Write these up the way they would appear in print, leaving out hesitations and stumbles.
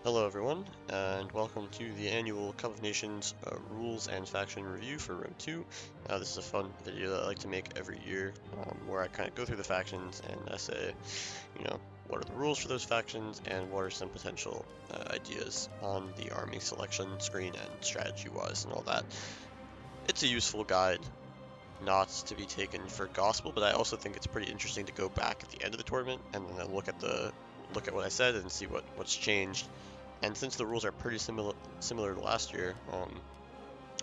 Hello everyone, and welcome to the annual Cup of Nations Rules and Faction Review for Rome 2. This is a fun video that I like to make every year, where I kind of go through the factions and I say, what are the rules for those factions and what are some potential ideas on the army selection screen and strategy-wise and all that. It's a useful guide, not to be taken for gospel, but I also think it's pretty interesting to go back at the end of the tournament and then look at what I said and see what's changed. And since the rules are pretty similar to last year,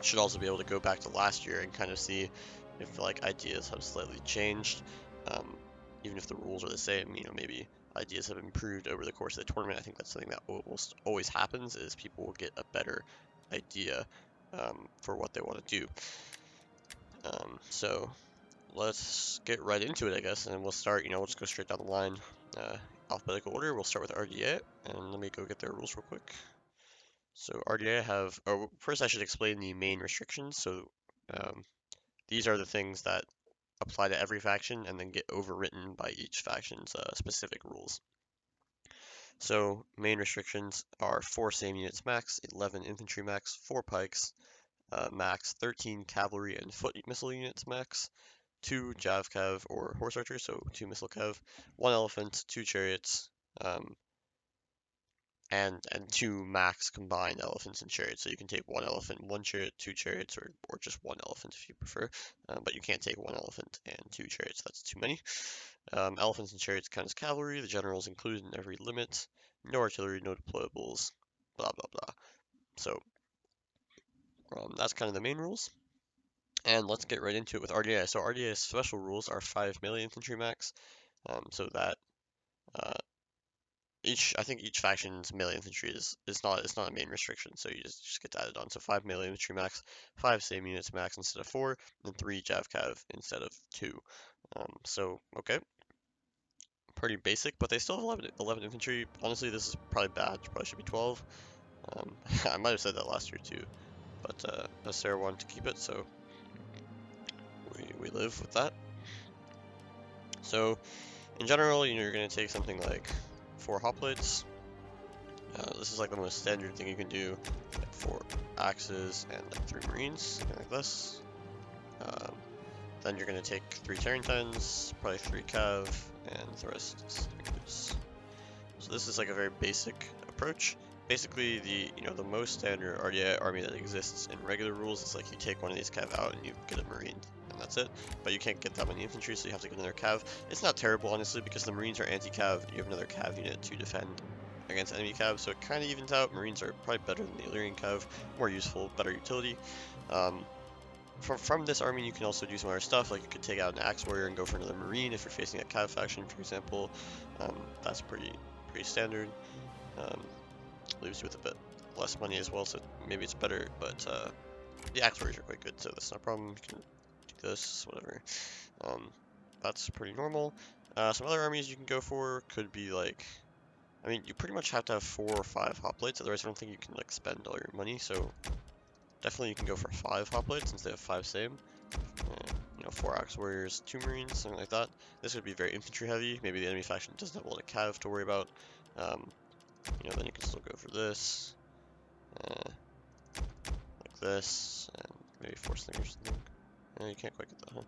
should also be able to go back to last year and kind of see if ideas have slightly changed. Even if the rules are the same, maybe ideas have improved over the course of the tournament. I think that's something that almost always happens, is people will get a better idea for what they want to do. So let's get right into it, I guess, and we'll start, we'll just go straight down the line. Alphabetical order, we'll start with Ardiaei, and let me go get their rules real quick. So Ardiaei have, first I should explain the main restrictions. So these are the things that apply to every faction and then get overwritten by each faction's specific rules. So main restrictions are 4 same units max, 11 infantry max, 4 pikes max, 13 cavalry and foot missile units max, 2 jav cav or horse archers, so 2 missile cav, 1 elephant, 2 chariots, and 2 max combined elephants and chariots. So you can take 1 elephant, 1 chariot, 2 chariots, or just 1 elephant if you prefer. But you can't take 1 elephant and 2 chariots, that's too many. Elephants and chariots count as cavalry, the general is included in every limit, no artillery, no deployables, blah blah blah. So that's kind of the main rules. And let's get right into it with Ardiaei. So Ardiai's special rules are 5 melee infantry max, so that I think each faction's melee infantry is not a main restriction, so you just get added on. So 5 melee infantry max, 5 same units max instead of 4, and 3 jav cav instead of 2. So okay, pretty basic, but they still have 11 infantry. Honestly, this is probably bad. It probably should be 12. I might have said that last year too, but Sarah wanted to keep it, so we live with that. So in general, you're going to take something like 4 hoplites. This is like the most standard thing you can do, like 4 axes and like 3 marines, something like this. Then you're going to take 3 Tarentines, probably 3 cav, and the rest is includes. So this is like a very basic approach. Basically, the most standard Ardiaei army that exists in regular rules is like you take one of these cav out and you get a marine, and that's it. But you can't get that many infantry, so you have to get another cav. It's not terrible, honestly, because the marines are anti-cav, and you have another cav unit to defend against enemy cav, so it kind of evens out. Marines are probably better than the Illyrian cav, more useful, better utility. From this army, you can also do some other stuff, like you could take out an axe warrior and go for another marine if you're facing a cav faction, for example. That's pretty standard. Leaves you with a bit less money as well, so maybe it's better, but the axe warriors are quite good, so that's no problem. You can do this, whatever. That's pretty normal. Some other armies you can go for could be like, you pretty much have to have 4 or 5 hoplites, otherwise I don't think you can spend all your money, so definitely you can go for 5 hoplites instead of 5 same. 4 axe warriors, 2 marines, something like that. This would be very infantry heavy. Maybe the enemy faction doesn't have a lot of cav to worry about. Then you can still go for this, like this, and maybe 4 slingers. You can't quite get that one.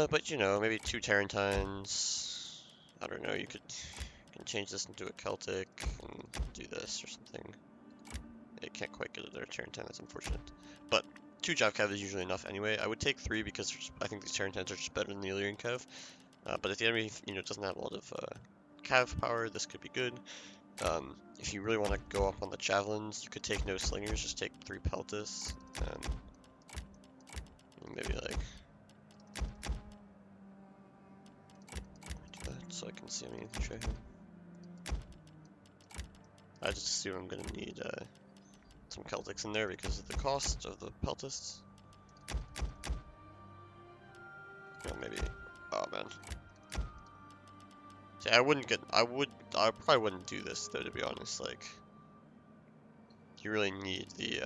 But maybe 2 Tarentines. I don't know. You can change this into a Celtic and do this or something. It can't quite get another Tarentine. That's unfortunate. But 2 jav cav is usually enough anyway. I would take 3 because I think these Tarentines are just better than the Illyrian cav. But if the enemy doesn't have a lot of cav power, this could be good. If you really want to go up on the javelins, you could take no slingers, just take 3 peltis, and maybe do that so I can see how many infantry I have. I just assume I'm gonna need some Celtics in there because of the cost of the peltists. Maybe. Oh man. See, I probably wouldn't do this though, to be honest. You really need the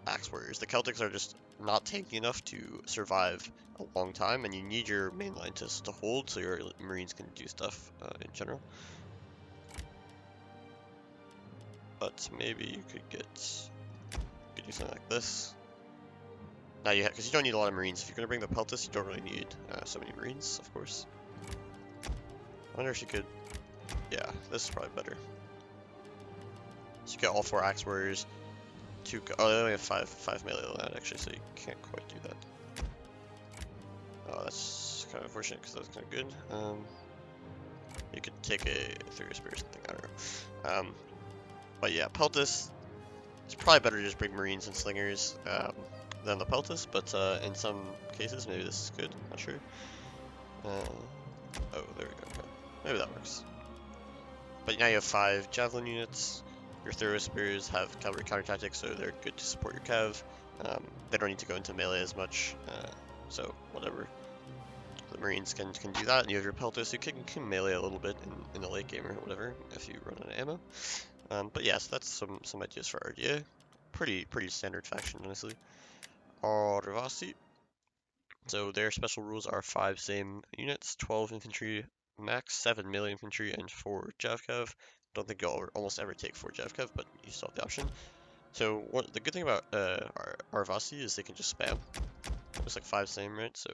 axe warriors. The Celtics are just not tanky enough to survive a long time, and you need your main line to hold so your marines can do stuff in general. but maybe you could do something like this. Now you because you don't need a lot of marines. If you're gonna bring the Peltis, you don't really need so many marines, of course. I wonder if you could. Yeah, this is probably better. So you get all 4 axe warriors. Oh, they only have five melee land actually, so you can't quite do that. Oh, that's kind of unfortunate because that was kind of good. You could take a 3 spear or something. I don't know. But yeah, Peltis. It's probably better to just bring marines and slingers than the Peltis, but in some cases maybe this is good. Not sure. Oh, there we go. Okay. Maybe that works. But now you have 5 javelin units. Your throw spears have cavalry counter tactics, so they're good to support your cav. They don't need to go into melee as much, so whatever. The marines can do that, and you have your Peltis who can melee a little bit in the late game or whatever if you run out of ammo. But yeah, so that's some ideas for Ardiaei. Pretty standard faction, honestly. Arevaci. So their special rules are 5 same units, 12 infantry max, 7 melee infantry, and 4 javcav. Don't think you'll almost ever take 4 javcav, but you still have the option. So the good thing about Arevaci is they can just spam. It's like 5 same, right? So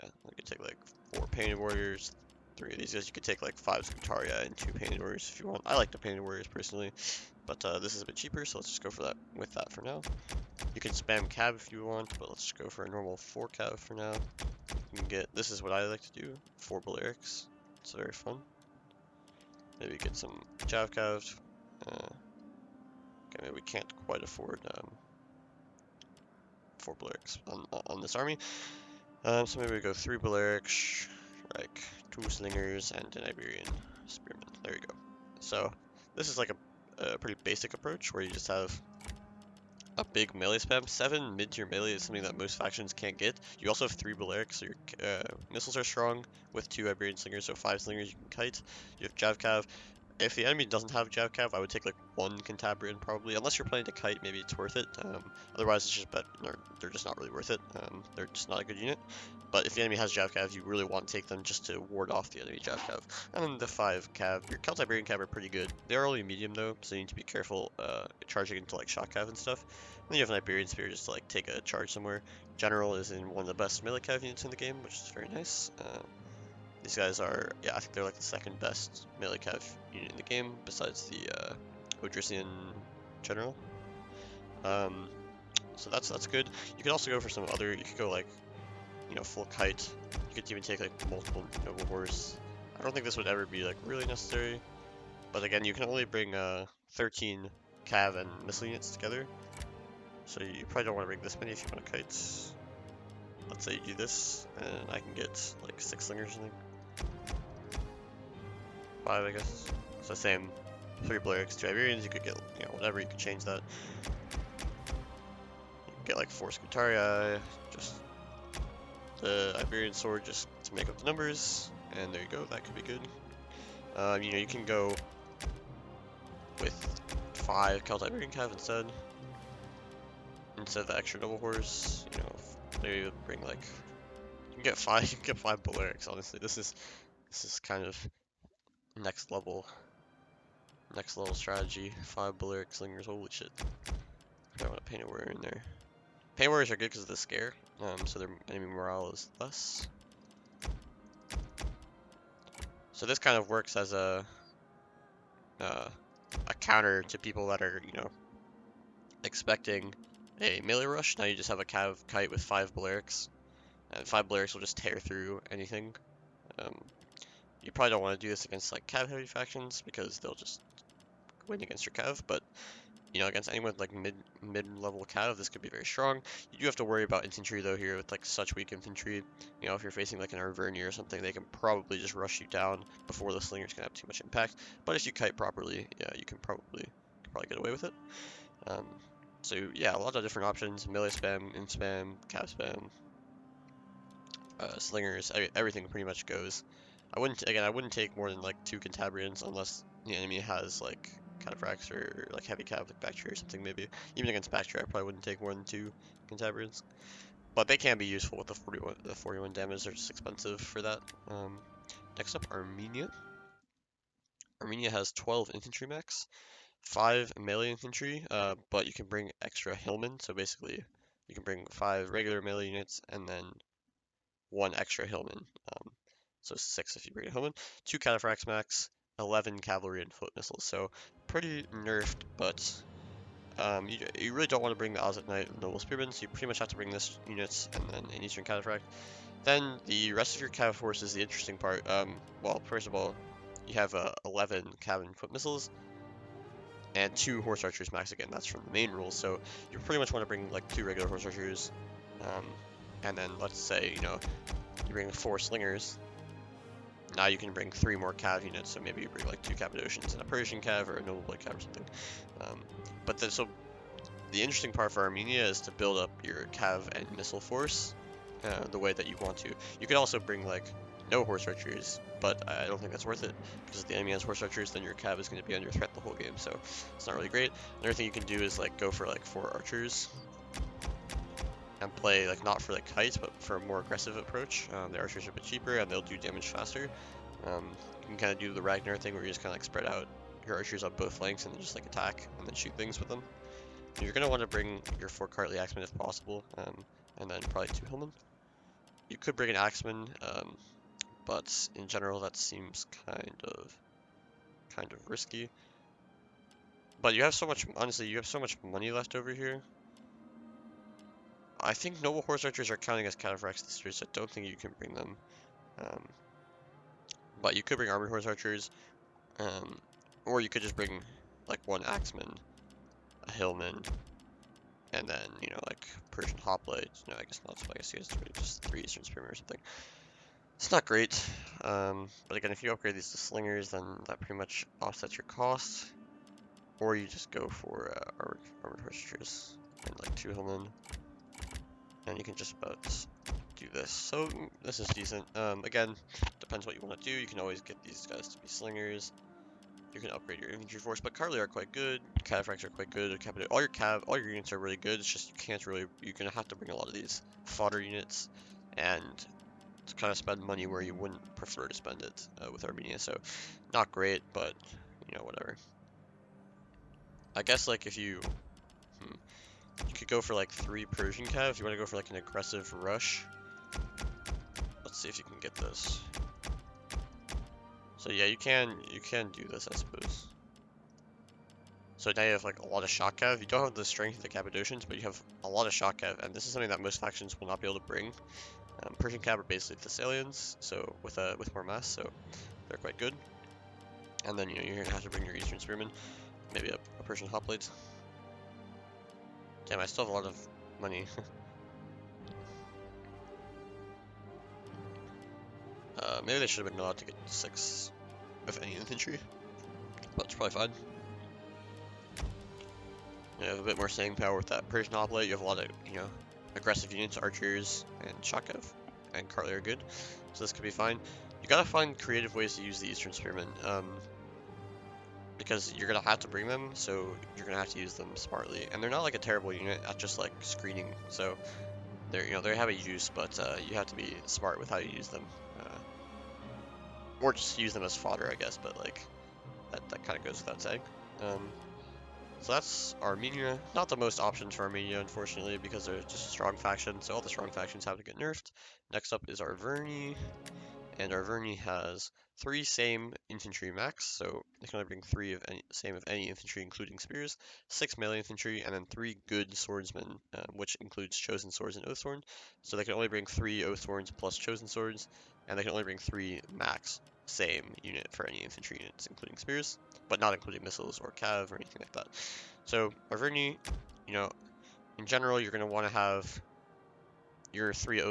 yeah, you can take like 4 painted warriors, 3 of these guys. You could take like 5 Scutaria and 2 painted warriors if you want. I like the painted warriors personally, but this is a bit cheaper, so let's just go for that with that for now. You can spam cav if you want, but let's just go for a normal 4 cav for now. You can get, this is what I like to do, 4 Balearics. It's very fun. Maybe get some jav cav. Okay, maybe we can't quite afford 4 Balearics on this army. So maybe we go 3 Balearics, like 2 Slingers, and an Iberian Spearman. There you go. So this is like a pretty basic approach where you just have a big melee spam. 7 mid-tier melee is something that most factions can't get. You also have 3 Balearics, so your missiles are strong with 2 Iberian Slingers, so 5 Slingers you can kite. You have Javcav. If the enemy doesn't have Javcav, I would take like 1 Cantabrian probably. Unless you're planning to kite, maybe it's worth it. Otherwise, it's just they're just not really worth it. They're just not a good unit. But if the enemy has Javcav, you really want to take them just to ward off the enemy Javcav. And then the 5 Cav, your Celtic Iberian Cav are pretty good. They're only medium though, so you need to be careful charging into like Shock Cav and stuff. And then you have an Iberian Spear just to like take a charge somewhere. General is in one of the best melee Cav units in the game, which is very nice. These guys are, yeah, I think they're like the 2nd best melee cav unit in the game, besides the Odrysian General. So that's good. You could also go for some other, you could go like, you know, full kite. You could even take like multiple noble horse. I don't think this would ever be like really necessary, but again, you can only bring 13 cav and missile units together, so you probably don't want to bring this many if you want to kite. Let's say you do this, and I can get like 6 slingers or something. 5, I guess. So same 3 Balearics, 2 Iberians, you could get, you know, whatever, you could change that. You can get like 4 Scutaria, just the Iberian sword just to make up the numbers, and there you go, that could be good. You know, you can go with 5 Celtic Iberian Cav instead of the extra noble horse. You know, maybe bring like, you can get 5 Balearics, honestly. This is kind of next level strategy. 5 Balearic Slingers, holy shit. I want a Painted Warrior in there. Painted Warriors are good because of the scare, so their enemy morale is less. So this kind of works as a counter to people that are, you know, expecting a melee rush. Now you just have a cav kite with 5 Balearics, and 5 Balearics will just tear through anything. You probably don't want to do this against like cav heavy factions because they'll just win against your cav, but you know, against anyone with like mid-level cav, this could be very strong. You do have to worry about infantry though here with like such weak infantry. You know, if you're facing like an Arverni or something, they can probably just rush you down before the slingers can have too much impact. But if you kite properly, yeah, you can probably get away with it. So yeah, a lot of different options: melee spam, in spam, cav spam, slingers, everything pretty much goes. I wouldn't take more than like 2 Cantabrians unless the enemy has like Cataphracts or like heavy cav like Baktria or something maybe. Even against Baktria I probably wouldn't take more than 2 Cantabrians. But they can be useful with the 41 damage, they're just expensive for that. Next up, Armenia. Armenia has 12 infantry max. 5 melee infantry, but you can bring extra hillmen. So basically, you can bring 5 regular melee units and then 1 extra hillman. So 6 if you bring a hillman. 2 cataphracts max, 11 cavalry and foot missiles. So pretty nerfed, but you really don't want to bring the Ozit Knight and Noble Spearmen, so you pretty much have to bring this units and then an Eastern Cataphract. Then the rest of your cav force is the interesting part. Well, first of all, you have 11 cav and foot missiles and 2 horse archers max again. That's from the main rules, so you pretty much want to bring like 2 regular horse archers, and then let's say you bring 4 slingers. Now you can bring 3 more cav units, so maybe you bring like 2 Cappadocians and a Persian cav or a noble blood cav or something. So the interesting part for Armenia is to build up your cav and missile force the way that you want to. You could also bring like no horse archers, but I don't think that's worth it, because if the enemy has horse archers, then your cav is going to be under threat the whole game, so it's not really great. Another thing you can do is like go for like 4 archers and play like not for like height, but for a more aggressive approach. The archers are a bit cheaper and they'll do damage faster. You can kind of do the Ragnar thing where you just kind of like spread out your archers on both flanks and then just like attack and then shoot things with them. You're going to want to bring your 4 Cartly axemen if possible, and then probably 2 hillmen. You could bring an axeman, but in general that seems kind of risky. But you have so much, honestly, you have so much money left over here. I think noble horse archers are counting as cataphracts this year, so I don't think you can bring them. But you could bring armored horse archers, or you could just bring like 1 axeman, a hillman, and then like Persian hoplites. No, I guess not. So I guess you guys just 3 Eastern Spearmen or something. It's not great, but again, if you upgrade these to slingers, then that pretty much offsets your costs. Or you just go for armored horse archers and like 2 hillmen, and you can just about do this. So this is decent. Again, depends what you want to do. You can always get these guys to be slingers. You can upgrade your infantry force, but Cartly are quite good. Cataphracts are quite good. All your units are really good. It's just you're gonna have to bring a lot of these fodder units, and to kind of spend money where you wouldn't prefer to spend it with Armenia. So not great, but whatever. I guess like if you could go for like 3 Persian cav if you want to go for like an aggressive rush. Let's see if you can get this. So yeah, you can do this, I suppose. So now you have like a lot of shock cav. You don't have the strength of the Cappadocians, but you have a lot of shock cav, and this is something that most factions will not be able to bring. Persian cav are basically Thessalians, so with more mass, so they're quite good. And then you're gonna have to bring your Eastern Spearmen, maybe a Persian hoplite. Damn, I still have a lot of money. Maybe they should have been allowed to get 6 with any infantry, but it's probably fine. You have a bit more staying power with that Persian hoplite. You have a lot of aggressive units, archers, and shotcav, and Cartly are good, so this could be fine. You gotta find creative ways to use the Eastern Spearmen, because you're gonna have to bring them, so you're gonna have to use them smartly. And they're not like a terrible unit at just like screening, so they have a use, but you have to be smart with how you use them, or just use them as fodder, I guess. But like that kind of goes without saying. So that's Armenia. Not the most options for Armenia, unfortunately, because they're just a strong faction, so all the strong factions have to get nerfed. Next up is Arverni, and Arverni has 3 same infantry max, so they can only bring 3 of any infantry, including spears, 6 melee infantry, and then 3 good swordsmen, which includes chosen swords and oathsworn. So they can only bring 3 oathsworns plus chosen swords, and they can only bring 3 max same unit for any infantry units, including spears, but not including missiles or cav or anything like that. So Arverni, in general, you're going to want to have your 3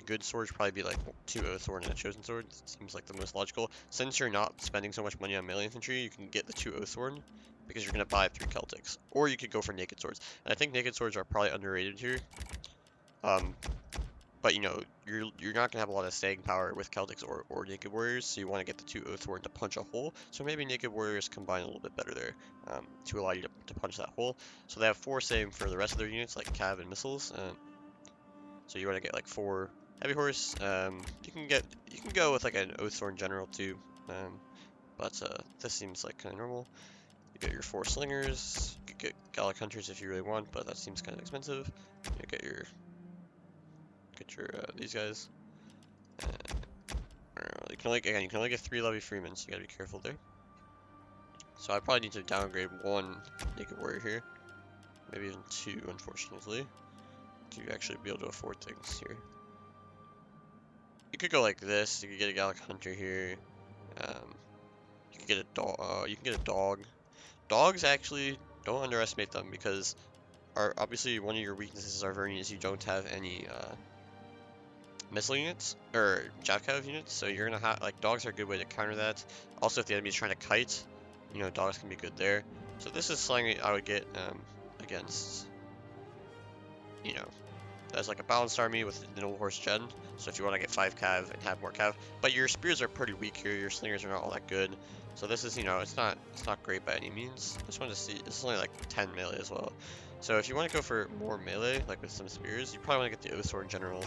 good swords probably be like 2 oathsworn and a chosen sword. Seems like the most logical. Since you're not spending so much money on melee infantry, you can get the 2 oathsworn because you're going to buy 3 Celtics, or you could go for naked swords. And I think naked swords are probably underrated here. But you're not gonna have a lot of staying power with Celtics or Naked Warriors, so you want to get the 2 Oathsworn to punch a hole. So maybe Naked Warriors combine a little bit better there to allow you to punch that hole. So they have 4 same for the rest of their units, like cav and missiles. So you want to get like 4 heavy horse. You can go with like an Oathsworn general too, but this seems like kind of normal. You get your 4 slingers. You could get Gallic hunters if you really want, but that seems kind of expensive. You get your these guys. You can only get 3 levy freemen, so you gotta be careful there. So I probably need to downgrade 1 naked warrior here, maybe even 2, unfortunately, to actually be able to afford things here. You could go like this. You could get a Gallic hunter here. You could get a dog. You can get a dog. Dogs, actually, don't underestimate them, because obviously one of your weaknesses is Arverni is you don't have any missile units or Javcav units, so you're gonna have like dogs are a good way to counter that. Also, if the enemy is trying to kite, you know, dogs can be good there. So this is something I would get against, you know, as like a balanced army with the noble horse gen. So if you want to get 5 cav and have more cav, but your spears are pretty weak here. Your slingers are not all that good. So this is, you know, it's not great by any means. I just wanted to see, this is only like 10 melee as well. So if you want to go for more melee, like with some spears, you probably want to get the Oath Sword in general.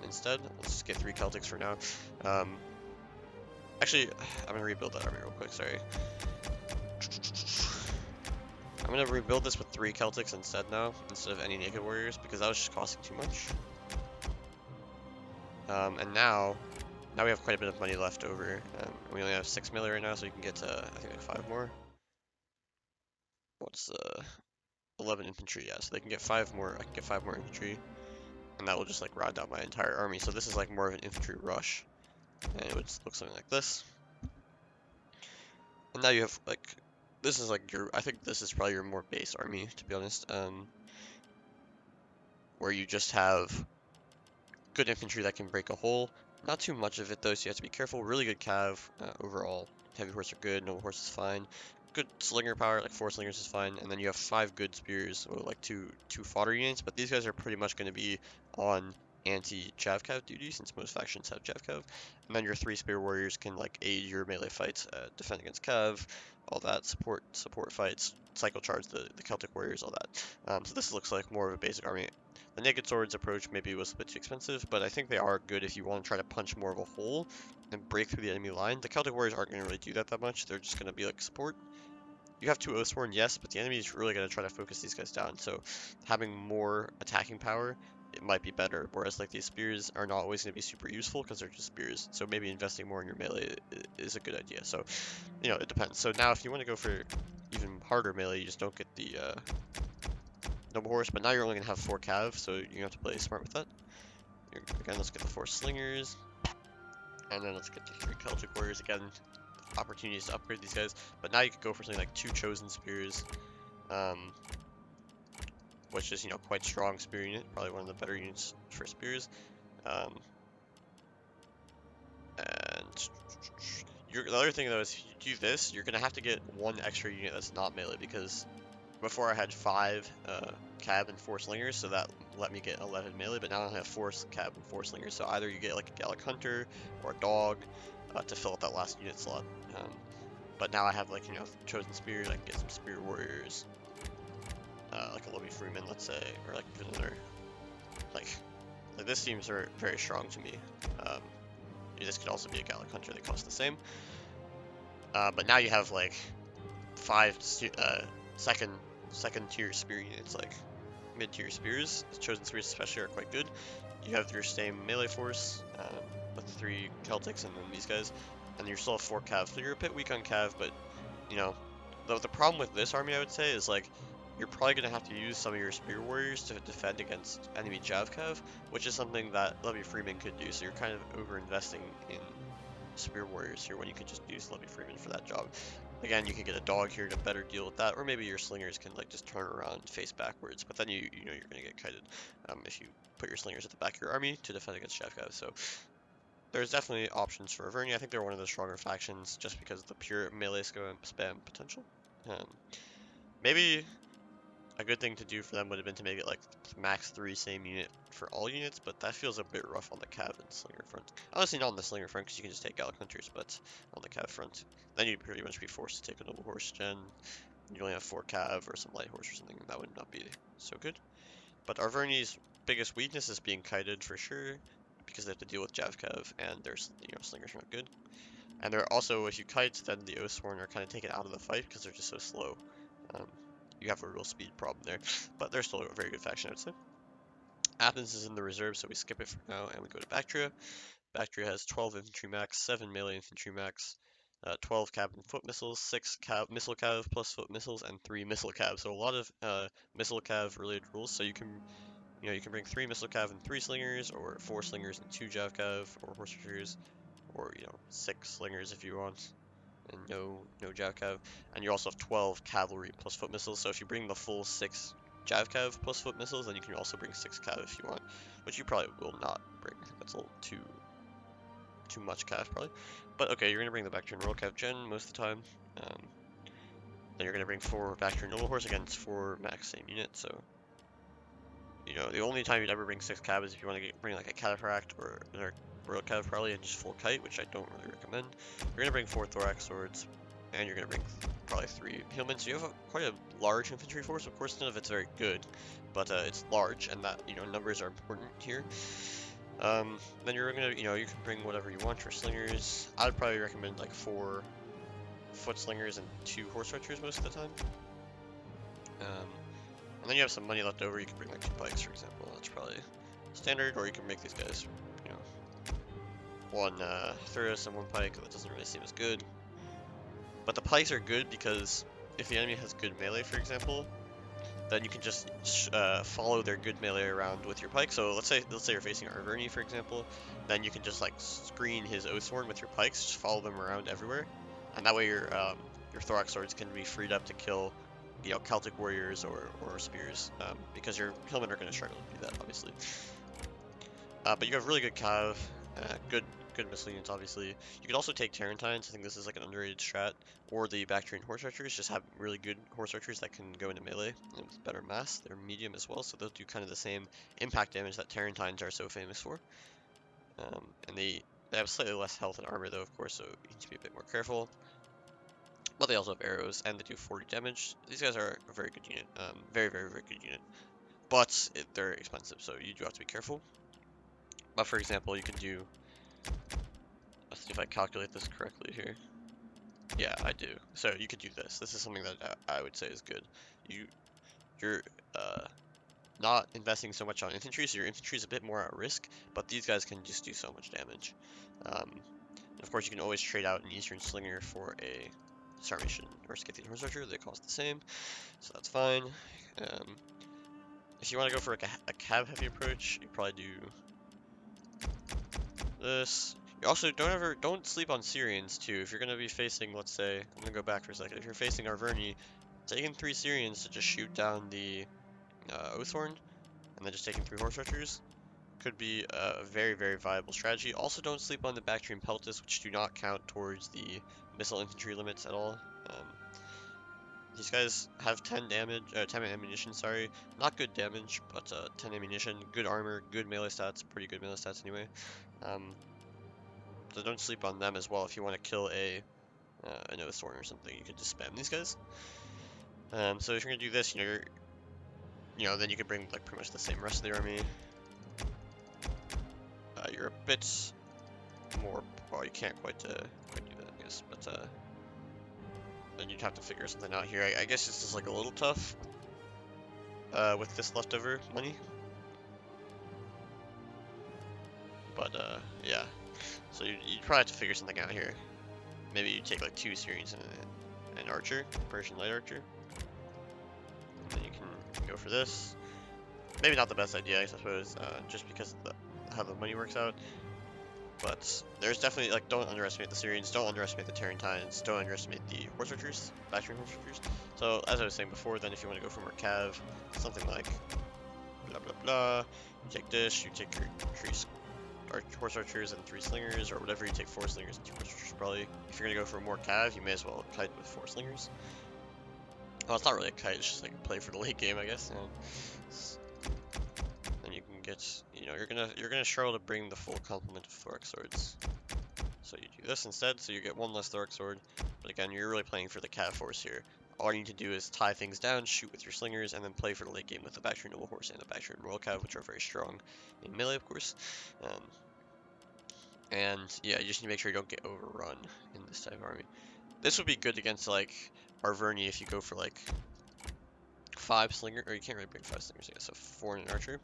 Instead, let's just get 3 Celtics for now. Actually, I'm gonna rebuild that army real quick. Sorry. I'm gonna rebuild this with 3 Celtics instead now, instead of any naked warriors, because that was just costing too much. And now we have quite a bit of money left over. We only have 6 melee right now, so we can get to I think like 5 more. What's 11 infantry? Yeah, so they can get 5 more. I can get 5 more infantry, and that will just like ride down my entire army. So this is like more of an infantry rush, and it would look something like this. And now you have like, this is like your, I think this is probably your more base army, to be honest, where you just have good infantry that can break a hole. Not too much of it though, so you have to be careful. Really good cav overall. Heavy horse are good, noble horse is fine. Good slinger power, like 4 slingers is fine, and then you have 5 good spears, or like two fodder units, but these guys are pretty much going to be on anti-Javcav duty, since most factions have Javcav. And then your 3 spear warriors can like aid your melee fights, defend against cav, all that, support fights, cycle charge the Celtic warriors, all that. So this looks like more of a basic army. The naked swords approach maybe was a bit too expensive, but I think they are good if you want to try to punch more of a hole and break through the enemy line. The Celtic warriors aren't going to really do that much. They're just going to be like support. You have 2 Oathsworn, yes, but the enemy is really going to try to focus these guys down. So having more attacking power, it might be better. Whereas like these spears are not always going to be super useful because they're just spears. So maybe investing more in your melee is a good idea. So, you know, it depends. So now if you want to go for even harder melee, you just don't get the noble horse. But now you're only going to have 4 cav, so you have to play smart with that. Again, let's get the 4 slingers. And then let's get the 3 Celtic warriors again. Opportunities to upgrade these guys, but now you could go for something like 2 chosen spears, which is, you know, quite strong spear unit, probably one of the better units for spears. And the other thing though is, if you do this, you're gonna have to get 1 extra unit that's not melee, because before I had 5 cab and 4 slingers, so that let me get 11 melee, but now I have 4 cab and 4 slingers, so either you get like a Gallic hunter or a dog to fill up that last unit slot. But now I have like, you know, chosen spears, I can get some spear warriors, like a Lobby Freeman, let's say, or like even another, like this seems very strong to me. This could also be a Gallic hunter, they cost the same. But now you have like 5 second tier spear units, like mid tier spears. Chosen spears especially are quite good. You have your same melee force with 3 Celtics and then these guys, and you're still 4 cav, so you're a bit weak on cav, but you know, the problem with this army I would say is like, you're probably going to have to use some of your spear warriors to defend against enemy Javcav, which is something that Levy Freeman could do, so you're kind of over investing in spear warriors here when you could just use Levy Freeman for that job. Again, you can get a dog here to better deal with that, or maybe your slingers can like just turn around, face backwards, but then you know you're going to get kited if you put your slingers at the back of your army to defend against Javcav. So there's definitely options for Arverni. I think they're one of the stronger factions just because of the pure melee spam potential. Maybe a good thing to do for them would have been to make it like max 3 same unit for all units, but that feels a bit rough on the cav and slinger front. Honestly, not on the slinger front because you can just take Gallic hunters, but on the cav front, then you'd pretty much be forced to take a noble horse gen. You only have 4 cav or some light horse or something, and that would not be so good. But Arverni's biggest weakness is being kited for sure, because they have to deal with Javcav and their, you know, slingers are not good. And they're also, if you kite, then the Oathsworn are kind of taken out of the fight because they're just so slow. Um, you have a real speed problem there, but they're still a very good faction, I would say. Athens is in the reserve, so we skip it for now, and we go to Baktria. Baktria has 12 infantry max, 7 melee infantry max, 12 cav and foot missiles, 6 missile cav plus foot missiles, and 3 missile cav. So a lot of missile cav related rules. So you can bring 3 missile cav and 3 slingers, or 4 slingers and 2 jav cav, or horse archers, or 6 slingers if you want, and no jav cav. And you also have 12 cavalry plus foot missiles. So if you bring the full 6 jav cav plus foot missiles, then you can also bring 6 cav if you want, which you probably will not bring. That's a little too much cav probably. But okay, you're gonna bring the Bactrian Royal Cav Gen most of the time. Then you're gonna bring 4 Bactrian Noble Horse against 4 max same unit. So the only time you'd ever bring 6 cav is if you want to bring like a Cataphract or another Royal Cav probably, and just full kite, which I don't really recommend. You're gonna bring 4 Thorax Swords, and you're gonna bring probably 3 Hillmen. So you have quite a large infantry force. Of course, none of it's very good, but it's large, and that numbers are important here. Then you're gonna, you can bring whatever you want for slingers. I'd probably recommend like 4 foot slingers and 2 horse archers most of the time. And then you have some money left over, you can bring like 2 pikes, for example. That's probably standard, or you can make these guys, 1 Thuris and 1 pike. That doesn't really seem as good. But the pikes are good because if the enemy has good melee, for example, then you can just follow their good melee around with your pike. So let's say you're facing Arverni, for example, then you can just like screen his Oathsworn with your pikes, just follow them around everywhere, and that way your Thorax Swords can be freed up to kill, Celtic warriors or spears, because your hillmen are going to struggle to do that, obviously. But you have really good cav, good missile units, obviously. You could also take Tarentines. I think this is like an underrated strat. Or the Bactrian horse archers. Just have really good horse archers that can go into melee with better mass. They're medium as well, so they'll do kind of the same impact damage that Tarentines are so famous for. And they have slightly less health and armor, though, of course, so you need to be a bit more careful. But they also have arrows, and they do 40 damage. These guys are a very good unit. Very, very, very good unit. But they're expensive, so you do have to be careful. But for example, you can do... Let's see if I calculate this correctly here. Yeah, I do. So you could do this. This is something that I would say is good. You're not investing so much on infantry, so your infantry is a bit more at risk, but these guys can just do so much damage. Of course, you can always trade out an Eastern Slinger for a Sarmatian or Scythian Horse Archer. They cost the same, so that's fine. If you want to go for like a cav-heavy approach, you probably do this. You also don't sleep on Syrians too. If you're gonna be facing, let's say, I'm gonna go back for a second. If you're facing Arverni, taking 3 Syrians to just shoot down the Oathsworn, and then just taking 3 horse archers could be a very, very viable strategy. Also, don't sleep on the Bactrian Peltis, which do not count towards the missile infantry limits at all. These guys have 10 damage, 10 ammunition, sorry. Not good damage, but 10 ammunition, good armor, good melee stats, pretty good melee stats anyway. So don't sleep on them as well. If you want to kill an Oathsworn or something, you can just spam these guys. So if you're gonna do this, then you can bring like pretty much the same rest of the army. You're a bit more. Well, you can't quite do that, I guess. But then you'd have to figure something out here. I guess this is like a little tough with this leftover money. But yeah. So you'd probably have to figure something out here. Maybe you take like 2 Syrians and an archer, Persian light archer. And then you can go for this. Maybe not the best idea, I suppose, just because of how the money works out. But there's definitely, like, don't underestimate the Syrians, don't underestimate the Tarentines, don't underestimate the horse archers, Bactrian horse archers. So as I was saying before, then if you want to go for more cav, something like blah blah blah, you take this, you take your 3 horse archers and 3 slingers, or whatever, you take 4 slingers and 2 horse archers probably. If you're gonna go for more cav, you may as well kite with 4 slingers. Well, it's not really a kite, it's just like a play for the late game, I guess. Then you can get, you're gonna struggle to bring the full complement of Thorax Swords. So you do this instead, so you get 1 less Thorax Sword. But again, you're really playing for the cav force here. All you need to do is tie things down, shoot with your slingers, and then play for the late game with the Bactrian Noble Horse and the Bactrian Royal Cav, which are very strong in melee, of course. And yeah, you just need to make sure you don't get overrun in this type of army. This would be good against like Arverni if you go for like 5 slinger, or you can't really bring 5 slingers, I guess, so 4 in an archer.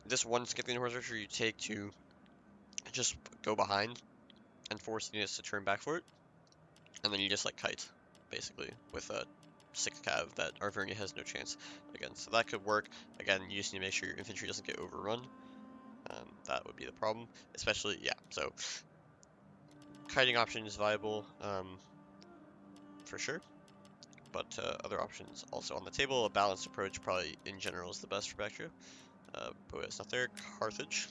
This one Scythian horse archer you take to just go behind and force the units to turn back for it, and then you just like kite, basically, with a 6 cav that Arverni has no chance against. So that could work. Again, you just need to make sure your infantry doesn't get overrun. That would be the problem, especially, yeah, so kiting option is viable, for sure, but other options also on the table. A balanced approach probably in general is the best for Baktria, but it's not there. Carthage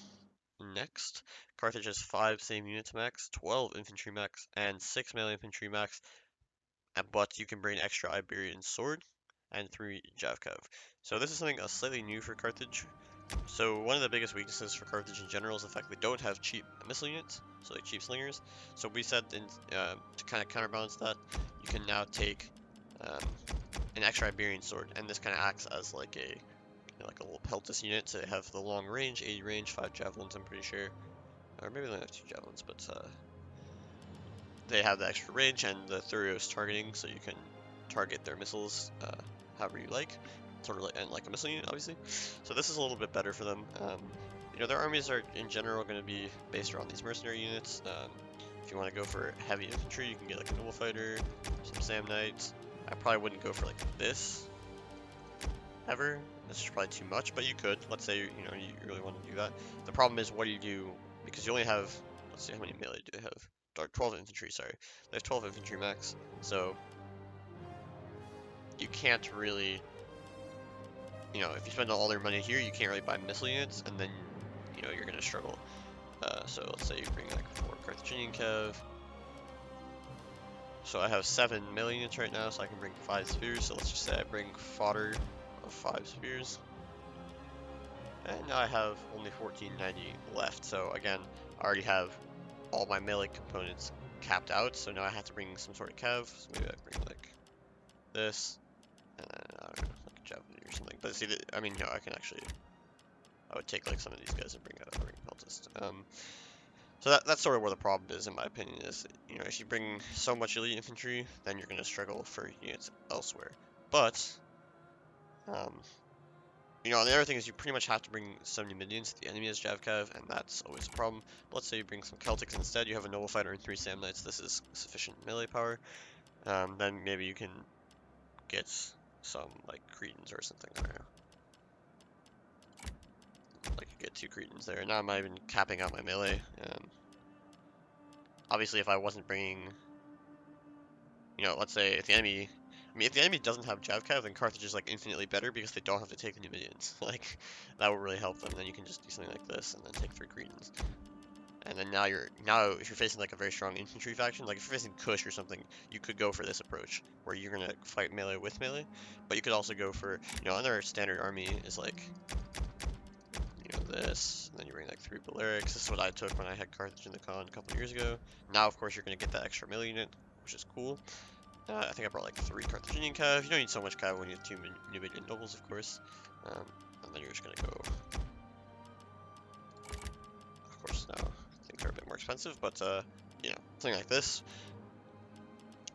next. Carthage has 5 same units max, 12 infantry max, and 6 melee infantry max, but you can bring extra Iberian sword and 3 Javcav. So this is something slightly new for Carthage. So one of the biggest weaknesses for Carthage in general is the fact they don't have cheap missile units, so like cheap slingers. So we said to kind of counterbalance that, you can now take an extra Iberian sword, and this kind of acts as like a like a little peltis unit to have the long range, 80 range, 5 javelins, I'm pretty sure, or maybe they only have 2 javelins, but they have the extra range and the Thurios targeting, so you can target their missiles however you like. Sort of like a missile unit, obviously. So this is a little bit better for them. You know, their armies are in general going to be based around these mercenary units. If you want to go for heavy infantry, you can get like a noble fighter, some Sam Knights. I probably wouldn't go for like this ever. This is probably too much, but you could. Let's say you really want to do that. The problem is, what do you do? Because you only have, let's see, how many melee do they have? 12 infantry, sorry. They have 12 infantry max, so you can't really, if you spend all their money here, you can't really buy missile units, and then, you're going to struggle. So let's say you bring like 4 Carthaginian Cav. So I have 7 melee units right now, so I can bring 5 spears. So let's just say I bring fodder of 5 spears. And now I have only 1490 left. So again, I already have all my melee components capped out. So now I have to bring some sort of cav. So maybe I bring like this, and then I don't know, like a javelin or something. But see, I mean, I would take like some of these guys and bring out a ring peltist. So that's sort of where the problem is, in my opinion, is, if you bring so much elite infantry, then you're going to struggle for units elsewhere. But, the other thing is you pretty much have to bring some Numidians. The enemy has Javcav, and that's always a problem. But let's say you bring some Celtics instead. You have a Noble Fighter and 3 Sam Knights. This is sufficient melee power. Then maybe you can get some, like, Cretans or something, I don't know. Like, you get 2 Cretans there. Now I'm not even capping out my melee. Obviously, if I wasn't bringing, let's say if the enemy, if the enemy doesn't have Javcav, then Carthage is like infinitely better because they don't have to take the Numidians. Like, that would really help them. Then you can just do something like this and then take 3 Cretans. And then now if you're facing like a very strong infantry faction, like if you're facing Kush or something, you could go for this approach where you're gonna fight melee with melee. But you could also go for, another standard army is like, this, and then you bring like 3 Balearics. This is what I took when I had Carthage in the CoN a couple of years ago. Now, of course, you're going to get that extra melee unit, which is cool. I think I brought like 3 Carthaginian Cav. You don't need so much Cav when you have 2 Numidian nobles, of course. And then you're just going to go. Of course, now things are a bit more expensive, but something like this.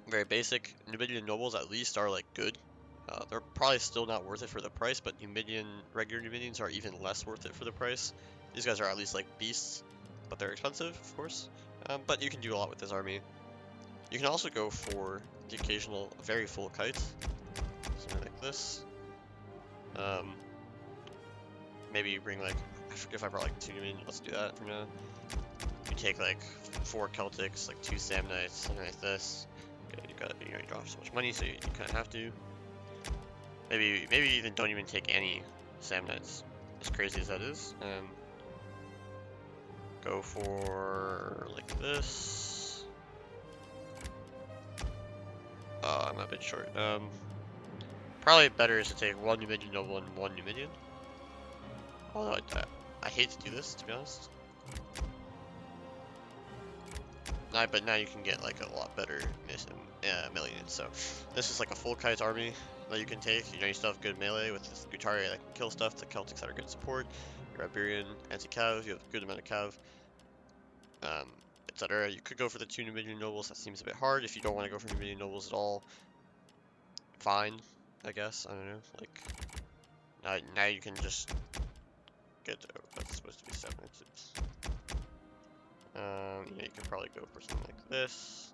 Very basic. Numidian nobles at least are like good. They're probably still not worth it for the price, but regular Numidians are even less worth it for the price. These guys are at least like beasts, but they're expensive, of course. But you can do a lot with this army. You can also go for the occasional very full kite, something like this. Maybe you bring like, I forget if I brought like 2 Numidian. Let's do that for now. You take like 4 Celtics, like 2 Sam Knights, something like this. Okay, you don't have so much money, so you kind of have to. Maybe even don't even take any Sam Knights, as crazy as that is. Go for like this. Oh, I'm a bit short. Probably better is to take 1 Numidian noble and 1 Numidian. Although I hate to do this, to be honest. But now you can get like a lot better melee units. So this is like a full kite army that you can take. You still have good melee with this Getae that can kill stuff, the Celtics that are good support. your Iberian anti-cav, you have a good amount of cav, etc. You could go for the 2 Numidian nobles, that seems a bit hard. If you don't want to go for Numidian nobles at all, fine, I guess, I don't know, like, now you can just get, oh, that's supposed to be 7, yeah, you can probably go for something like this.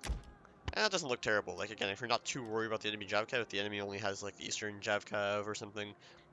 And that doesn't look terrible. Like, again, if you're not too worried about the enemy Javcav, if the enemy only has, like, the Eastern Javcav or something,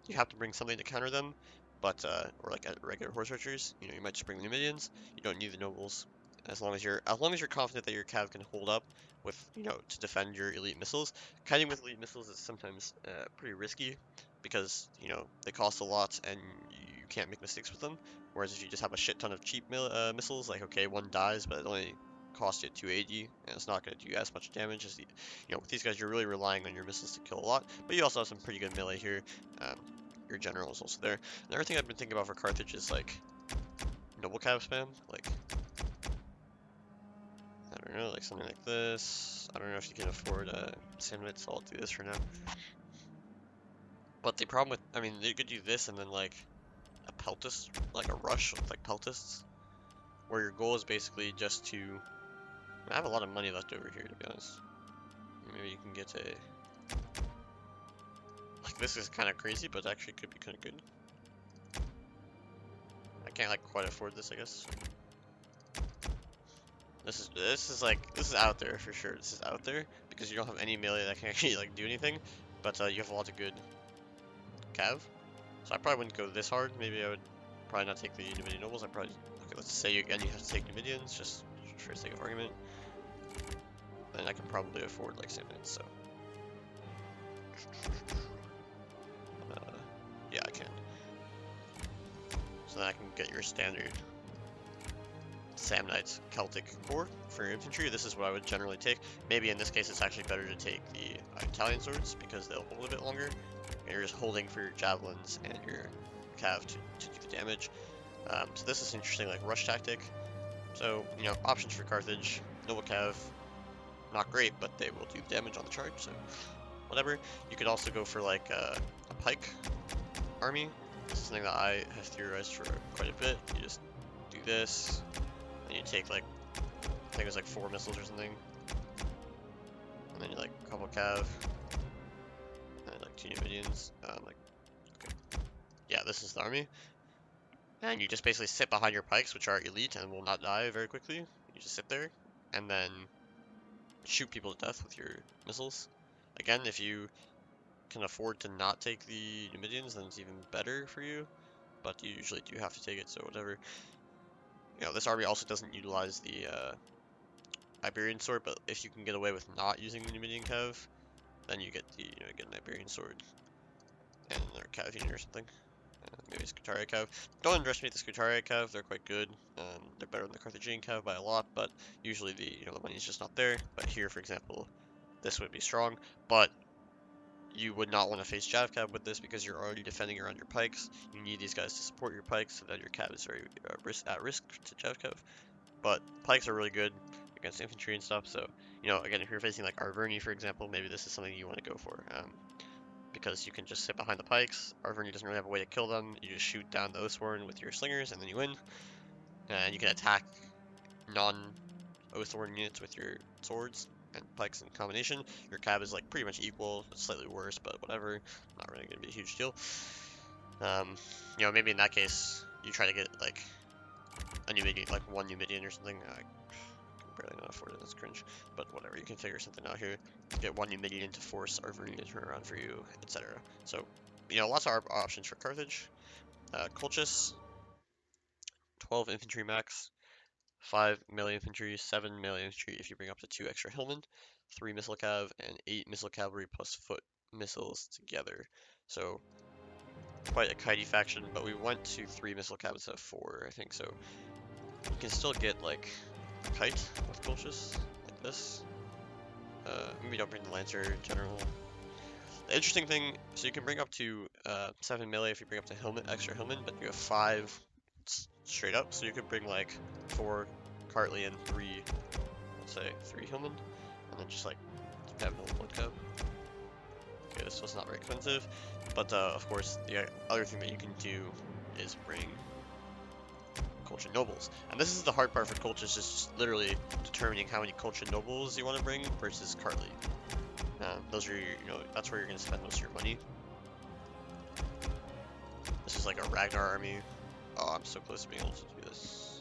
you have to bring something to counter them. But, or, like, regular horse archers, you know, you might just bring the Numidians. You don't need the nobles. As long as you're confident that your cav can hold up with, you know, to defend your elite missiles. Kiting with elite missiles is sometimes pretty risky because, you know, they cost a lot and you can't make mistakes with them. Whereas if you just have a shit ton of cheap missiles, like, okay, one dies, but it only cost you 280, and it's not going to do as much damage as the, you know, with these guys, you're really relying on your missiles to kill a lot, but you also have some pretty good melee here. Your general is also there. Another thing I've been thinking about for Carthage is, like, noble cav spam, like, I don't know, like something like this. I don't know if you can afford Sandwich, so I'll do this for now. But the problem with, I mean, you could do this and then, like, a peltist, like a rush with, like, peltists, where your goal is basically just to, I have a lot of money left over here, to be honest. Maybe you can get a, like, this is kind of crazy, but actually could be kind of good. I can't, like, quite afford this, I guess. This is out there for sure. This is out there because you don't have any melee that can actually, like, do anything, but you have a lot of good cav. So I probably wouldn't go this hard. Maybe I would probably not take the Numidian nobles. I probably, okay, let's say again you have to take Numidians just for the sake of argument. Then I can probably afford, like, Sandwich, so. Yeah, I can. So then I can get your standard Samnite Celtic Corps for your infantry. This is what I would generally take. Maybe in this case it's actually better to take the Italian swords because they'll hold a bit longer. And you're just holding for your javelins and your cav to do the damage. So this is interesting, like, rush tactic. So, you know, options for Carthage. Noble cav, not great, but they will do damage on the charge, so whatever. You could also go for, like, a pike army. This is something that I have theorized for quite a bit. You just do this, and you take, like, I think it was like 4 missiles or something, and then you, like, a couple cav, and like 2 Numidians. Like, okay, yeah, this is the army, and you just basically sit behind your pikes, which are elite and will not die very quickly. You just sit there, and then shoot people to death with your missiles. Again, if you can afford to not take the Numidians, then it's even better for you, but you usually do have to take it, so whatever. You know, this army also doesn't utilize the Iberian sword, but if you can get away with not using the Numidian cav, then you get the, you know, get an Iberian sword and another cav unit or something. Maybe Scutarii cav. Don't underestimate the Scutarii cav. They're quite good. They're better than the Carthaginian cav by a lot, but usually the, you know, the money's just not there. But here, for example, this would be strong, but you would not want to face Javcav with this because you're already defending around your pikes. You need these guys to support your pikes so that your cav is very at risk to Javcav. But pikes are really good against infantry and stuff, so, you know, again, if you're facing, like, Arverni, for example, maybe this is something you want to go for. Because you can just sit behind the pikes. Arverni doesn't really have a way to kill them. You just shoot down the Oathsworn with your slingers, and then you win. And you can attack non-Oathsworn units with your swords and pikes in combination. Your cav is, like, pretty much equal, slightly worse, but whatever. Not really going to be a huge deal. You know, maybe in that case, you try to get, like, a Numidian, like, 1 Numidian or something. I can barely not afford it, that's cringe. But whatever, you can figure something out here. Get 1 Numidian to force Arverni to turn around for you, etc. So, you know, lots of options for Carthage. Colchis, 12 infantry max. 5 melee infantry, 7 melee infantry if you bring up to 2 extra hillmen, 3 missile cav, and 8 missile cavalry plus foot missiles together. So, quite a kitey faction, but we went to 3 missile cav instead of 4, I think, so you can still get, like, a kite with Colchis, like this. Maybe don't bring the Lancer General. The interesting thing, so you can bring up to 7 melee if you bring up to hillman, extra hillmen, but you have 5 straight up, so you could bring, like, 4 Cartly and 3, let's say 3 hillmen, and then just, like, have no blood cav. Okay, this was not very expensive, but of course the other thing that you can do is bring Colchian nobles. And this is the hard part for Colchis, is just literally determining how many Colchian nobles you want to bring versus Kartli. Those are that's where you're going to spend most of your money. This is like a Ragnar army. Oh, I'm so close to being able to do this.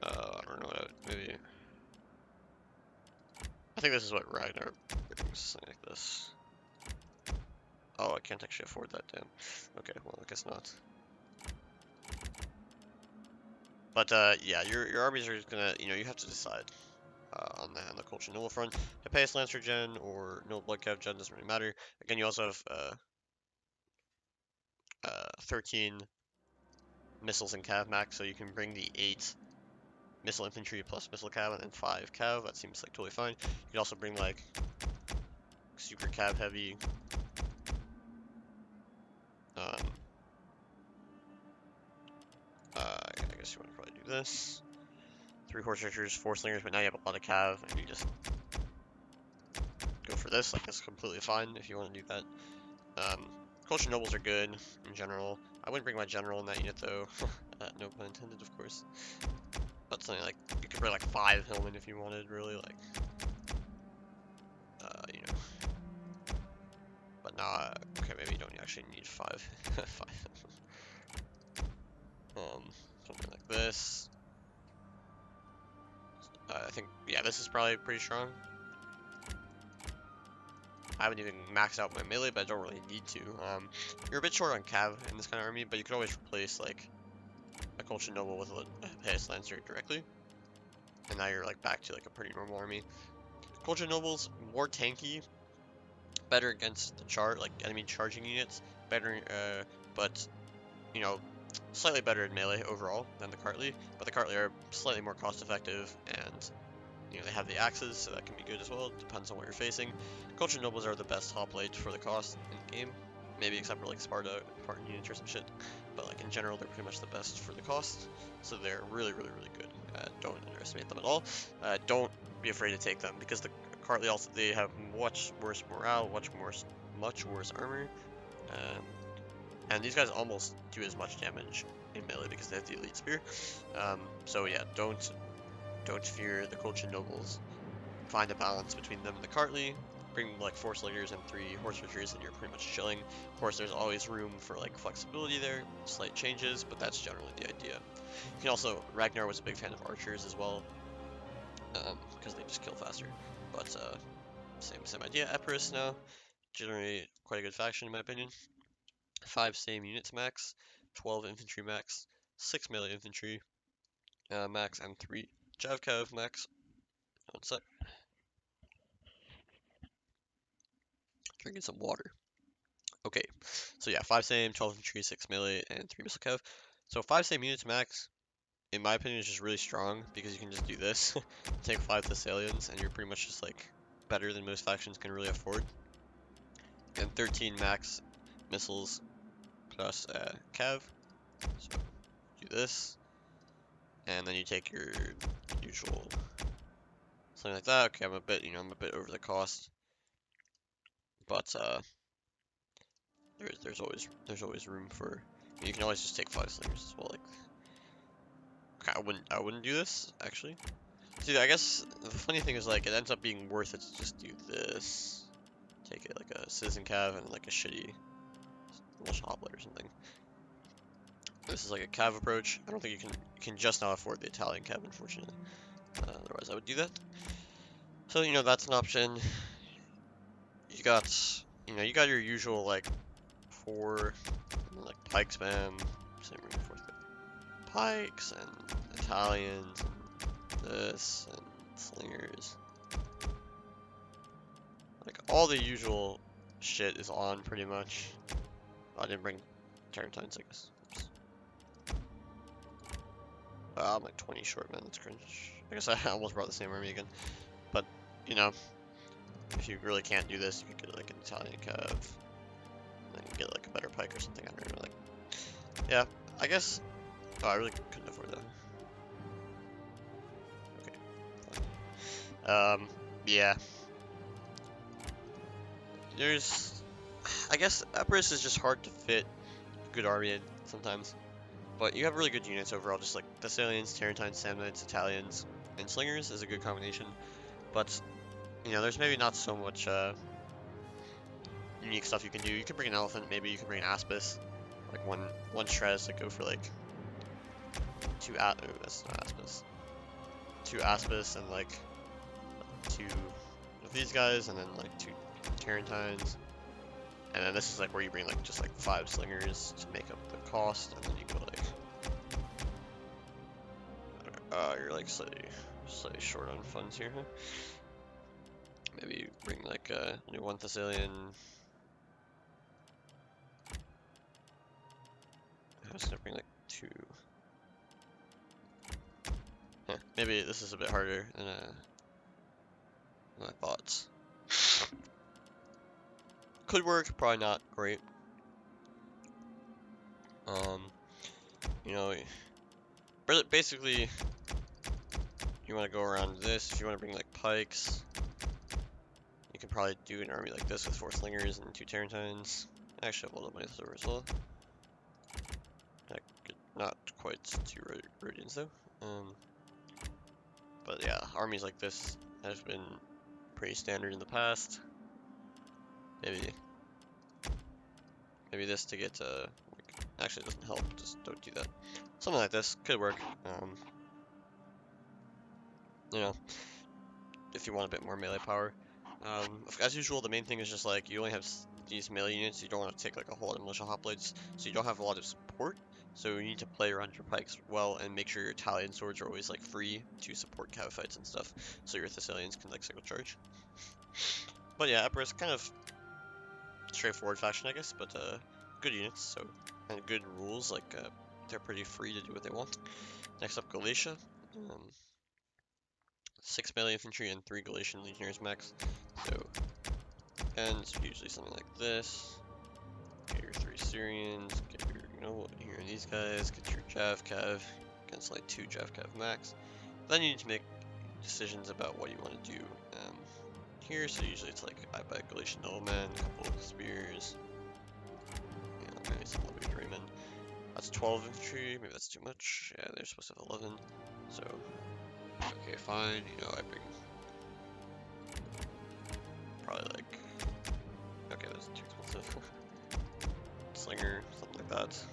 I don't know, maybe. I think this is what Ragnar brings, something like this. Oh, I can't actually afford that, damn. Okay, well, I guess not. But, yeah, your armies are gonna, you have to decide on the Colchian Noble front. Epirus Lancer gen or Noble Blood Cav gen, doesn't really matter. Again, you also have 13 missiles and cav max, so you can bring the 8 missile infantry plus missile cav and then 5 cav. That seems like totally fine. You can also bring like super cav heavy. I guess you want to probably do this. 3 horse archers, 4 slingers, but now you have a lot of cav, and you just go for this. Like, that's completely fine if you want to do that. Colchian nobles are good in general. I wouldn't bring my general in that unit though. No pun intended, of course. But something like, you could bring like 5 hillmen if you wanted, really, like, But nah, okay, maybe you don't actually need 5. 5. Something like this. I think, yeah, this is probably pretty strong. I haven't even maxed out my melee, but I don't really need to. You're a bit short on cav in this kind of army, but you could always replace, like, a Colchian Noble with a Epirus Lancer directly. And now you're, like, back to, like, a pretty normal army. Colchian Nobles, more tanky, better against the like, enemy charging units, better, but, slightly better in melee overall than the Kartli, but the Kartli are slightly more cost effective, and they have the axes, so that can be good as well. It depends on what you're facing. Colchian Nobles are the best hoplite for the cost in the game, maybe except for like Sparta, Spartan units or some shit, but like in general they're pretty much the best for the cost, so they're really, really, really good. Don't underestimate them at all. Don't be afraid to take them, because the Kartli also, they have much worse morale, much worse armor, and these guys almost do as much damage in melee because they have the elite spear. So yeah, don't fear the Colchian nobles. Find a balance between them and the Kartli. Bring like 4 slingers and 3 horse archers, and you're pretty much chilling. Of course, there's always room for like flexibility there, slight changes, but that's generally the idea. You can also, Ragnar was a big fan of archers as well, because they just kill faster. But same idea. Epirus now, generally quite a good faction in my opinion. 5 same units max, 12 infantry max, 6 melee infantry max, and 3 Javcav max. One sec. Drinking some water. Okay, so yeah, 5 same, 12 infantry, 6 melee, and 3 missile cav. So 5 same units max, in my opinion, is just really strong, because you can just do this, take 5 Thessalians, and you're pretty much just like better than most factions can really afford. And 13 max missiles plus cav. So do this, and then you take your usual something like that. Okay, I'm a bit over the cost, but there's always room for. You can always just take 5 slingers as well. Like, okay, I wouldn't do this actually. See, I guess the funny thing is, like, it ends up being worth it to just do this. Take it like a citizen cav and like a shitty Welsh hoplite or something. This is like a cav approach. I don't think you can just now afford the Italian cav, unfortunately. Otherwise, I would do that. So that's an option. You got your usual like 4 like pike spam, same reinforced pikes and Italians and this and slingers. Like all the usual shit is on pretty much. Oh, I didn't bring Tarentines, I guess. Oops. I'm like 20 short, man. That's cringe. I guess I almost brought the same army again. But if you really can't do this, you could get like an Italian cav, and then get like a better pike or something. I don't know, like, yeah, I guess. Oh, I really couldn't afford that. Okay, fine. Yeah. I guess Epirus is just hard to fit a good army sometimes. But you have really good units overall, just like Thessalians, Tarentines, Samnites, Italians, and Slingers is a good combination. But, you know, there's maybe not so much unique stuff you can do. You can bring an elephant, maybe you can bring an aspis. Like one Stress, like go for like that's not aspis. 2 aspis and like 2 of these guys, and then like 2 Tarentines. And then this is like where you bring like just like 5 slingers to make up the cost, and then you go like you're like slightly short on funds here, huh? Maybe you bring like only 1 Thessalian. I was gonna bring like 2. Huh, maybe this is a bit harder than I thought. Could work, probably not great. You know, basically, you want to go around this. If you want to bring like pikes, you can probably do an army like this with 4 slingers and 2 Tarentines. I actually have a lot of money left over as well. Not quite 2 Rhodians though. But yeah, armies like this have been pretty standard in the past. Maybe this to get actually it doesn't help, just don't do that. Something like this could work. You know, if you want a bit more melee power. As usual, the main thing is just like you only have these melee units. You don't want to take like a whole lot of militia hoplites, so you don't have a lot of support. So you need to play around your pikes well and make sure your Italian swords are always like free to support cav fights and stuff, so your Thessalians can like single charge. But yeah, Epirus kind of straightforward fashion, I guess, but good units, so and good rules. Like they're pretty free to do what they want. Next up, Galatia. 6 melee infantry and 3 Galatian legionnaires max. So, and it's usually something like this. Get your 3 Syrians, get your, you know, here are these guys, get your Jav Cav, against like 2 Jav Cav max. Then you need to make decisions about what you want to do here. So usually it's like, I buy Galatian nobleman, a couple of spears, you know, maybe some levied Rayman. That's 12 infantry, maybe that's too much. Yeah, they're supposed to have 11. So, okay, fine, you know, I bring probably like, okay, that's too expensive. Slinger, something like that.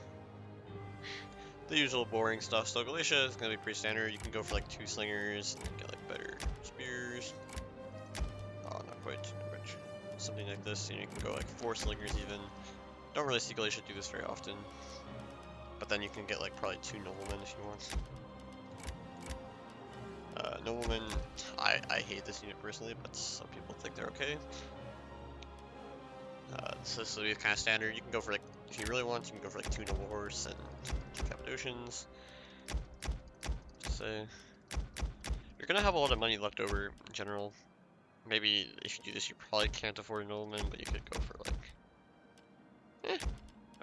The usual boring stuff. So Galatia is gonna be pretty standard. You can go for like 2 slingers and get like better spears. Oh, not quite. Something like this. You can go like 4 slingers even. Don't really see Galatia do this very often. But then you can get like probably 2 noblemen if you want. Noblemen, I hate this unit personally, but some people think they're okay. So this will be kind of standard. You can go for like, if you really want, you can go for like 2 noble horse and 2 Cappadocians. Just say, you're gonna have a lot of money left over in general. Maybe if you do this, you probably can't afford a nobleman, but you could go for like,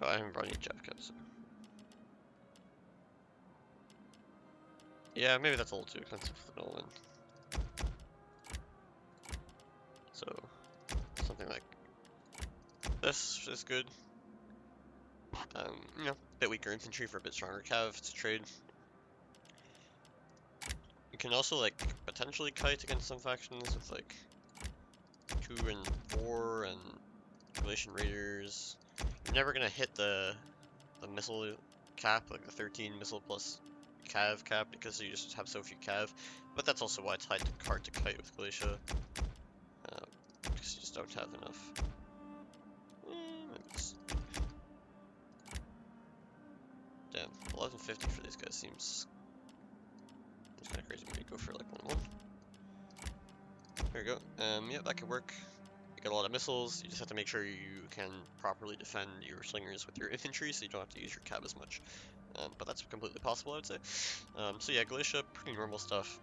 oh, I haven't brought any Jav Cavs. So. Yeah, maybe that's a little too expensive for the nobleman. So, something like this is good. You know, a bit weaker infantry for a bit stronger cav to trade. You can also like potentially kite against some factions with like 2 and 4 and Galatian raiders. You're never gonna hit the missile cap, like the 13 missile plus cav cap, because you just have so few cav. But that's also why it's hard to kite with Galatia, because you just don't have enough. Damn, 1150 for these guys seems kind of crazy. Maybe go for like 1-1. There you go. Yeah, that could work. You got a lot of missiles. You just have to make sure you can properly defend your slingers with your infantry, so you don't have to use your cab as much. But that's completely possible, I would say. So yeah, Galatia, pretty normal stuff.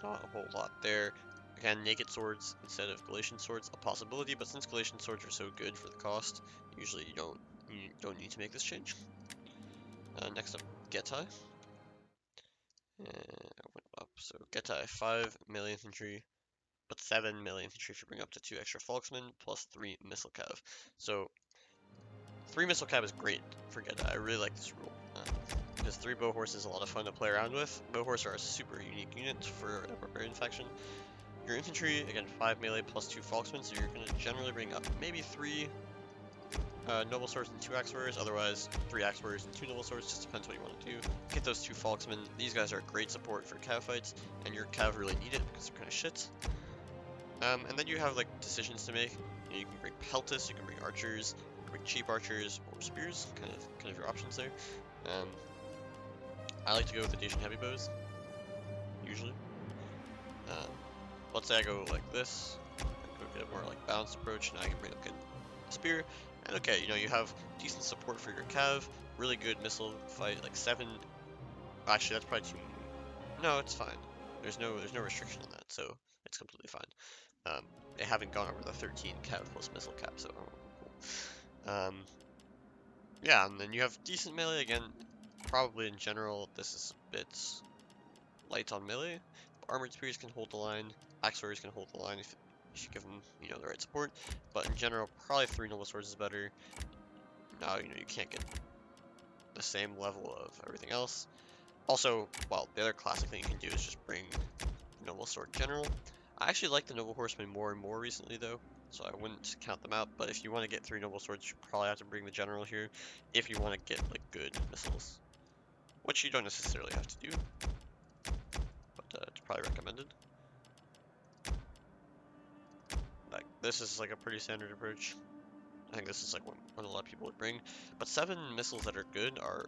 Not a whole lot there. Again, naked swords instead of Galatian swords, a possibility, but since Galatian swords are so good for the cost, usually you don't need to make this change. Next up, Getae. Went up. So Getae, 5 melee infantry, but 7 melee infantry if you bring up to 2 extra Falksmen, plus 3 missile cav. So 3 missile cav is great for Getae. I really like this rule. Because 3 bow horse is a lot of fun to play around with. Bow horse are a super unique unit for a barbarian faction. Your infantry, again, 5 melee plus 2 falksmen, so you're going to generally bring up maybe 3 noble swords and 2 axe warriors, otherwise 3 axe warriors and 2 noble swords, just depends what you want to do. Get those 2 falksmen. These guys are great support for cav fights, and your cav really need it because they're kind of shit. And then you have like decisions to make. You can bring peltis, you can bring archers, you can bring cheap archers or spears, kind of your options there. I like to go with the Dacian heavy bows, usually. Let's say I go like this, I go get a more like balanced approach, now I can bring like a spear, and okay, you know, you have decent support for your cav, really good missile fight, like 7, actually that's probably too, no, it's fine, there's no restriction on that, so it's completely fine. They haven't gone over the 13 cav plus missile cap, so cool. Yeah, and then you have decent melee, again, probably in general, this is a bit light on melee. Armored spears can hold the line, axe warriors can hold the line if you give them, you know, the right support. But in general, probably 3 noble swords is better. Now, you know, you can't get the same level of everything else. Also, well, the other classic thing you can do is just bring noble sword general. I actually like the noble horsemen more and more recently, though, so I wouldn't count them out. But if you want to get 3 noble swords, you probably have to bring the general here if you want to get like good missiles, which you don't necessarily have to do. It's probably recommended. Like, this is like a pretty standard approach. I think this is like what a lot of people would bring. But 7 missiles that are good are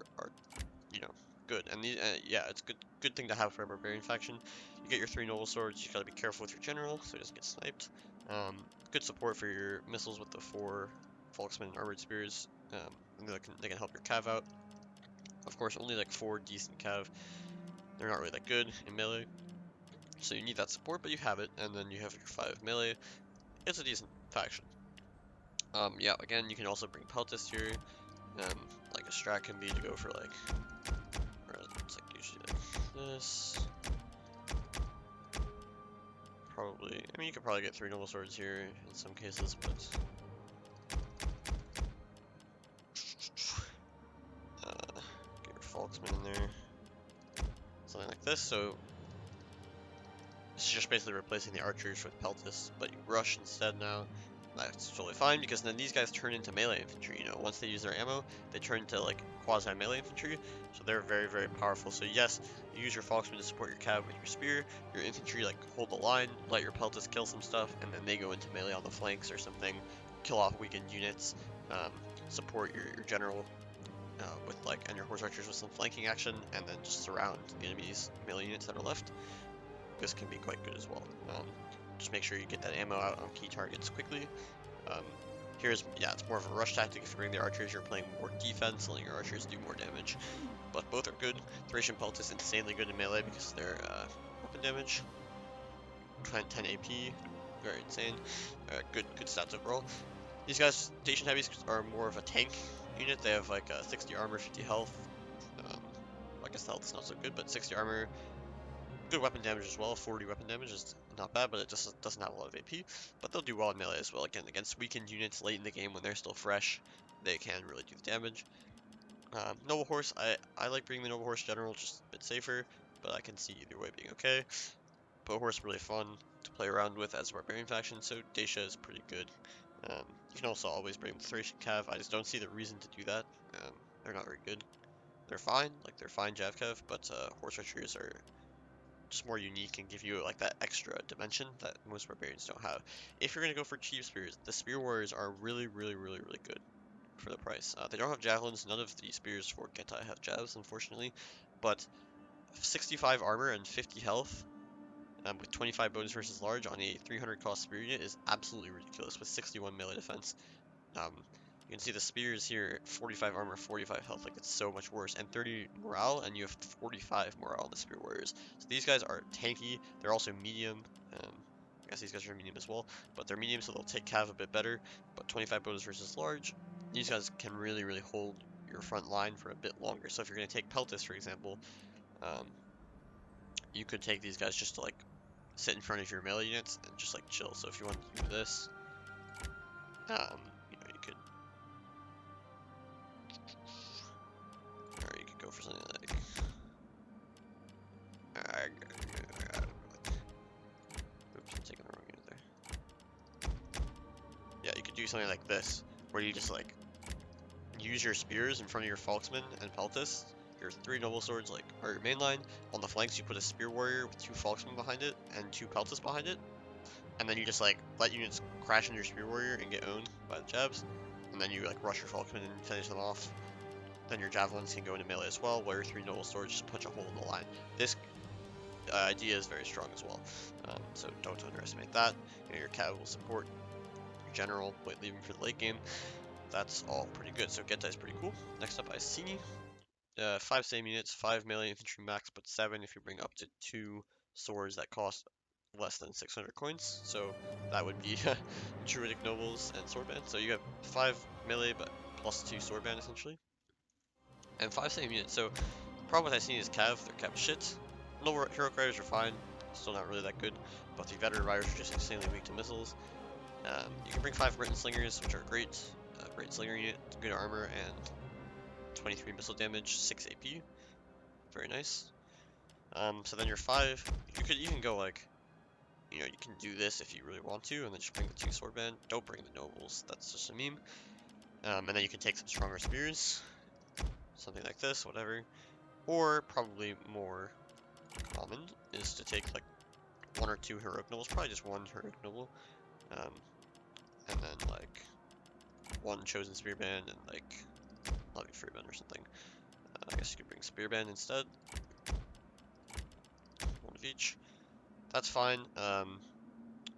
you know, good. And these, yeah, it's good thing to have for a barbarian faction. You get your 3 noble swords. You gotta be careful with your general so he doesn't get sniped. Good support for your missiles with the 4 falksmen and armored spears. And they can help your cav out. Of course, only like 4 decent cav. They're not really that good in melee. So you need that support, but you have it, and then you have your 5 melee. It's a decent faction. Yeah, again, you can also bring peltis here. Like a strat can be to go for like, or it's like usually like this. Probably, I mean, you could probably get 3 noble swords here in some cases, but get your falksman in there. Something like this, so this is just basically replacing the archers with peltis, but you rush instead now. That's totally fine, because then these guys turn into melee infantry, you know, once they use their ammo, they turn into, like, quasi-melee infantry, so they're very, very powerful. So yes, you use your falksman to support your cav with your spear, your infantry, like, hold the line, let your peltis kill some stuff, and then they go into melee on the flanks or something, kill off weakened units, support your general with, like, and your horse archers with some flanking action, and then just surround the enemy's melee units that are left. This can be quite good as well. Just make sure you get that ammo out on key targets quickly. Yeah, it's more of a rush tactic. If you bring the archers, you're playing more defense, letting your archers do more damage. But both are good. Thracian Pelt is insanely good in melee because they're weapon damage. 10 AP, very insane. Good stats overall. These guys, Dacian Heavies, are more of a tank unit. They have like 60 armor, 50 health. I guess the health is not so good, but 60 armor. Good weapon damage as well. 40 weapon damage is not bad, but it just doesn't have a lot of AP. But they'll do well in melee as well. Again, against weakened units late in the game when they're still fresh, they can really do the damage. Noble Horse, I like bringing the Noble Horse General, just a bit safer, but I can see either way being okay. Bow Horse really fun to play around with as a barbarian faction, so Dacia is pretty good. You can also always bring the Thracian Cav. I just don't see the reason to do that. They're not very good. They're fine, like they're fine Jav Cav, but Horse Archers are just more unique and give you like that extra dimension that most barbarians don't have. If you're gonna go for cheap spears, the spear warriors are really good for the price. They don't have javelins. None of the spears for Getae have jabs, unfortunately, but 65 armor and 50 health with 25 bonus versus large on a 300 cost spear unit is absolutely ridiculous with 61 melee defense. You can see the spears here, 45 armor, 45 health, like it's so much worse, and 30 morale, and you have 45 morale on the spear warriors. So these guys are tanky, they're also medium, I guess these guys are medium as well, but they're medium so they'll take cav a bit better, but 25 bonus versus large, these guys can really hold your front line for a bit longer. So if you're going to take Peltis, for example, you could take these guys just to like sit in front of your melee units and just like chill. So if you want to do this, you know, you could for something like... Oops, I'm taking the wrong unit there. Yeah, you could do something like this, where you just like use your spears in front of your Falksmen and Peltis, your 3 noble swords like are your main line. On the flanks you put a spear warrior with 2 Falksmen behind it and 2 Peltis behind it. And then you just like let units crash into your spear warrior and get owned by the jabs. And then you like rush your Falkmen and finish them off. Then your javelins can go into melee as well, while your 3 noble swords just punch a hole in the line. This idea is very strong as well, so don't underestimate that. You know, your cav will support your general, leaving for the late game. That's all pretty good. So Getae is pretty cool. Next up, Iceni. 5 same units, 5 melee infantry max, but 7 if you bring up to 2 swords that cost less than 600 coins. So that would be Druidic Nobles and Swordband. So you have 5 melee, but plus 2 Swordband essentially. And 5 same units. So the problem with Iceni is cav, they're cav shit. No heroic riders are fine, still not really that good, but the veteran riders are just insanely weak to missiles. You can bring 5 Britain slingers, which are great. Great slinger unit, good armor, and 23 missile damage, 6 AP. Very nice. So then your 5, you could even go like, you know, you can do this if you really want to, and then just bring the 2 swordband. Don't bring the nobles, that's just a meme. And then you can take some stronger spears, something like this, whatever. Or probably more common is to take like 1 or 2 heroic nobles, probably just 1 heroic noble, and then like 1 chosen spearband and like loving freeband or something. I guess you could bring spearband instead. 1 of each. That's fine.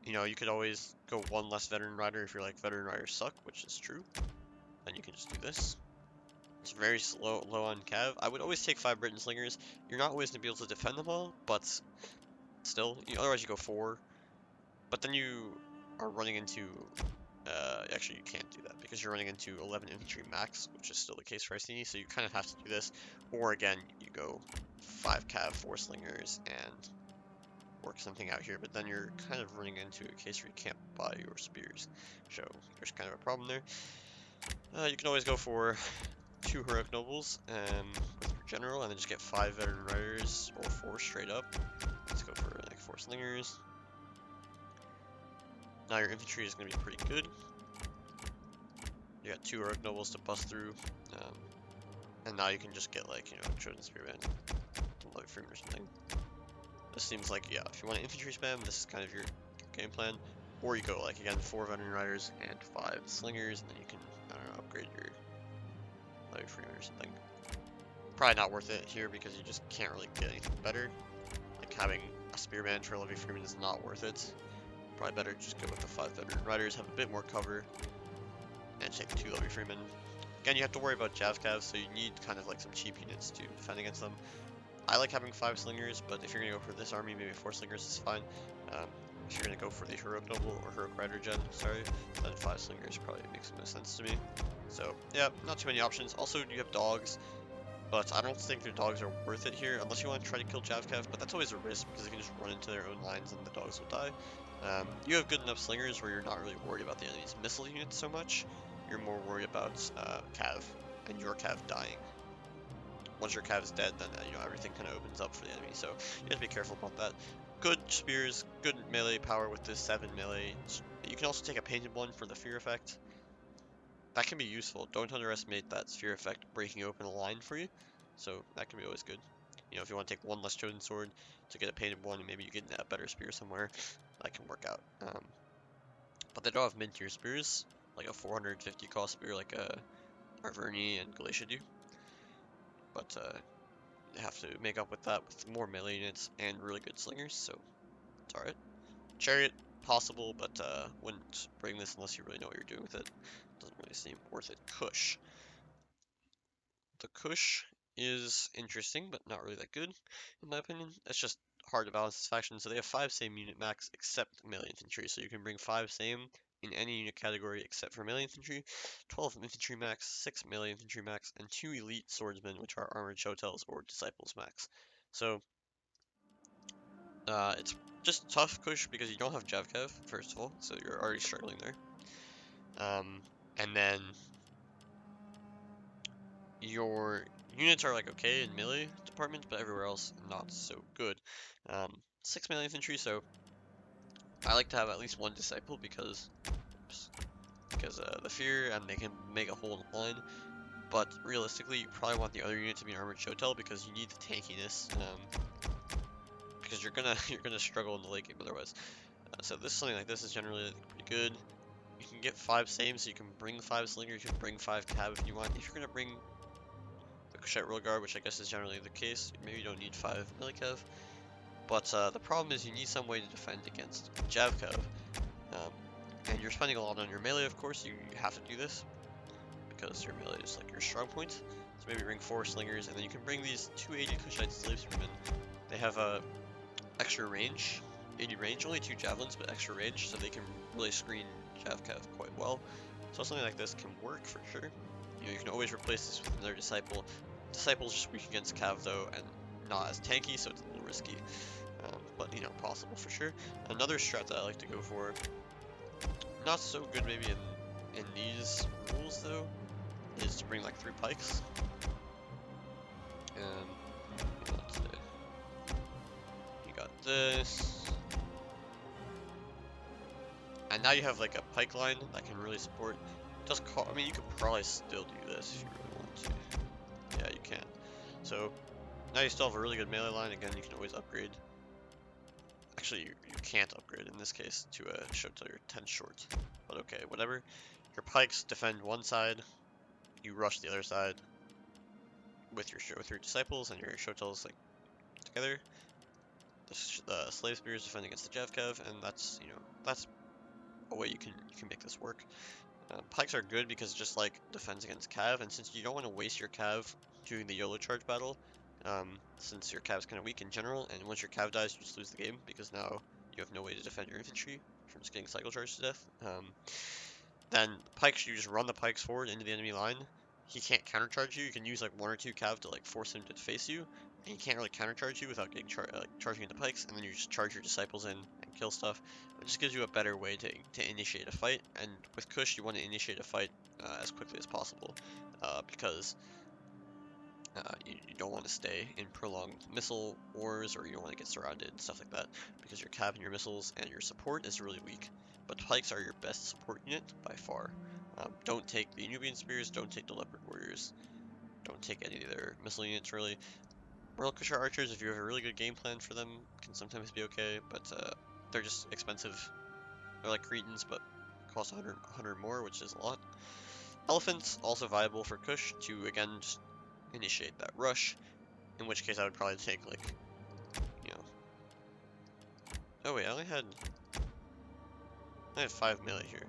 You know, you could always go 1 less veteran rider if you're like veteran riders suck, which is true. Then you can just do this. It's very low on cav. I would always take 5 Britain slingers. You're not always gonna be able to defend them all, but still, otherwise you go 4. But then you are running into, actually you can't do that because you're running into 11 infantry max, which is still the case for Iceni, so you kind of have to do this. Or again, you go 5 cav, 4 slingers, and work something out here, but then you're kind of running into a case where you can't buy your spears. So there's kind of a problem there. You can always go for 2 heroic nobles with your general, and then just get 5 veteran riders, or 4 straight up. Let's go for like 4 slingers. Now your infantry is going to be pretty good. You got 2 heroic nobles to bust through, and now you can just get like, chosen spearband, level freeman or something. This seems like, yeah, if you want an infantry spam, this is kind of your game plan. Or you go like, again, 4 veteran riders and 5 slingers, and then you can, I don't know, upgrade your level freeman or something. Probably not worth it here because you just can't really get anything better. Like having a spearband for level freeman is not worth it. Probably better just go with the 5 veteran riders, have a bit more cover, and take the 2 level freeman. Again, you have to worry about Javcav, so you need kind of like some cheap units to defend against them. I like having 5 slingers, but if you're going to go for this army, maybe 4 slingers is fine. If you're going to go for the heroic noble or heroic rider gen, then 5 slingers probably makes the most sense to me. So yeah, not too many options. Also, you have dogs, but I don't think your dogs are worth it here unless you want to try to kill Javcav, but that's always a risk because they can just run into their own lines and the dogs will die. You have good enough slingers where you're not really worried about the enemy's missile units so much. You're more worried about cav and your cav dying. Once your cav is dead, then everything kind of opens up for the enemy, so you have to be careful about that. Good spears, good melee power with this 7 melee. You can also take a painted one for the fear effect. That can be useful. Don't underestimate that fear effect breaking open a line for you, so that can be always good. If you want to take 1 less chosen sword to get a painted one, and maybe you get a better spear somewhere, that can work out. But they don't have mid-tier spears, like a 450 cost spear like Arverni and Galatia do. But you have to make up with that with more melee units and really good slingers, so it's alright. Chariot, possible, but wouldn't bring this unless you really know what you're doing with it. Doesn't really seem worth it. Kush. The Kush is interesting, but not really that good, in my opinion. It's just hard to balance this faction, so they have 5 same unit max except melee infantry, so you can bring 5 same in any unit category except for melee infantry, 12 infantry max, 6 melee infantry max, and 2 elite swordsmen, which are armored showtells or disciples max. So, it's just tough Kush because you don't have Javcav, first of all, so you're already struggling there. And then Units are like okay in melee department, but everywhere else not so good. 6 melee infantry, so I like to have at least one disciple because the fear, and they can make a whole line. But realistically, you probably want the other unit to be an armored shotel because you need the tankiness. Because you're gonna struggle in the late game otherwise. So something like this is generally pretty good. You can get 5 sames, so you can bring 5 slingers, you can bring 5 cav if you want. If you're gonna bring the Kushite Royal Guard, which I guess is generally the case, maybe you don't need 5 melee cav. But the problem is you need some way to defend against jav cav. And you're spending a lot on your melee, of course, you have to do this. Because your melee is like your strong point. So maybe bring 4 slingers, and then you can bring these 280 Kushite slave spearmen. They have extra range, 80 range, only 2 javelins, but extra range, so they can really screen jav cav quite well. So something like this can work for sure. You know, you can always replace this with another disciple. Disciple's just weak against cav though, and not as tanky, so it's a little risky. But you know, possible for sure. Another strat that I like to go for, not so good maybe in these rules though, is to bring like 3 pikes. You got this. And now you have like a pike line that can really support. I mean, you could probably still do this if you really want to. Yeah, you can. So now you still have a really good melee line. Again, you can always upgrade. Actually, you can't upgrade in this case to a shotel. You're 10 short. But okay, whatever. Your pikes defend one side. You rush the other side with your disciples, and your shotels like together. The slave spears defend against the jav cav, and that's a way you can make this work. Pikes are good because it just like defends against cav, and since you don't want to waste your cav doing the YOLO charge battle, since your cav's kind of weak in general, and once your cav dies, you just lose the game because now you have no way to defend your infantry from just getting cycle charged to death. Then pikes, you just run the pikes forward into the enemy line. He can't countercharge you. You can use like 1 or 2 cav to like force him to face you, and he can't really countercharge you without getting charging into pikes. And then you just charge your disciples in and kill stuff. It just gives you a better way to initiate a fight. And with Kush, you want to initiate a fight as quickly as possible because you don't want to stay in prolonged missile wars, or you don't want to get surrounded and stuff like that, because your cav and your missiles and your support is really weak. But pikes are your best support unit by far. Don't take the Nubian spears, don't take the leopard warriors, don't take any of their missile units really. Royal Kushite archers, if you have a really good game plan for them, can sometimes be okay, but they're just expensive. They're like Cretans, but cost 100 more, which is a lot. Elephants, also viable for Kush to, again, just initiate that rush, in which case I would probably take, like, you know... Oh wait, I only had 5 melee here.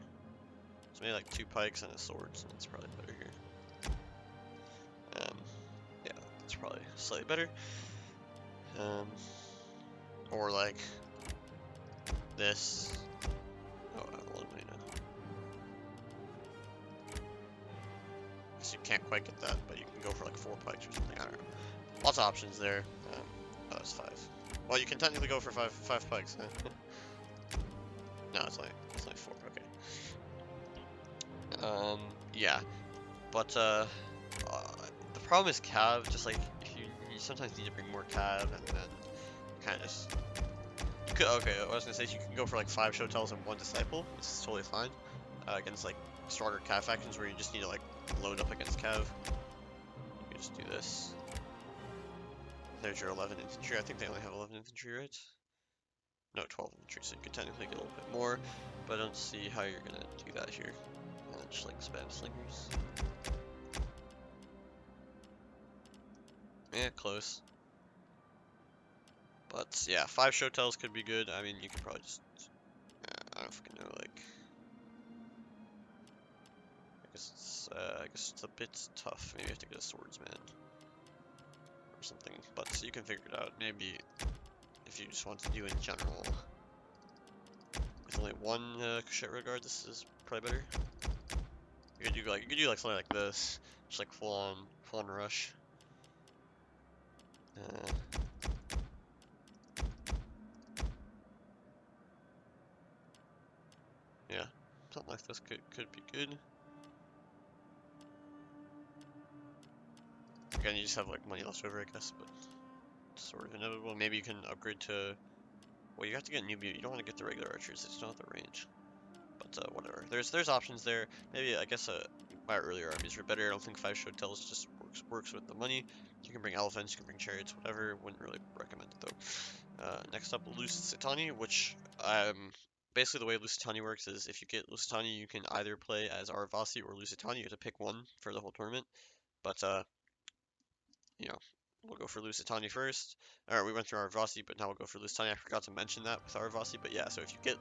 So maybe like 2 pikes and a sword, so that's probably better here. Yeah, that's probably slightly better. Or like this. Oh, I'll eliminate it. Guess you can't quite get that, but you can go for like 4 pikes or something. I don't know. Lots of options there. Oh, that's 5. Well, you can technically go for five pikes. No, it's only 4. Okay. Yeah, but the problem is cav. Just like if you sometimes need to bring more cav, and then kind of just. Okay, I was gonna say you can go for like 5 shotels and 1 disciple, which is totally fine against like stronger cav factions where you just need to like load up against cav. You can just do this. There's your 11 infantry. I think they only have 11 infantry, right? No, 12 infantry, so you could technically get a little bit more, but I don't see how you're gonna do that here. And then just like spam slingers. Yeah, close. But yeah, 5 shotels could be good. I mean, you could probably just, I don't fucking know, like, I guess it's a bit tough. Maybe I have to get a swordsman or something. But so you can figure it out. Maybe if you just want to do in general with only 1 Kushite Royal, this is probably better. You could do like something like this, just like full on rush. Yeah, something like this could be good. again, you just have like money left over, I guess, but it's sort of inevitable. Maybe you can upgrade to, well, you have to get new beauty. You don't want to get the regular archers, they just don't have the range. But whatever. There's options there. Maybe I guess my earlier armies were better. I don't think 5 Shotels just works with the money. You can bring elephants, you can bring chariots, whatever. Wouldn't really recommend it though. Next up, Lusitani, which basically the way Lusitani works is if you get Lusitani, you can either play as Arevaci or Lusitani. You have to pick one for the whole tournament. But you know, we'll go for Lusitani first. Alright, we went through Arverni, but now we'll go for Lusitani. I forgot to mention that with Arverni, but yeah, so if you get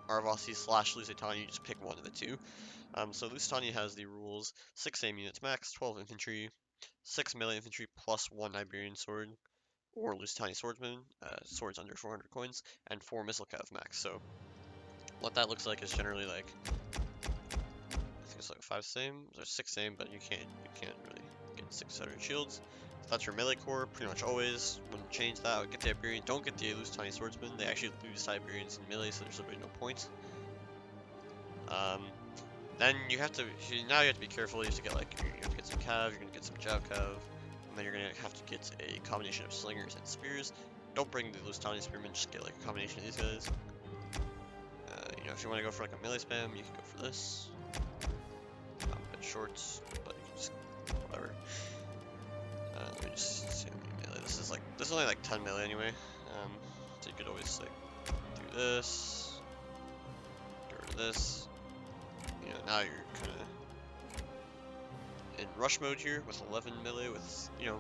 Arverni / Lusitani, you just pick one of the two. So Lusitani has the rules: 6 aim units max, 12 infantry, 6 melee infantry plus 1 Iberian sword, or Lusitani swordsman, swords under 400 coins, and 4 missile cav max. So what that looks like is generally like, I think it's like 5 same, there's 6 same, but you can't really get 600 shields. That's your melee core, pretty much always. Wouldn't change that. I would get the Iberian. Don't get the Lusitani swordsman. They actually lose Iberians in melee, so there's literally no point. Then you have to, now you have to be careful. You have to get like, you're gonna get some cav, you're gonna get some jav cav, and then you're gonna have to get a combination of slingers and spears. Don't bring the Lusitani spearmen, just get like a combination of these guys. You know, if you want to go for like a melee spam, you can go for this. A bit short, but you can just, whatever. Let me just see how many melee. This is only like 10 melee anyway. So you could always like do this, get rid of this. You know, now you're kind of in rush mode here with 11 melee with, you know,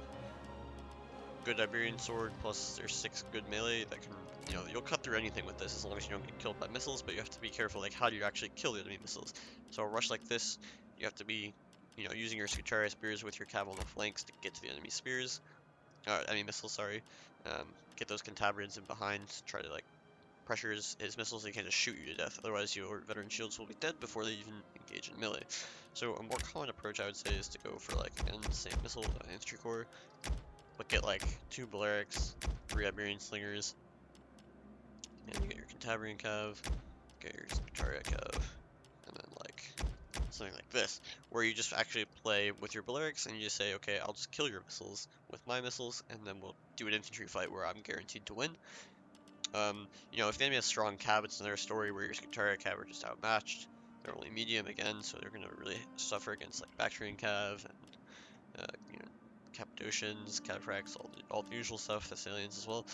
good Iberian sword plus there's 6 good melee that can, you know, you'll cut through anything with this as long as you don't get killed by missiles, but you have to be careful like how do you actually kill the enemy missiles. So a rush like this, you have to be, you know, using your Scutaria spears with your cav on the flanks to get to the enemy spears. Enemy missiles, sorry. Get those Cantabrians in behind, try to like pressure his missiles so he can't just shoot you to death, otherwise your veteran shields will be dead before they even engage in melee. So a more common approach I would say is to go for like, again, same missile, infantry core, but get like 2 Balearics, 3 Iberian slingers, and you get your Cantabrian cav, get your Scutaria cav, and then like something like this, where you just actually play with your Balearics and you just say, okay, I'll just kill your missiles with my missiles, and then we'll do an infantry fight where I'm guaranteed to win. You know, if the enemy has strong cav, it's another story where your Scutaria cav are just outmatched. They're only medium again, so they're gonna really suffer against like Bactrian cav and you know, Cappadocians, Cataphracts, all the usual stuff, Thessalians as well.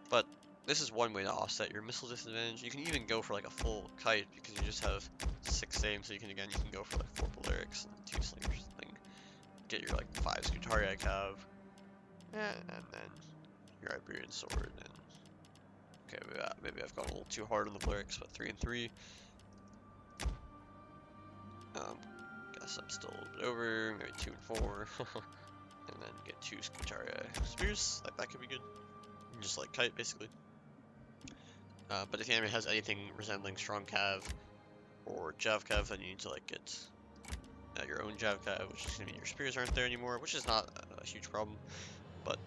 But this is one way to offset your missile disadvantage. You can even go for like a full kite because you just have 6 aim, so you can go for like 4 Balearics and 2 slingers thing. Get your like 5 Scutaria cav, and then your Iberian sword. And okay, maybe I've gone a little too hard on the Balearics, but 3 and 3. Guess I'm still a little bit over, maybe 2 and 4. And then get 2 Scutaria spears, like that could be good. And just like kite basically. But if the enemy has anything resembling strong cav or jav cav, then you need to like get your own jav cav, which is gonna mean your spears aren't there anymore, which is not a huge problem. But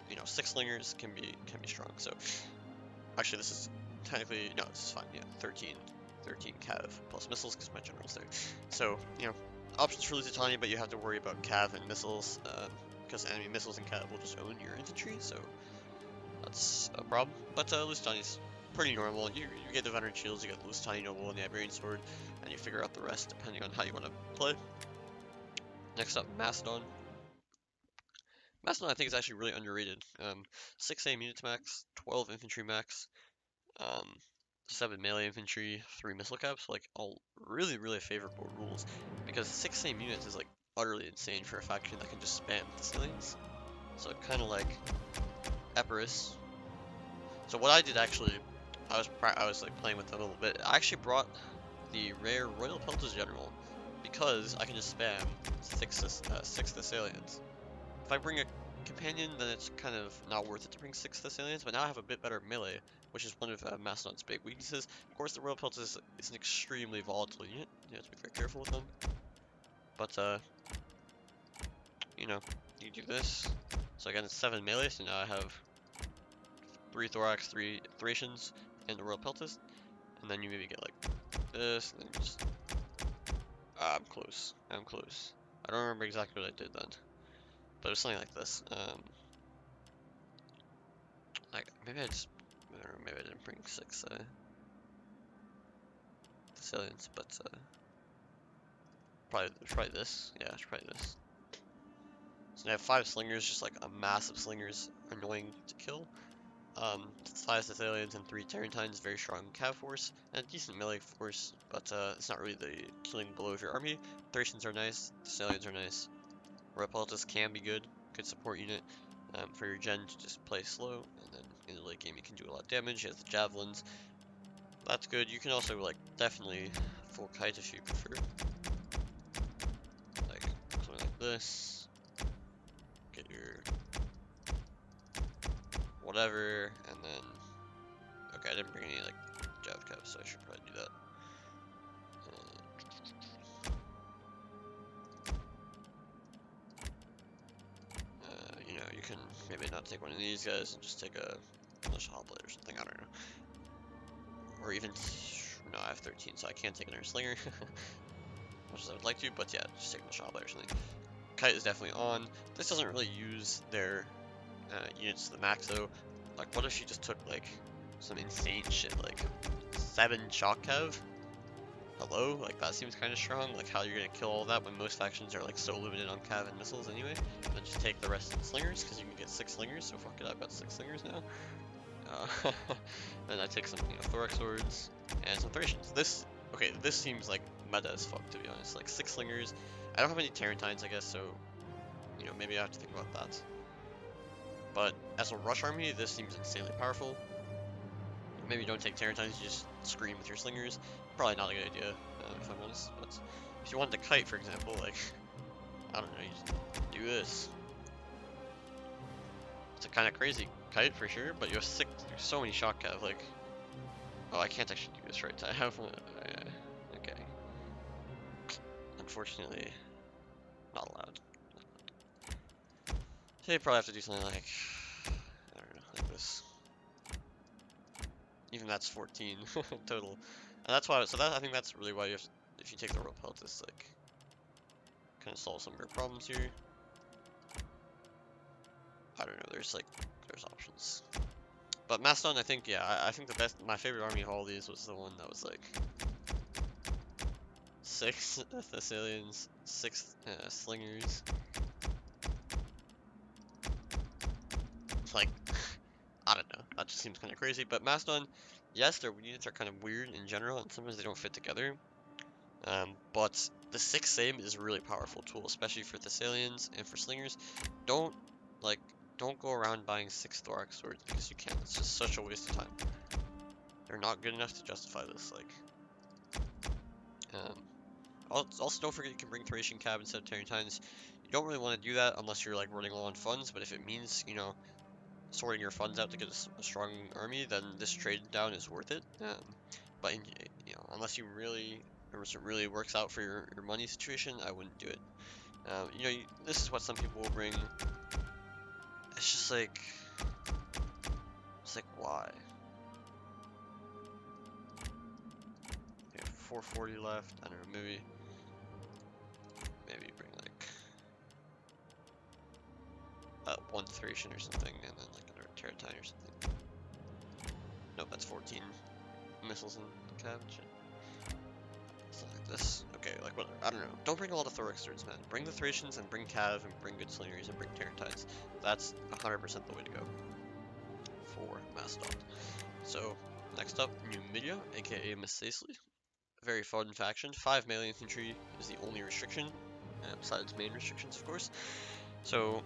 you know, 6 slingers can be strong. So actually, this is technically no, this is fine. Yeah, 13 cav plus missiles because my general's there. So you know, options for Lusitani, but you have to worry about cav and missiles because enemy missiles and cav will just own your infantry. So that's a problem. But Lusitani's pretty normal. You get the veteran shields, you get the Lusitani noble and the Iberian sword, and you figure out the rest depending on how you want to play. Next up, Macedon. Macedon I think is actually really underrated. 6 aim units max, 12 infantry max, 7 melee infantry, 3 missile caps, like all really favorable rules, because 6 aim units is like utterly insane for a faction that can just spam Thessalians. So kind of like Epirus. So what I did actually, I was like playing with them a little bit. I actually brought the rare Royal Peltas General because I can just spam 6 Thessalians. If I bring a companion, then it's kind of not worth it to bring 6 Thessalians, but now I have a bit better melee, which is one of Macedon's big weaknesses. Of course, the Royal Peltas is an extremely volatile unit. You have to be very careful with them. But, you know, you do this. So again, it's 7 melee, so now I have 3 Thorax, 3 Thracians, and the Royal Peltas. And then you maybe get like this, and then just... I'm close. I don't remember exactly what I did then. But it was something like this. Like maybe I just, I don't know, maybe I didn't bring 6 Thessalians, but probably this. Yeah, it's probably this. So I have 5 slingers, just like a massive slingers, annoying to kill. 5 Thessalians and 3 Tarentines, very strong cav force, and a decent melee force, but it's not really the killing blow of your army. Thracians are nice, Thessalians are nice. Repultus can be good support unit for your gen to just play slow, and then in the late game you can do a lot of damage. He has the javelins, that's good. You can also like definitely full kite if you prefer, like something like this. Get your whatever, and then okay, I didn't bring any like jav cav, so I should probably do that. You know, you can maybe not take one of these guys and just take a militia hoplite or something. I don't know, or even no, I have 13, so I can't take another slinger, much as I would like to. But yeah, just take militia hoplite or something. Kite is definitely on. This doesn't really use their units to the max though. Like, what if she just took like some insane shit, like 7 shock cav? Hello? Like, that seems kind of strong. Like, how you're gonna kill all that when most factions are like so limited on cav and missiles anyway. Then just take the rest of the slingers, because you can get 6 slingers, so fuck it, I've got 6 slingers now. Then I take some, you know, thorax swords and some Thracians. This seems like meta as fuck, to be honest. Like 6 slingers. I don't have any Tarentines, I guess, so, you know, maybe I have to think about that. But as a rush army, this seems insanely powerful. Maybe don't take Tarentines, you just scream with your slingers. Probably not a good idea, if I'm honest. But if you wanted to kite, for example, like, I don't know, you just do this. It's a kind of crazy kite for sure, but you have 6, there's so many shock cav, like, oh, I can't actually do this right. I have one, okay. Unfortunately, not allowed. So you probably have to do something like, I don't know, like this. Even that's 14 total. And that's why, so that, I think that's really why you have to, if you take the Repultus, like, kind of solve some of your problems here. I don't know, there's options. But Macedon, I think, yeah, I think the best, my favorite army of all these was the one that was like 6 Thessalians, 6 slingers. Like, I don't know, that just seems kind of crazy. But Macedon, yes, their units are kind of weird in general, and sometimes they don't fit together. But the 6 same is a really powerful tool, especially for Thessalians and for slingers. Don't go around buying 6 thorax swords because you can't. It's just such a waste of time. They're not good enough to justify this. Like, also don't forget you can bring Thracian cav instead of Tarentines. You don't really want to do that unless you're like running low on funds. But if it means, you know, sorting your funds out to get a strong army, then this trade down is worth it. But you know, unless it really works out for your money situation, I wouldn't do it. You know, this is what some people will bring. It's just like, why? We have 440 left. I don't know, maybe bring like 1 Thracian or something, and then like another Tarentine or something. Nope, that's 14 missiles and cav shit. Something like this. Okay, like what? I don't know. Don't bring a lot of thorax swords, man. Bring the Thracians and bring cav and bring good slingers and bring Tarentines. That's 100% the way to go for Macedon. So next up, Numidia, aka Masaesyli. Very fun faction. 5 melee infantry is the only restriction, besides main restrictions, of course. So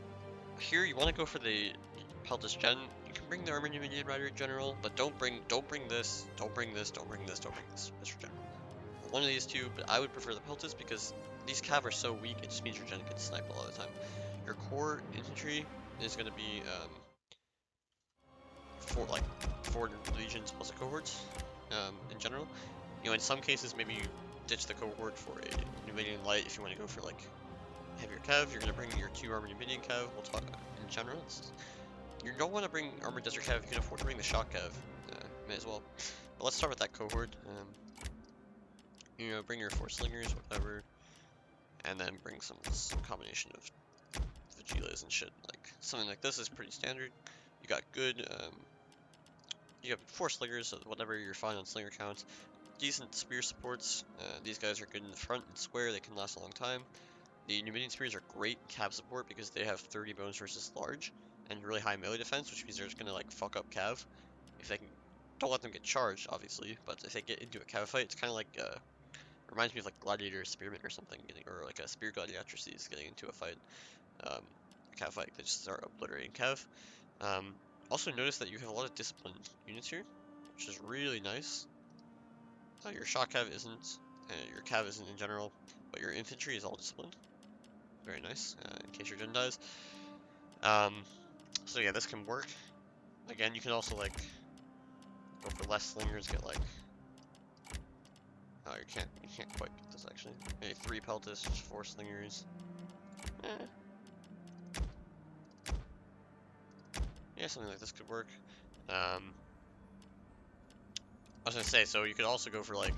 here you want to go for the Peltis gen. You can bring the Armored Numidian Rider General, but don't bring this. That's your general. One of these two, but I would prefer the Peltis because these cav are so weak, it just means your gen gets sniped a lot of the time. Your core infantry is going to be 4 legions plus a cohort in general. You know, in some cases, maybe you ditch the cohort for a Numidian light if you want to go for like heavier cav. You're going to bring your 2 armored Numidian cav. We'll talk in general. You don't want to bring armored desert cav. You can afford to bring the shock cav. May as well. But let's start with that cohort. You know, bring your 4 slingers, whatever, and then bring some combination of the vigiles and shit. Like something like this is pretty standard. You got good. You have 4 slingers, so whatever you're fine on slinger count. Decent spear supports. These guys are good in the front and square. They can last a long time. The Numidian spears are great cav support because they have 30 bonus versus large and really high melee defense, which means they're just gonna like fuck up cav if they can. Don't let them get charged, obviously, but if they get into a cav fight, it's kind of like reminds me of like gladiator spearmen or something, or like a spear gladiatrices getting into a fight, a cav fight. They just start obliterating cav. Also notice that you have a lot of disciplined units here, which is really nice. Your shot cav isn't, your cav isn't in general, but your infantry is all disciplined. Very nice, in case your gen dies. So yeah, this can work. Again, you can also like go for less slingers, get like, oh, you can't quite get this actually. Maybe 3 peltas, just 4 slingers. Yeah, something like this could work. I was gonna say, so you could also go for like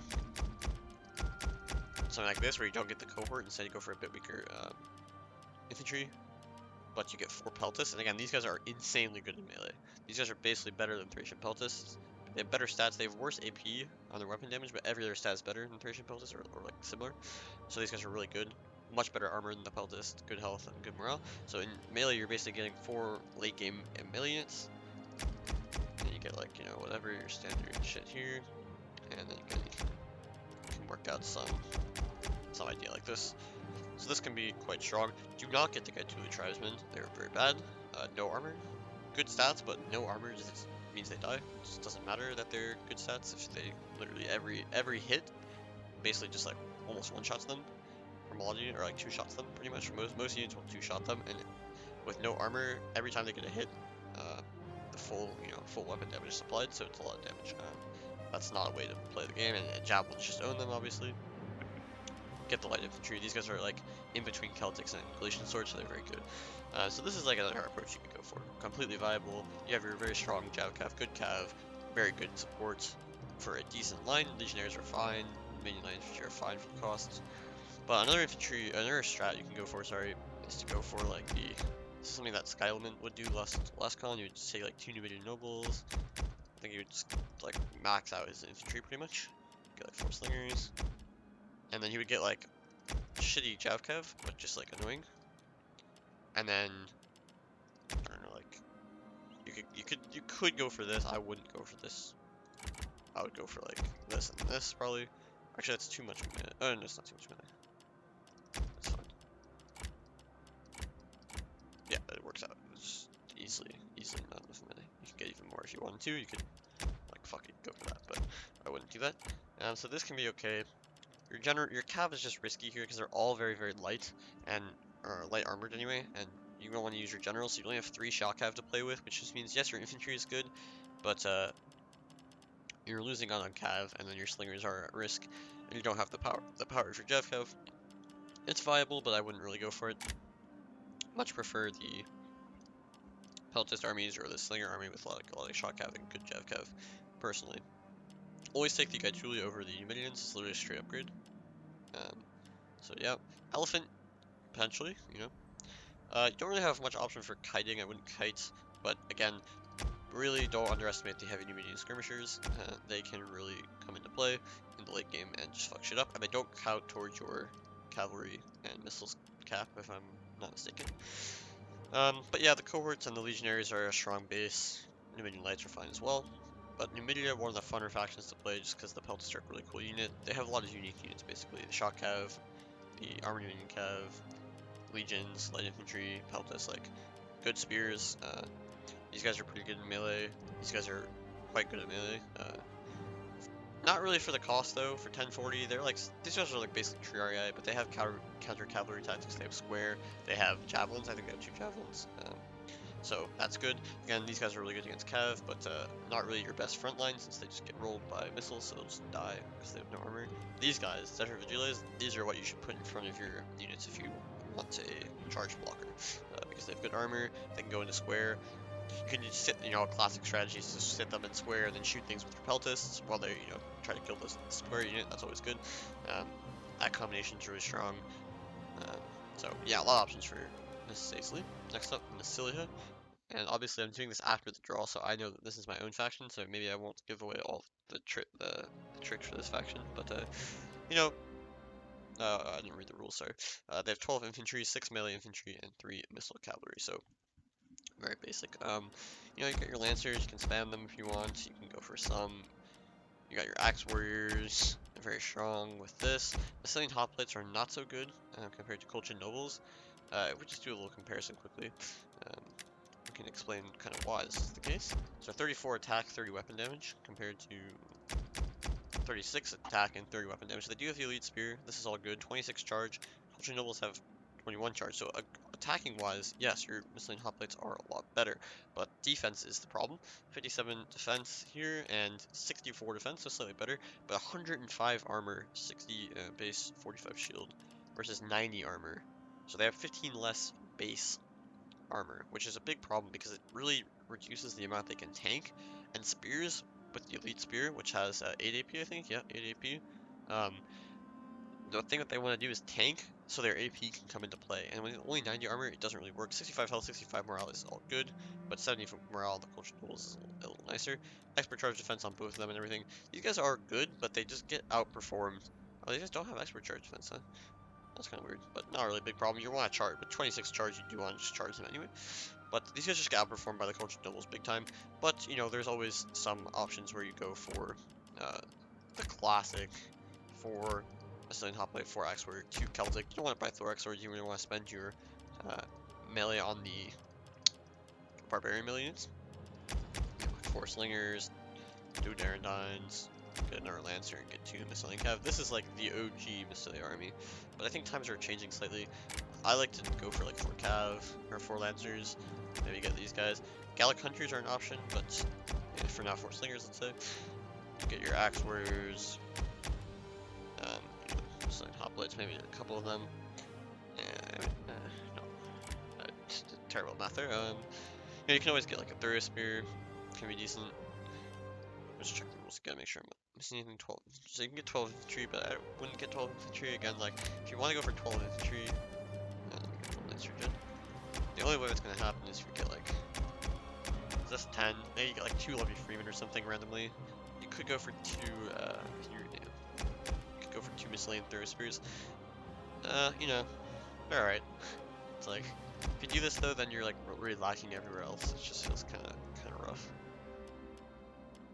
something like this, where you don't get the cohort, instead you go for a bit weaker infantry, but you get 4 peltas. And again, these guys are insanely good in melee. These guys are basically better than Thracian peltas. They have better stats. They have worse AP on their weapon damage, but every other stat is better than Thracian peltas, or like similar. So these guys are really good. Much better armor than the peltas, good health and good morale. So in melee, you're basically getting 4 late game melee units. And you get like, you know, whatever your standard shit here, and then you can work out some idea like this. So this can be quite strong. Do not get the Gaetuli tribesmen. They're very bad. No armor. Good stats, but no armor just means they die. It just doesn't matter that they're good stats if they literally every hit basically just like almost one-shots them from all units, or like 2-shots them pretty much. Most units will 2-shot them, and with no armor, every time they get a hit, the full weapon damage is applied, so it's a lot of damage. That's not a way to play the game, and javelins just own them, obviously. Get the light infantry. These guys are like in between Celtics and Galatian swords, so they're very good. So this is like another approach you can go for. Completely viable. You have your very strong Jav cav, good cav, very good support for a decent line. Legionnaires are fine. Minion line infantry are fine for the costs. But another strat you can go for, is to go for like something that Skyleman would do last con. You would just take like 2 Numidian nobles. I think you would just like max out his infantry pretty much. Get like 4 slingers. And then he would get like shitty Javkev, but just like annoying. And then I don't know, like you could go for this. I wouldn't go for this. I would go for like this and this probably. Actually, that's too much melee. Oh no, it's not too much melee. That's fine. Yeah, it works out. It's easily not enough melee. You can get even more if you wanted to. You could like fucking go for that, but I wouldn't do that. So this can be okay. Your cav is just risky here because they're all very, very light and light armored anyway, and you don't want to use your generals, so you only have 3 shot cav to play with, which just means yes, your infantry is good, but you're losing on cav, and then your slingers are at risk, and you don't have the power for Jav cav. It's viable, but I wouldn't really go for it. Much prefer the Peltist armies or the slinger army with a lot of shot cav and good Jav cav, personally. Always take the Gaetuli over the Numidians. It's literally a straight upgrade. So yeah, elephant potentially. You know, you don't really have much option for kiting. I wouldn't kite, but again, really don't underestimate the heavy Numidian skirmishers. They can really come into play in the late game and just fuck shit up. And they don't count towards your cavalry and missiles cap, if I'm not mistaken. But yeah, the cohorts and the legionaries are a strong base. Numidian lights are fine as well. But Numidia, one of the funner factions to play just because the Peltas are a really cool unit. They have a lot of unique units basically. The Shock Cav, the Armenian Cav, Legions, Light Infantry, Peltas, like good spears. These guys are pretty good in melee. These guys are quite good at melee. Not really for the cost though, for 1040, they're like, these guys are like basically true Ardiaei, but they have counter cavalry tactics. They have square, they have javelins. I think they have 2 javelins. So that's good. Again, these guys are really good against cav, but not really your best front line since they just get rolled by missiles, so they'll just die because they have no armor. These guys, Desert Vigiles, these are what you should put in front of your units if you want a charge blocker, because they have good armor. They can go into square. You can just sit, a classic strategy is just sit them in square and then shoot things with your peltists while they, try to kill this square unit. That's always good. That combination is really strong. So yeah, a lot of options for Masaesyli. Next up, Massilia. And obviously I'm doing this after the draw, so I know that this is my own faction, so maybe I won't give away all the tricks for this faction. But you know, I didn't read the rules, sorry. They have 12 infantry, 6 melee infantry, and 3 missile cavalry, so very basic. You know, you got your lancers, you can spam them if you want, you can go for some. You got your axe warriors, they're very strong with this. Massilian hoplites are not so good compared to Colchian nobles. If we just do a little comparison quickly, we can explain kind of why this is the case. So 34 attack, 30 weapon damage compared to 36 attack and 30 weapon damage. So they do have the elite spear. This is all good. 26 charge. Colchian nobles have 21 charge. So attacking wise, yes, your Massilian hoplites are a lot better, but defense is the problem. 57 defense here and 64 defense, so slightly better, but 105 armor, 60 base, 45 shield versus 90 armor. So they have 15 less base armor, which is a big problem because it really reduces the amount they can tank. And spears, with the elite spear, which has 8 AP, I think, yeah, 8 AP, the thing that they want to do is tank, so their AP can come into play. And with only 90 armor, it doesn't really work. 65 health, 65 morale is all good, but 70 morale, the Colchis nobles is a little nicer. Expert charge defense on both of them and everything. These guys are good, but they just get outperformed. Oh, they just don't have expert charge defense, huh? That's kind of weird, but not really a big problem. You want to charge, but 26 charge, you do want to just charge them anyway. But these guys just get outperformed by the Colchis nobles big time. But, you know, there's always some options where you go for the classic 4 Massilian hoplite, 4 axe warrior, 2 Celtic. You don't want to buy thorax swords, you really want to spend your melee on the barbarian melee units. 4 slingers, 2 Darendines, get another lancer, and get 2 Massilian cav. This is like the OG Massilia army, but I think times are changing slightly. I like to go for like 4 cav or 4 lancers. Maybe get these guys. Gallic hunters are an option, but yeah, for now 4 slingers, let's say. You get your axe warriors, Massilian hoplites, maybe a couple of them. No, just a terrible math there. Yeah, you can always get like a thorough spear, can be decent. Let's check the rules again, make sure I'm not missing anything. 12, so you can get 12 infantry, but I wouldn't get 12 infantry again. Like, if you want to go for 12 infantry, let me get 12 infantry. The only way it's gonna happen is if you get like, is this 10? Maybe you get like 2 Levy Freeman or something randomly. You could go for 2, you could go for 2 Massilian thorough spears. You know, they're alright. It's like, if you do this though, then you're like really lacking everywhere else. It just feels kind of rough.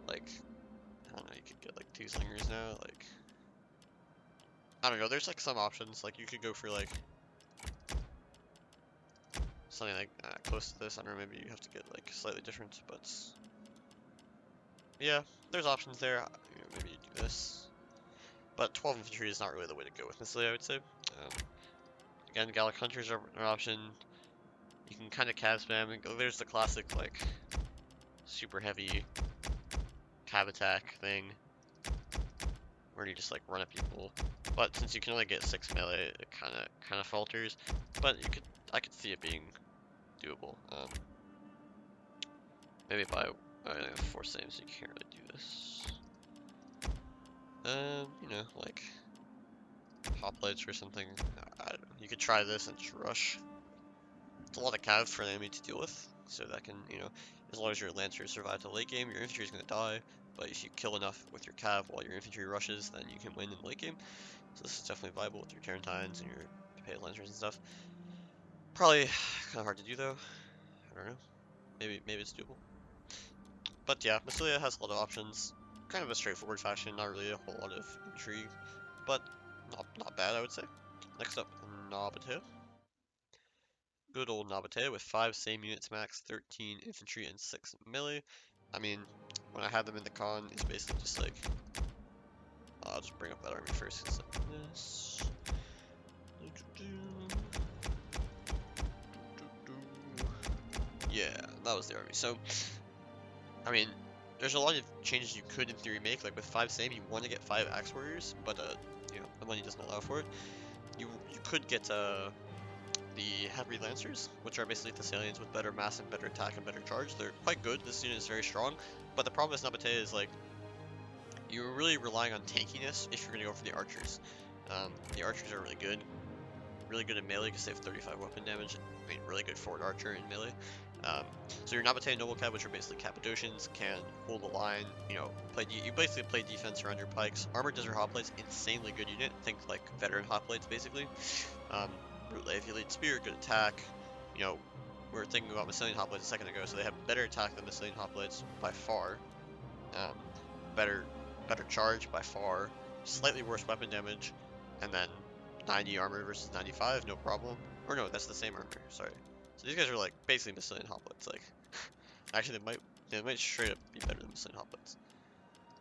Like, I don't know, you could get like 2 slingers now, like, I don't know, there's like some options, like you could go for like, something like close to this. I don't know, maybe you have to get like slightly different, but yeah, there's options there. You know, maybe you do this, but 12 infantry is not really the way to go with Massilia, I would say. Again, Gallic hunters are an option. You can kind of cav spam. There's the classic like super heavy cav attack thing where you just like run at people, but since you can only get 6 melee, it kind of falters. But I could see it being doable. Maybe by 4 saves, you can't really do this. You know, like hoplites or something. I don't know. You could try this and just rush. It's a lot of cav for the enemy to deal with, so that can, you know, as long as your lancers survive the late game, your infantry is gonna die. But if you kill enough with your cav while your infantry rushes, then you can win in the late game. So this is definitely viable with your Tarentines and your Pale Lancers and stuff. Probably kind of hard to do though. I don't know. Maybe it's doable. But yeah, Massilia has a lot of options. Kind of a straightforward faction, not really a whole lot of intrigue, but not bad, I would say. Next up, Nabataea. Good old Nabataea with 5 same units max, 13 infantry, and 6 melee. I mean, when I had them in the CoN, it's basically just like, I'll just bring up that army first. It's like this. Yeah, that was the army. So, I mean, there's a lot of changes you could in theory make. Like with 5 same, you want to get 5 axe warriors, but you know, the money doesn't allow for it. You could get the heavy lancers, which are basically Thessalians with better mass and better attack and better charge. They're quite good. This unit is very strong, but the problem with Nabataea is like you're really relying on tankiness if you're gonna go for the archers. The archers are really good really good in melee because they have 35 weapon damage. I mean, really good forward archer in melee. So your Nabataea Noble Cav, which are basically Cappadocians, can hold the line. You know, you basically play defense around your pikes. Armored Desert Hoplites, insanely good unit. Think like veteran hoplites basically. If you lead spear, good attack. You know, we were thinking about Massilian hoplites a second ago, so they have better attack than Massilian hoplites by far. Better charge by far. Slightly worse weapon damage, and then 90 armor versus 95, no problem. Or no, that's the same armor. Sorry. So these guys are like basically Massilian hoplites. Like, actually, they might straight up be better than Massilian hoplites.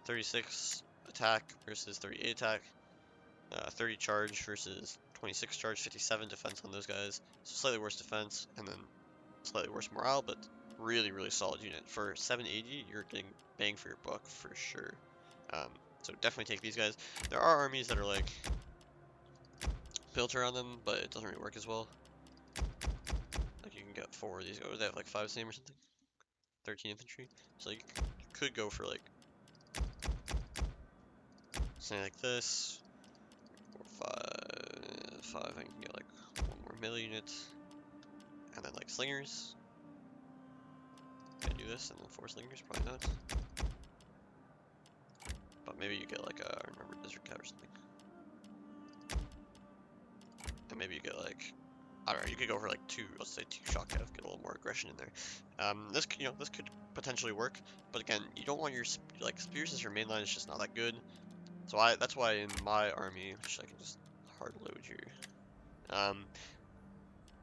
36 attack versus 38 attack. 30 charge versus 26 charge, 57 defense on those guys. So slightly worse defense, and then slightly worse morale, but really, really solid unit. For 780, you're getting bang for your buck for sure. So definitely take these guys. There are armies that are like built around them, but it doesn't really work as well. Like you can get 4 of these. Oh, they have like 5 same or something. 13 infantry. So you could go for like something like this. Or 5. I can get like 1 more melee unit, and then like slingers. Can do this and then 4 slingers, probably not. But maybe you get like a Armored Desert Cav or something. And maybe you get like, I don't know, you could go for like 2, let's say 2 shock cav, get a little more aggression in there. This could potentially work, but again, you don't want your like spears as your main line. Is just not that good. So that's why in my army, which I can just hard load here,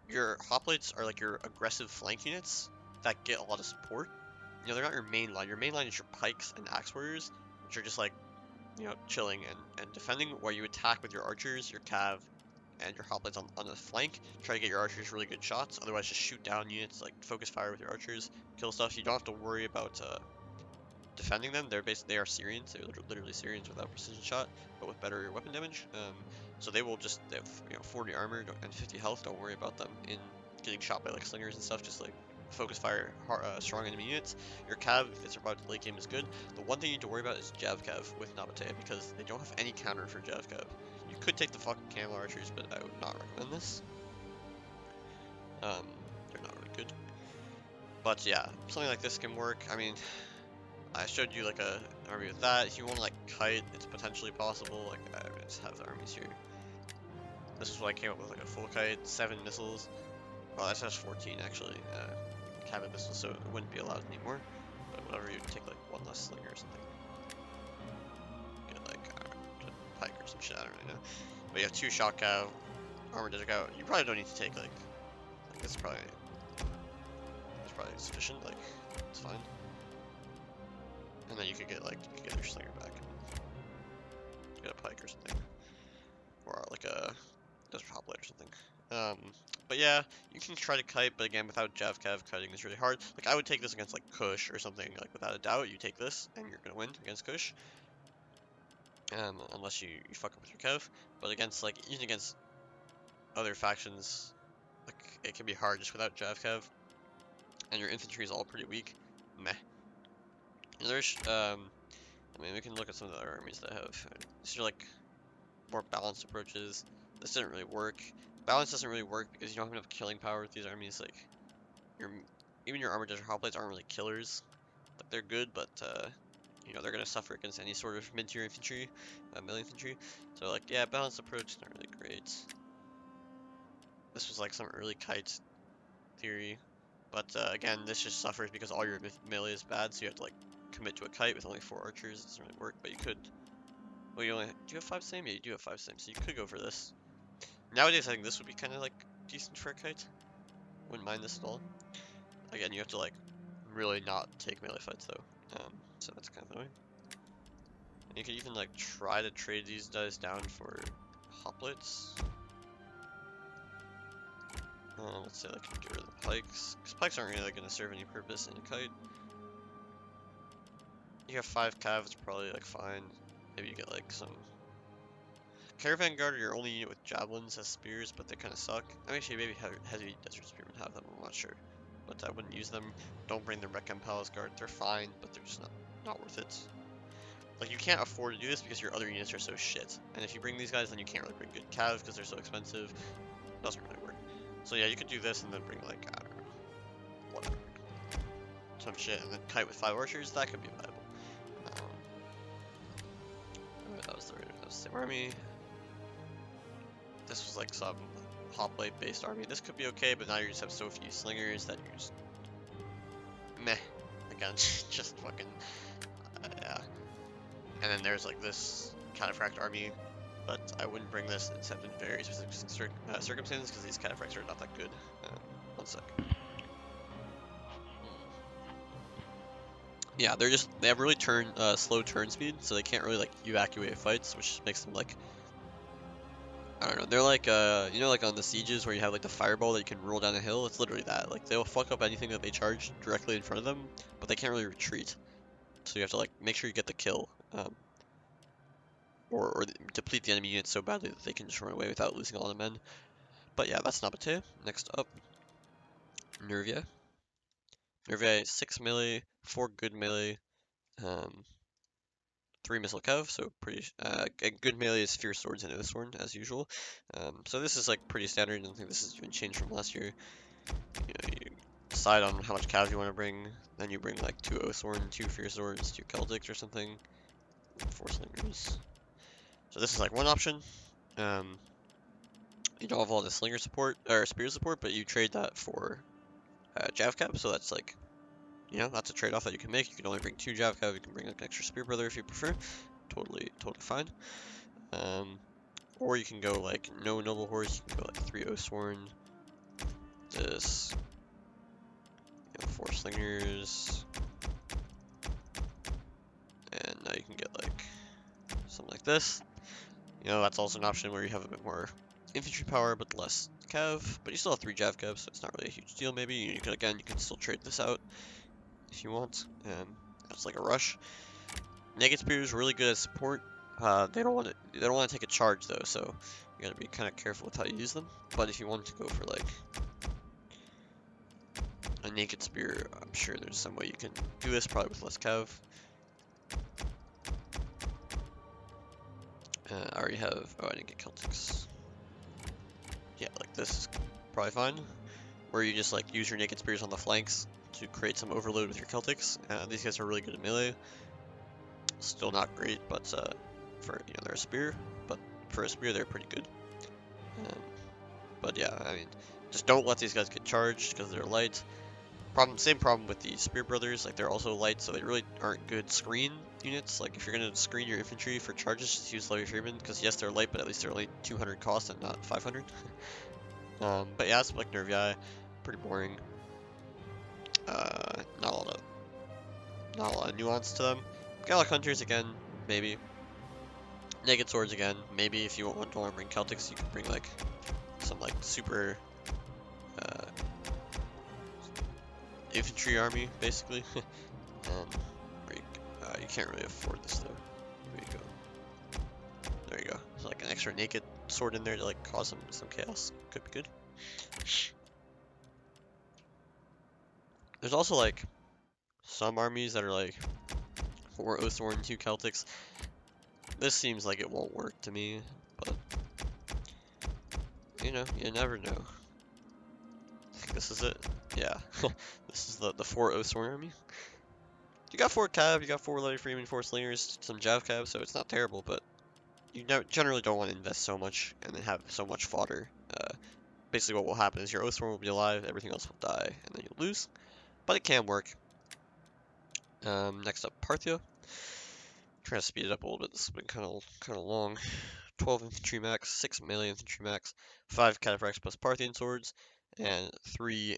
your hoplites are like your aggressive flank units that get a lot of support. You know, they're not your main line. Your main line is your pikes and axe warriors, which are just like, you know, chilling and defending, where you attack with your archers, your cav, and your hoplites on the flank. Try to get your archers really good shots. Otherwise, just shoot down units, like focus fire with your archers, kill stuff. You don't have to worry about defending them. They are Syrians. They're literally Syrians without precision shot, but with better weapon damage. So they have 40 armor and 50 health. Don't worry about them in getting shot by like slingers and stuff. Just like focus fire strong enemy units. Your cav, if it's about late game, is good. The one thing you need to worry about is Jav cav with Nabataea, because they don't have any counter for Jav cav. You could take the fucking camel archers, but I would not recommend this. They're not really good. But yeah, something like this can work. I mean, I showed you like an army with that. If you want to like kite, it's potentially possible. Like I just have the armies here. This is what I came up with, like a full kite, 7 missiles. Well, that says 14 actually. Cabin missiles, so it wouldn't be allowed anymore. But whatever, you take like 1 less slinger or something. Get like a pike or some shit. I don't really know. But you have 2 shock cav, armored desert cav. You probably don't need to take like this. Probably sufficient. Like it's fine. And then you could get your slinger back. Get a pike or something. Or like a desert hoplite or something. But yeah, you can try to kite, but again, without Jav cav, kiting is really hard. Like I would take this against like Kush or something, like without a doubt, you take this and you're gonna win against Kush. Unless you fuck up with your cav. But against even against other factions, like it can be hard just without Jav cav. And your infantry is all pretty weak. Meh. And there's I mean, we can look at some of the other armies that have. These are like more balanced approaches. This didn't really work. Balance doesn't really work because you don't have enough killing power with these armies. Like, even your armored desert hoplites aren't really killers. Like they're good, but you know, they're gonna suffer against any sort of mid-tier infantry, melee infantry. So like, yeah, balanced approach is not really great. This was like some early kite theory, but again, this just suffers because all your melee is bad. So you have to like commit to a kite with only 4 archers. It doesn't really work, but you could. Well, do you have 5 same? Yeah, you do have 5 same, so you could go for this. Nowadays, I think this would be kind of like decent for a kite. Wouldn't mind this at all. Again, you have to like really not take melee fights though. So that's kind of annoying. And you can even like try to trade these guys down for hoplites. Let's say like get rid of the pikes, because pikes aren't really going to serve any purpose in a kite. You have 5 cav, it's probably like fine. Maybe you get like some caravan guard, are your only unit with javelins as spears, but they kind of suck. I mean, actually, maybe heavy desert spearmen have them. I'm not sure, but I wouldn't use them. Don't bring the Recon Palace Guard. They're fine, but they're just not worth it. Like you can't afford to do this because your other units are so shit. And if you bring these guys, then you can't really bring good cav because they're so expensive. doesn't really work. So yeah, you could do this and then bring like, I don't know, whatever, some shit, and then kite with 5 archers. That could be viable. That was the same army. This was like some hoplite based army. This could be okay, but now you just have so few slingers that you're just meh. Again, just fucking yeah. And then there's like this cataphract army, but I wouldn't bring this except in very specific circumstances because these cataphracts are not that good. One sec. Yeah, they have really slow turn speed, so they can't really like evacuate fights, which makes them like, I don't know, they're like you know, like on the sieges where you have like the fireball that you can roll down a hill. It's literally that. Like they'll fuck up anything that they charge directly in front of them, but they can't really retreat. So you have to like make sure you get the kill, or deplete the enemy units so badly that they can just run away without losing a lot of men. But yeah, that's Nabataea. Next up, Nervii. Nervii 6 melee, 4 good melee, 3 missile cav, so pretty good melee is fierce swords and oath sword as usual. So this is like pretty standard. I don't think this has even changed from last year. You know, you decide on how much cav you want to bring, then you bring like 2 oath sword, 2 fierce swords, 2 Celtics or something, 4 slingers. So this is like one option. You don't have all the slinger support or spear support, but you trade that for jav cav, so that's like, you know, that's a trade-off that you can make. You can only bring 2 jav cav, you can bring like an extra spear brother if you prefer. Totally fine. Or you can go like no noble horse, you can go like 3 Oathsworn, this, you know, 4 slingers, and now you can get like something like this. You know, that's also an option where you have a bit more infantry power but less cav, but you still have 3 jav cav, so it's not really a huge deal. Maybe you can still trade this out if you want. That's like a rush. Naked spear is really good at support. They don't want to take a charge though, so you gotta be kind of careful with how you use them. But if you want to go for like a naked spear, I'm sure there's some way you can do this, probably with less cav. I already have. Oh, I didn't get Celtics. Yeah, like this is probably fine. Where you just like use your naked spears on the flanks to create some overload with your Celtics. These guys are really good at melee. Still not great, but for, you know, they're a spear, but for a spear they're pretty good. But yeah, I mean, just don't let these guys get charged because they're light. Same problem with the spear brothers, like they're also light, so they really aren't good screen units. Like if you're gonna screen your infantry for charges, just use Levy Freeman, because yes, they're light, but at least they're only 200 cost and not 500. But yeah, it's like Nervii, pretty boring. Not a lot of nuance to them. Gallic Hunters again, maybe. Naked Swords again, maybe. If you don't want to bring Celtics, you can bring like some like super infantry army, basically. You can't really afford this though. There you go. There you go. There's like an extra naked sword in there to like cause some chaos. Could be good. There's also like some armies that are like 4 Oathsworn, 2 Celtics. This seems like it won't work to me, but you know, you never know. I think this is it. Yeah, this is the 4 Oathsworn army. You got 4 cav, you got 4 Levy Freeman, 4 slingers, some jav cav, so it's not terrible, but you generally don't want to invest so much and then have so much fodder. Basically what will happen is your Oathsworn will be alive, everything else will die, and then you'll lose. But it can work. Next up, Parthia. Trying to speed it up a little bit, this has been kind of long. 12 infantry max, 6 melee infantry max, 5 cataphracts plus Parthian swords, and 3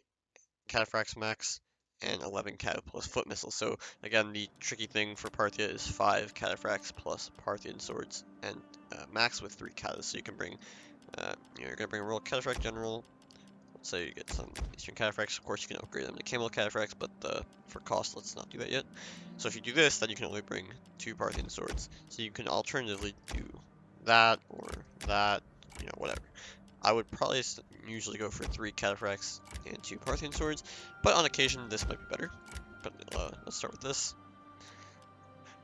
cataphracts max, and 11 cav plus foot missiles. So again, the tricky thing for Parthia is 5 cataphracts plus Parthian swords, and max with 3 catas. So you can bring, you're gonna bring a royal cataphract general. Let's say you get some Eastern cataphracts. Of course, you can upgrade them to camel cataphracts, but for cost, let's not do that yet. So if you do this, then you can only bring 2 Parthian swords. So you can alternatively do that or that, you know, whatever. I would probably usually go for 3 cataphracts and 2 Parthian swords, but on occasion this might be better. But let's start with this.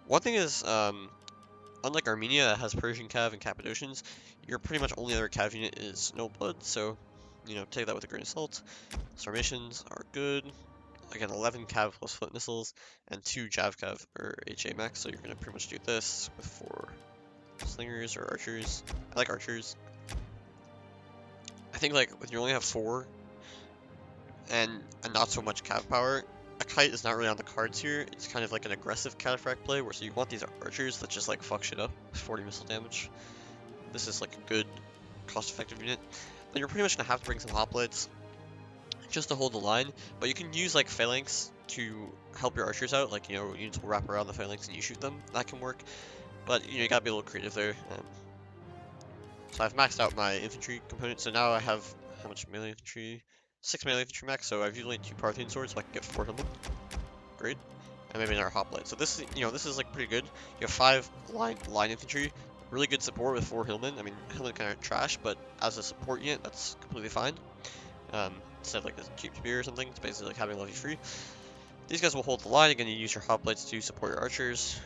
One thing is, unlike Armenia that has Persian Cav and Cappadocians, your pretty much only other Cav unit is Nobleblood, so, you know, take that with a grain of salt. Sarmatians are good. Again, 11 Cav plus foot missiles, and 2 Jav Cav or HA max, so you're going to pretty much do this with 4 slingers or archers. I like archers. I think, like, when you only have 4, and not so much Cav power, a kite is not really on the cards here. It's kind of like an aggressive cataphract play, where so you want these archers that just, like, fuck shit up with 40 missile damage. This is, like, a good, cost-effective unit. Then you're pretty much going to have to bring some hoplites just to hold the line, but you can use, like, phalanx to help your archers out. Like, you know, units will wrap around the phalanx and you shoot them. That can work, but, you know, you gotta be a little creative there. So I've maxed out my infantry component, so now I have, how much melee infantry? 6 melee infantry max, so I've used only 2 Parthian swords, so I can get 4 of them. Great. And maybe another hoplite. So this is, you know, this is like pretty good. You have 5 line infantry, really good support with 4 hillmen. I mean, hillmen kind of trash, but as a support unit, that's completely fine. Instead of like a cheap spear or something, it's basically like having levy free. These guys will hold the line. Again, you use your hoplites to support your archers.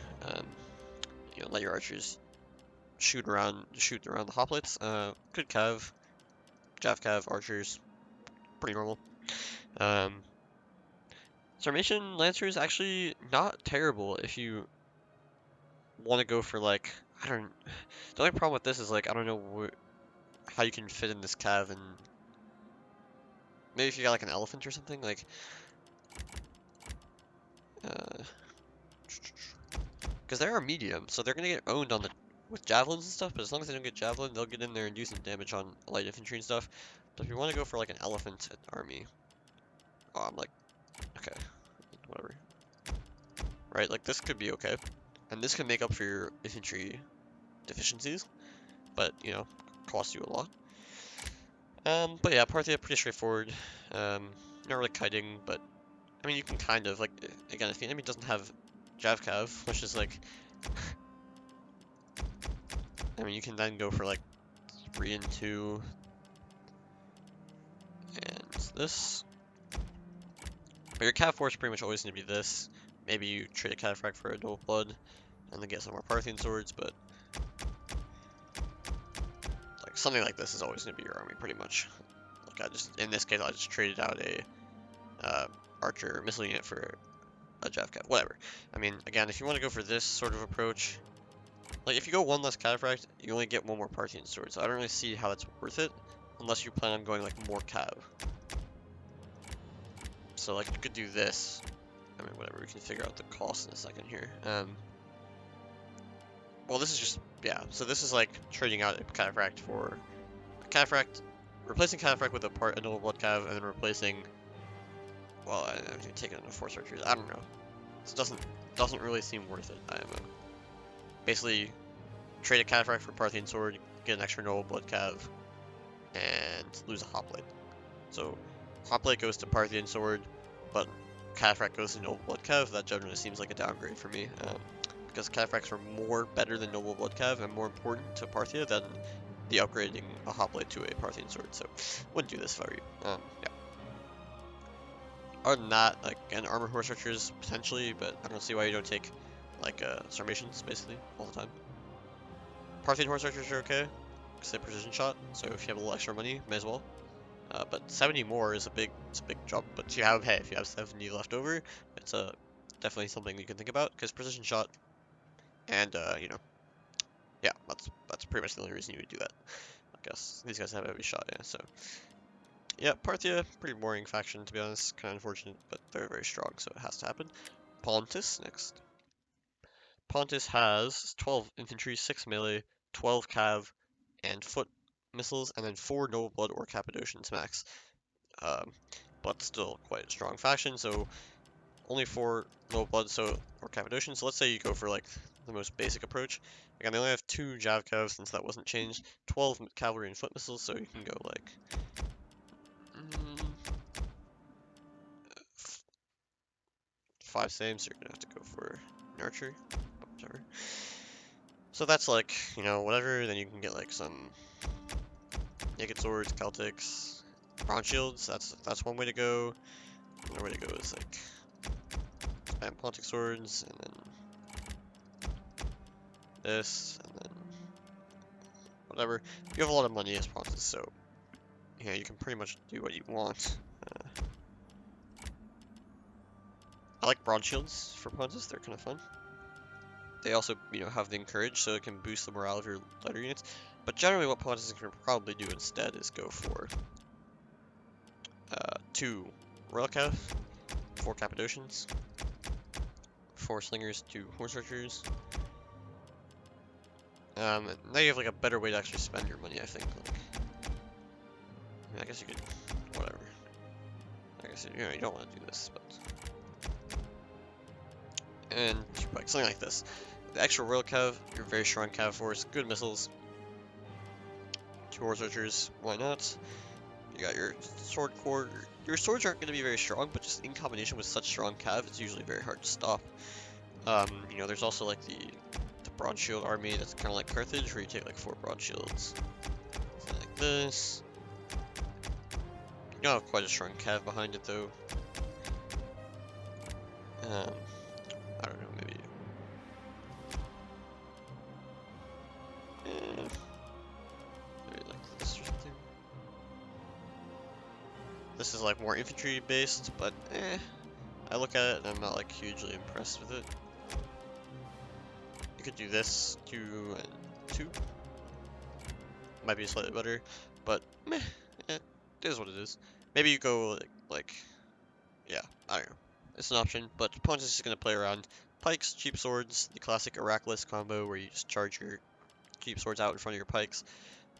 You know, let your archers shoot around the hoplites. Good cav, Jav cav, archers, pretty normal. Sarmatian Lancers actually not terrible if you want to go for like, I don't, the only problem with this is like, I don't know how you can fit in this cav, and maybe if you got like an elephant or something, like, because they are medium, so they're gonna get owned on the, with javelins and stuff, but as long as they don't get javelin, they'll get in there and do some damage on light infantry and stuff. But if you want to go for like an elephant army, oh, I'm like, okay, whatever. Right, like this could be okay. And this can make up for your infantry deficiencies, but, you know, cost you a lot. But yeah, Parthia, pretty straightforward. Not really kiting, but, I mean, you can kind of, like, again, if the enemy doesn't have Javcav, which is, like, I mean, you can then go for, like, 3 and 2, and this. But your Cav force pretty much always going to be this. Maybe you trade a Cataphract for a Noble Blood, and then get some more Parthian swords, but like something like this is always going to be your army, pretty much. Like in this case, I just traded out a archer missile unit for a Javcav, whatever. I mean, again, if you want to go for this sort of approach, like if you go 1 less Cataphract, you only get 1 more Parthian sword, so I don't really see how that's worth it, unless you plan on going like more Cav. So like you could do this. I mean, whatever, we can figure out the cost in a second here. Well, this is just, yeah, so this is like trading out a Cataphract for a Cataphract, replacing Cataphract with a Noble Blood Cav, and then replacing, well, I'm taking it into Force Archers, I don't know. This doesn't really seem worth it. I am basically trade a Cataphract for Parthian Sword, get an extra Noble Blood Cav, and lose a Hoplite. So, Hoplite goes to Parthian Sword, but Cataphract goes to Noble Blood Cav. That generally seems like a downgrade for me. Because Cataphracts are more better than Noble Blood Cav and more important to Parthia than the upgrading a Hoplite to a Parthian sword, so wouldn't do this if I were you. Yeah. Other than that, like, again, armor horse archers potentially, but I don't see why you don't take like Sarmatians basically all the time. Parthian horse archers are okay because they precision shot, so if you have a little extra money, may as well. But 70 more is a big jump. But if you have 70 left over, it's definitely something you can think about, because precision shot. And, you know, yeah, that's pretty much the only reason you would do that. I guess these guys have every shot, yeah, so. Yeah, Parthia, pretty boring faction, to be honest. Kind of unfortunate, but they're very strong, so it has to happen. Pontus, next. Pontus has 12 infantry, 6 melee, 12 cav, and foot missiles, and then 4 noble blood or Cappadocians max. But still quite a strong faction, so only 4 noble blood or Cappadocians. So let's say you go for like the most basic approach. Again, they only have 2 Javcav since that wasn't changed, 12 cavalry and foot missiles, so you can go like 5 same, so you're gonna have to go for an archer, whatever. So that's like, you know, whatever, then you can get like some naked swords, Celtics, bronze shields, that's one way to go. Another way to go is like spam Pontic swords, and then this, and then whatever. You have a lot of money as Pontus, so yeah, you can pretty much do what you want. I like broad shields for Pontus, they're kind of fun. They also, you know, have the encourage, so it can boost the morale of your lighter units. But generally what Pontus is going to probably do instead is go for 2 Royal Cav, 4 Cappadocians, 4 Slingers, 2 Horse Archers. Now you have like a better way to actually spend your money, I think. Like, I mean, I guess you could, whatever. I guess you know you don't want to do this, but and like something like this. The extra Royal Cav, your very strong Cav force, good missiles, 2 Horse Archers, why not? You got your sword core. Your swords aren't going to be very strong, but just in combination with such strong Cav, it's usually very hard to stop. You know, there's also like the broad shield army that's kind of like Carthage, where you take like 4 broad shields. Something like this. You don't have quite a strong Cav behind it though. I don't know, maybe. Maybe like this or something. This is like more infantry based, but I look at it and I'm not like hugely impressed with it. You could do this, 2 and 2. Might be slightly better, but meh, it is what it is. Maybe you go like yeah, I don't know. It's an option, but Pontus is going to play around pikes, cheap swords, the classic Heracles combo where you just charge your cheap swords out in front of your pikes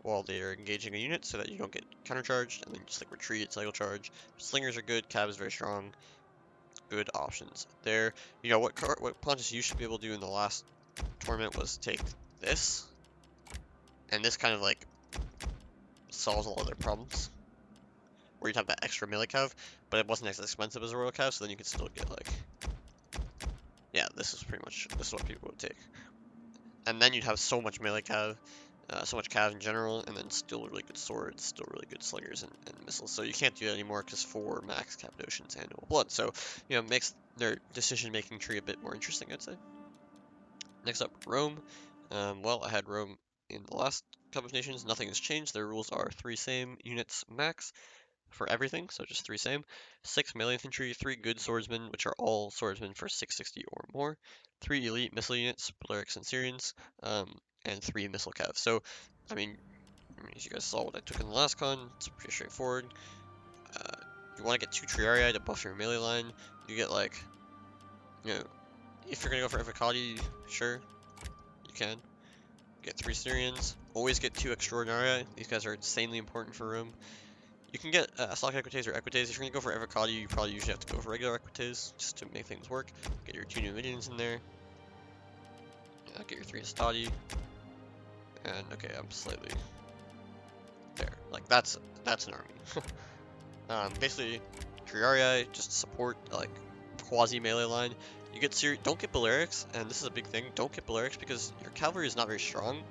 while they are engaging a unit so that you don't get countercharged, and then just like retreat, cycle charge. Slingers are good, Cav is very strong. Good options there. You know what Pontus used to be able to do in the last tournament was take this, and this kind of like solves all other problems. Where you'd have that extra melee cav, but it wasn't as expensive as a royal cav, so then you could still get like, yeah, this is what people would take. And then you'd have so much melee cav, so much cav in general, and then still really good swords, still really good slingers and missiles. So you can't do that anymore because 4 max Cappadocians and no blood. So, you know, it makes their decision-making tree a bit more interesting, I'd say. Next up, Rome. Well, I had Rome in the last Cup of Nations. Nothing has changed. Their rules are 3 same units max for everything, so just 3 same. 6 melee infantry, 3 good swordsmen, which are all swordsmen for 660 or more. 3 elite missile units, Balearics and Syrians, and 3 missile cav. So, I mean, as you guys saw what I took in the last con, it's pretty straightforward. You want to get 2 Triarii to buff your melee line. You get like, you know, if you're gonna go for Epirus, sure, you can. Get 3 Syrians. Always get 2 Extraordinarii. These guys are insanely important for Rome. You can get stock Equites or Equites. If you're gonna go for Arevaci, you probably usually have to go for regular Equites just to make things work. Get your 2 Numidians in there. Get your 3 Astati. And okay, I'm slightly there. Like that's an army. Basically, Triarii just support like quasi melee line. You get don't get Balearics, and this is a big thing. Don't get Balearics because your cavalry is not very strong,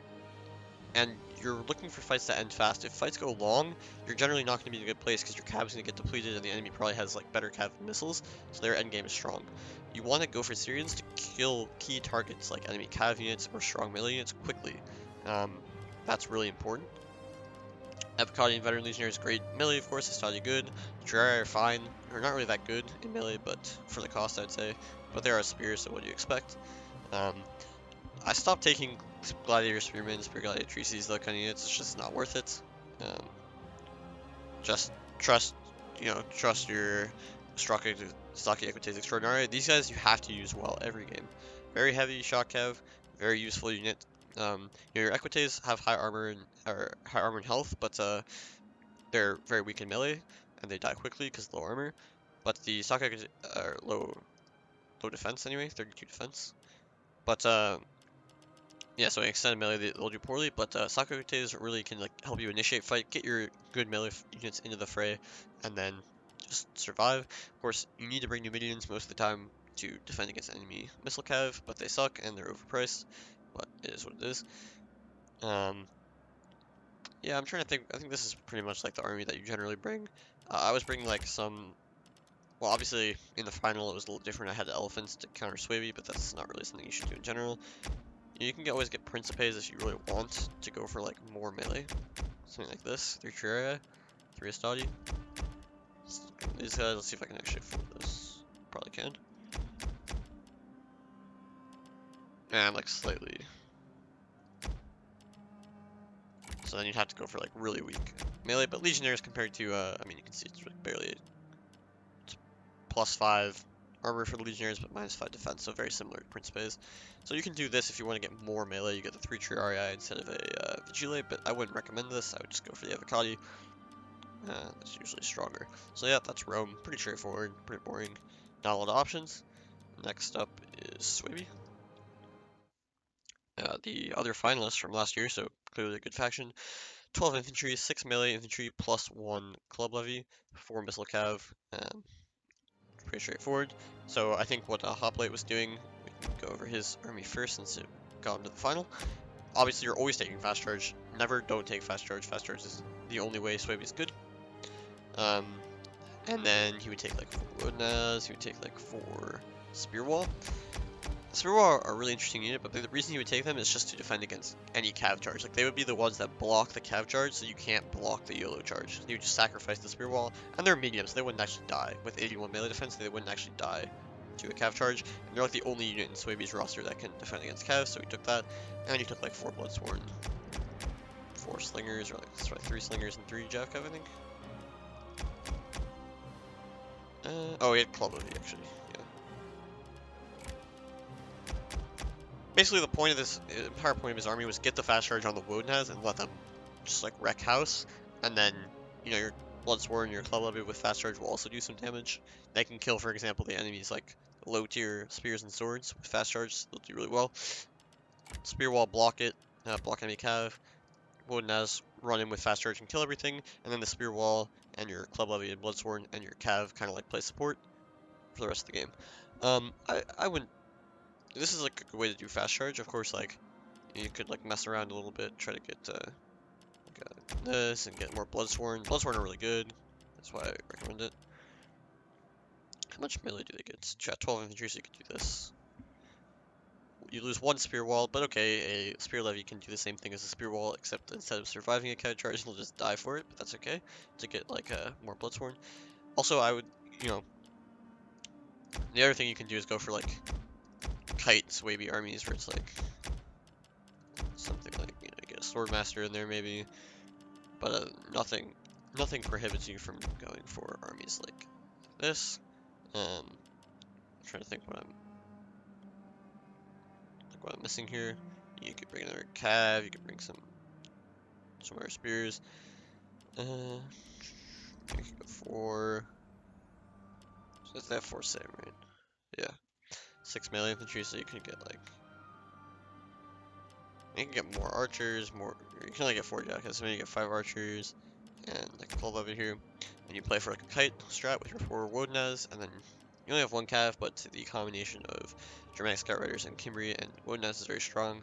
and you're looking for fights that end fast. If fights go long, you're generally not going to be in a good place because your cav's going to get depleted and the enemy probably has like better cav missiles, so their endgame is strong. You want to go for Syrians to kill key targets like enemy cav units or strong melee units quickly. That's really important. Epirus and Veteran Legionnaire is great. Melee, of course, is totally good. Triarii are fine. They're not really that good in melee, but for the cost, I'd say. But they are a spear, so what do you expect? I stopped taking Gladiator Spearmen, Spear Gladiatrices, that kind of units. It's just not worth it. Just trust your Stocky Equites Extraordinary. These guys you have to use well every game. Very heavy shock cav, very useful unit. Your Equites have high armor and health, but they're very weak in melee and they die quickly because of low armor. But the stock Equites are low defense anyway, 32 defense. But yeah, so in extended melee they'll do poorly, but stock Equites really can like help you initiate fight, get your good melee units into the fray, and then just survive. Of course, you need to bring Numidians most of the time to defend against enemy missile cav, but they suck and they're overpriced. But it is what it is. Yeah, I'm trying to think. I think this is pretty much like the army that you generally bring. I was bringing like some. Well, obviously in the final it was a little different. I had elephants to counter Suebi, but that's not really something you should do in general. You can always get Principes if you really want to go for like more melee. Something like this. 3 Triarii, 3 Astadi. These guys, let's see if I can actually afford this. Probably can. Yeah, I'm like slightly. So then you'd have to go for like really weak melee, but Legionnaires compared to, I mean, you can see it's like barely +5 armor for the Legionnaires, but -5 defense, so very similar to Principes. So you can do this if you want to get more melee. You get the 3 Triarii instead of a Vigile, but I wouldn't recommend this. I would just go for the Arevaci. That's usually stronger. So yeah, that's Rome. Pretty straightforward, pretty boring. Not a lot of options. Next up is Suebi. The other finalists from last year, so clearly a good faction. 12 infantry, 6 melee infantry, +1 club levy, 4 missile cav. Pretty straightforward. So I think what Hoplite was doing, we can go over his army first since it got into the final. Obviously, you're always taking fast charge. Never don't take fast charge. Fast charge is the only way Suebi is good. And then he would take like 4 Rodnas, he would take like 4 Spear Wall. Spear Wall are a really interesting unit, but the reason he would take them is just to defend against any cav charge. Like, they would be the ones that block the cav charge, so you can't block the YOLO charge. You would just sacrifice the Spear Wall, and they're medium, so they wouldn't actually die. With 81 melee defense, they wouldn't actually die to a cav charge. And they're like the only unit in Suebi's roster that can defend against cav, so he took that. And he took like 4 Bloodsworn, 4 Slingers, or like, sorry, 3 Slingers and 3 Jav cav, I think. Oh, he had Club Levy, actually. Basically, the point of this, entire point of his army was get the fast charge on the Wodenhas and let them just like wreck house, and then, you know, your Bloodsworn and your Club Levy with fast charge will also do some damage. They can kill, for example, the enemy's like low tier spears and swords with fast charge. They'll do really well. Spear Wall, block it, block enemy cav. Wodenhas run in with fast charge and kill everything, and then the Spear Wall and your Club Levy and Bloodsworn and your cav kind of like play support for the rest of the game. I wouldn't. This is like a good way to do fast charge. Of course, like, you could like mess around a little bit, try to get like, this and get more Bloodsworn. Bloodsworn are really good. That's why I recommend it. How much melee do they get? 12 infantry, so you could do this. You lose 1 Spear Wall, but okay, a Spear Levy can do the same thing as a Spear Wall, except instead of surviving a cav charge, they'll just die for it, but that's okay, to get like more Bloodsworn. Also, I would, you know, the other thing you can do is go for like kite Suebi armies, where it's like something like, you know, you get a Swordmaster in there maybe, but nothing prohibits you from going for armies like this. I'm trying to think what I'm missing here. You could bring another cav, you could bring some more spears. You could go for, so they have 4 same, right? Yeah. 6 melee infantry, so you can get like, you can get more archers, you can only get 4 jackets, so maybe you get 5 archers, and like a club over here, and you play for like a kite strat with your 4 Wodenhas, and then you only have 1 cav, but the combination of Germanic Scout Riders and Cimbri and Wodenhas is very strong.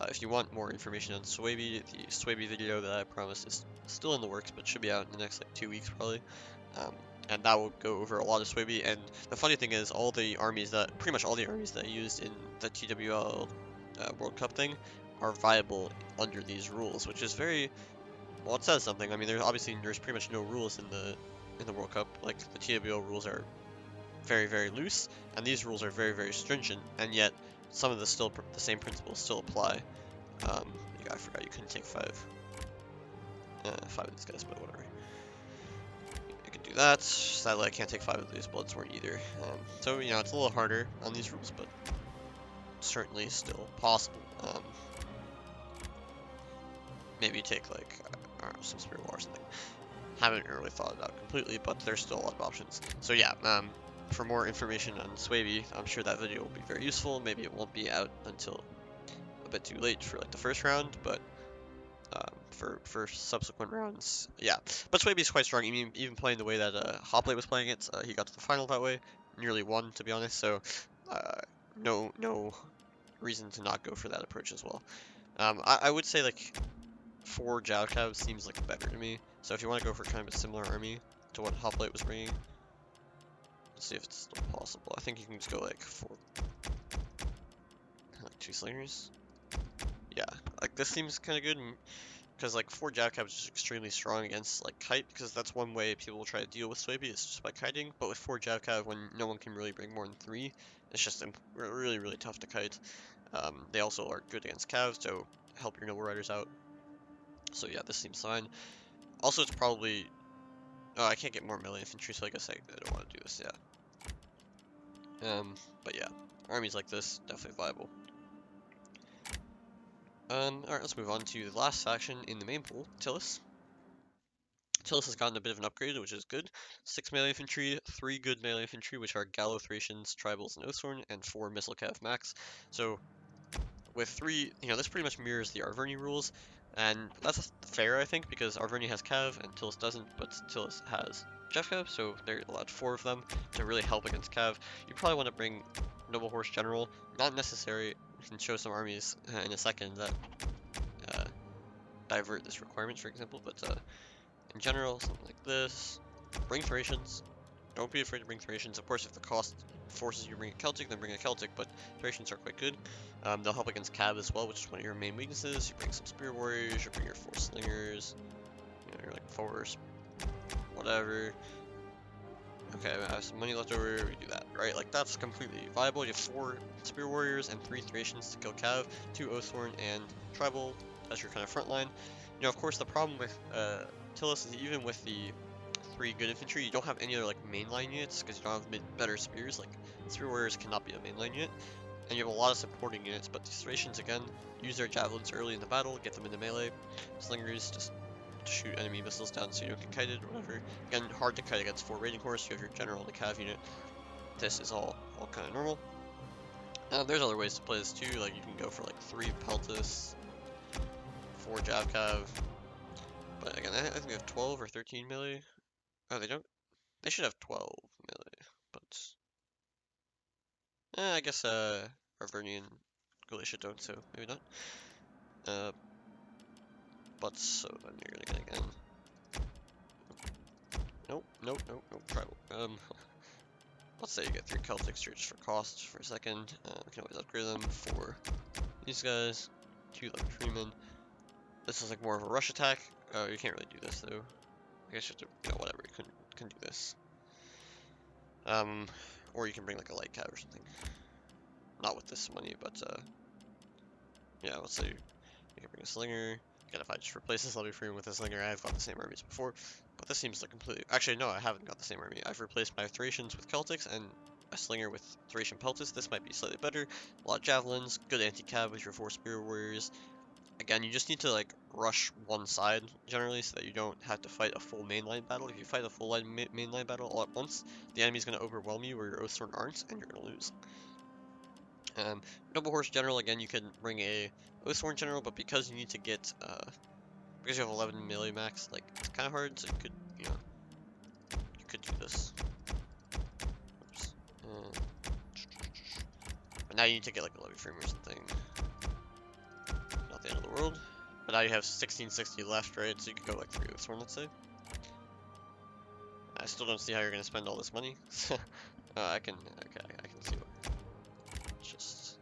If you want more information on Suebi, the Suebi video that I promised is still in the works, but should be out in the next like 2 weeks probably. And that will go over a lot of Suebi. And the funny thing is, pretty much all the armies that I used in the TWL World Cup thing are viable under these rules, which is very, well, it says something. I mean, there's pretty much no rules in the World Cup. Like, the TWL rules are very, very loose, and these rules are very, very stringent, and yet some of the same principles still apply. I forgot you couldn't take 5 of these guys, but whatever. You can do that. Sadly, I can't take 5 of these Bloodsworn either. So, you know, it's a little harder on these rules, but certainly still possible. Maybe take like, I don't know, some Spear Wall or something. Haven't really thought it out completely, but there's still a lot of options. So yeah, for more information on Suebi, I'm sure that video will be very useful. Maybe it won't be out until a bit too late for like the first round, but for subsequent rounds, yeah. But Suebi is quite strong. Even playing the way that Hoplite was playing it, he got to the final that way, nearly won, to be honest. So no reason to not go for that approach as well. I would say like 4 Jalcav seems like better to me. So if you want to go for kind of a similar army to what Hoplite was bringing, let's see if it's still possible. I think you can just go like 4, like 2 Slingers. yeah, like this seems kind of good because like 4 Jav Cav is just extremely strong against like kite, because that's one way people will try to deal with Suebi is just by kiting. But with 4 Jav Cav, when no one can really bring more than 3, it's just really tough to kite. They also are good against Cav, so help your noble riders out. So yeah, this seems fine. Also, it's probably oh, I can't get more melee infantry, so I guess I don't want to do this. Yeah. But yeah, armies like this definitely viable. Alright, let's move on to the last faction in the main pool, Tylis. Tylis has gotten a bit of an upgrade, which is good. 6 melee infantry, 3 good melee infantry, which are Gallo-Thracians, Tribals, and Oathsworn, and 4 missile cav max. So with 3, this pretty much mirrors the Arverni rules, and that's fair, I think, because Arverni has cav and Tylis doesn't, but Tylis has Jeff cav, so they're allowed 4 of them to really help against cav. You probably want to bring Noble Horse General, not necessary. We can show some armies in a second that divert this requirement, for example, but in general, something like this. Bring Thracians. Don't be afraid to bring Thracians. Of course, if the cost forces you to bring a Celtic, then bring a Celtic, but Thracians are quite good. They'll help against Cav as well, which is one of your main weaknesses. You bring some Spear Warriors, you bring your 4 Slingers, you're like 4, whatever. Okay, I have some money left over, we do that, right? Like, that's completely viable. You have 4 Spear Warriors and 3 Thracians to kill Cav, 2 Oathsworn, and Tribal. That's your kind of front line. Of course, the problem with Tylis is even with the 3 good infantry, you don't have any other like mainline units because you don't have better spears. Like Spear Warriors cannot be a mainline unit, and you have a lot of supporting units. But these Thracians again use their javelins early in the battle, get them into melee. Slingers just to shoot enemy missiles down so you don't get kited or whatever. Again, hard to kite against 4 raiding horse. You have your general and the cav unit. This is all kind of normal. There's other ways to play this too. Like you can go for like 3 Peltis, 4 Jav Cav. But again, I think they have 12 or 13 melee. Oh, they don't? They should have 12 melee, but I guess Arverni and Galatia don't, so maybe not. But so then you're gonna get again. Nope, tribal. Let's say you get 3 Celtics here just for cost for a second. We can always upgrade them for these guys. 2 Freemen. This is like more of a rush attack. Oh, you can't really do this though. I guess you have to, whatever, you can do this. Or you can bring like a light cav or something. Not with this money, but yeah, let's say you can bring a slinger. Again, if I just replace this levy frame with a slinger, I've got the same armies before. But this seems like completely... Actually, no, I haven't got the same army. I've replaced my Thracians with Celtics and a slinger with Thracian Peltis. This might be slightly better. A lot of javelins, good anti-cav with your 4 Spear Warriors. Again, you just need to like rush one side generally so that you don't have to fight a full mainline battle. If you fight a full mainline battle all at once, the enemy's going to overwhelm you where your Oathsworn aren't, and you're going to lose. Noble Horse General, again, you can bring a Oathsworn General, but because you need to get, because you have 11 melee max, like, it's kind of hard, so you could, you could do this. Oops. But now you need to get, like, a levy frame or something. Not the end of the world. But now you have 1660 left, right? So you could go, like, 3 Oathsworn, let's say. I still don't see how you're going to spend all this money. I can see what. Just,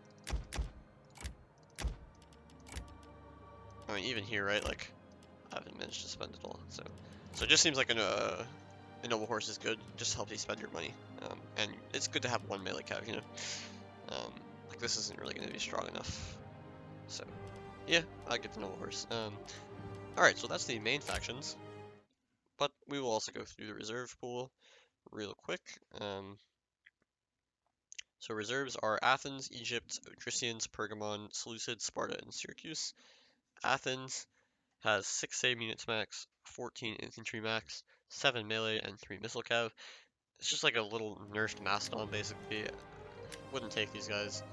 I mean, even here, right? Like, I haven't managed to spend it all, so it just seems like a noble horse is good. Just helps you spend your money, and it's good to have 1 melee cav, like this isn't really going to be strong enough, so yeah, I get the noble horse. All right, so that's the main factions, but we will also go through the reserve pool real quick. So reserves are Athens, Egypt, Odrysians, Pergamon, Seleucid, Sparta, and Syracuse. Athens has 6 save units max, 14 infantry max, 7 melee, and 3 missile cav. It's just like a little nerfed Macedon, basically. Wouldn't take these guys.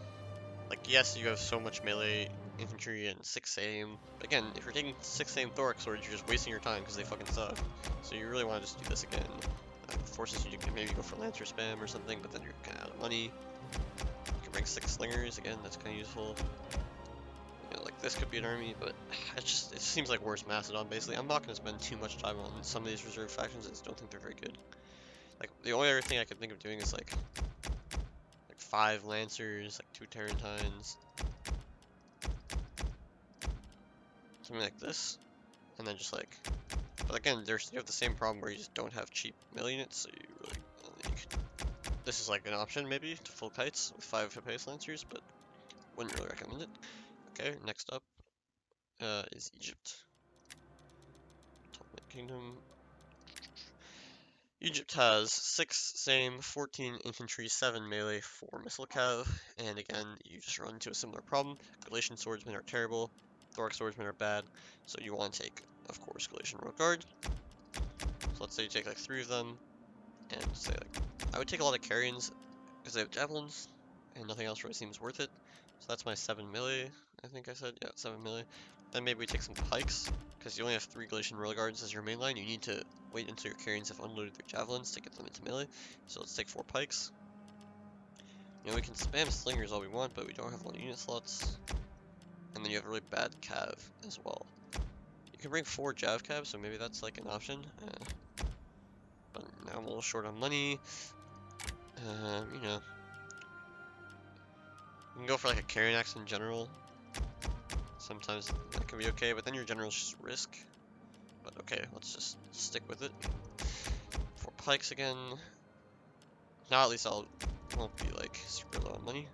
Like, yes, you have so much melee infantry and 6 aim. But again, if you're taking 6 aim Thorax swords, you're just wasting your time because they fucking suck. So you really want to just do this again. Forces you to maybe go for Lancer spam or something, but then you're kind of out of money. You can bring 6 slingers, again, that's kind of useful. Like this could be an army, but it seems like worse Macedon, basically. I'm not going to spend too much time on some of these reserve factions, I just don't think they're very good. Like, the only other thing I could think of doing is like 5 Lancers, like 2 Tarentines. something like this, and then just like, but again, you have the same problem where you just don't have cheap melee units, so you really this is like an option maybe to full kites with 5 Hippias Lancers, but wouldn't really recommend it. Okay, next up is Egypt. Ptolemaic Kingdom. Egypt has 6 same, 14 infantry, 7 melee, 4 missile cav, and again, you just run into a similar problem. Galatian swordsmen are terrible, Thoric swordsmen are bad, so you want to take, of course, Galatian Royal Guard. So let's say you take like 3 of them, and say like, I would take a lot of Carians, because they have javelins, and nothing else really seems worth it. So that's my 7 melee, I think I said, yeah, 7 melee. Then maybe we take some pikes, because you only have 3 Galatian Royal Guards as your main line. You need to wait until your Carians have unloaded their javelins to get them into melee. So let's take 4 pikes. You know, we can spam slingers all we want, but we don't have a lot of unit slots. And then you have a really bad cav as well. You can bring 4 jav cav, so maybe that's like an option. But now I'm a little short on money. You know, you can go for like a carrying axe in general. Sometimes that can be okay, but then your general's just risk. But okay, let's just stick with it. 4 pikes again. Now at least won't be like super low on money.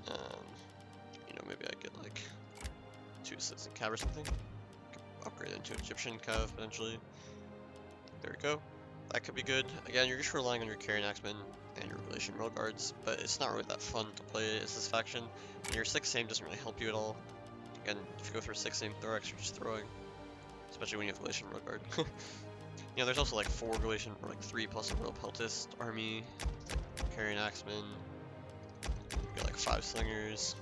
You know, maybe I get like 2 citizen cav or something. Upgrade into Egyptian cav potentially. There we go. That could be good. Again, you're just relying on your carrying axemen and your Galatian Royal Guards, but it's not really that fun to play as this faction. And your 6 same doesn't really help you at all. Again, if you go for a 6 same Thorax, you're just throwing. Especially when you have Galatian Royal Guard. You know, there's also like 4 Galatian, or like 3 plus a Royal Peltist army, like carrying axemen. You got like 5 slingers,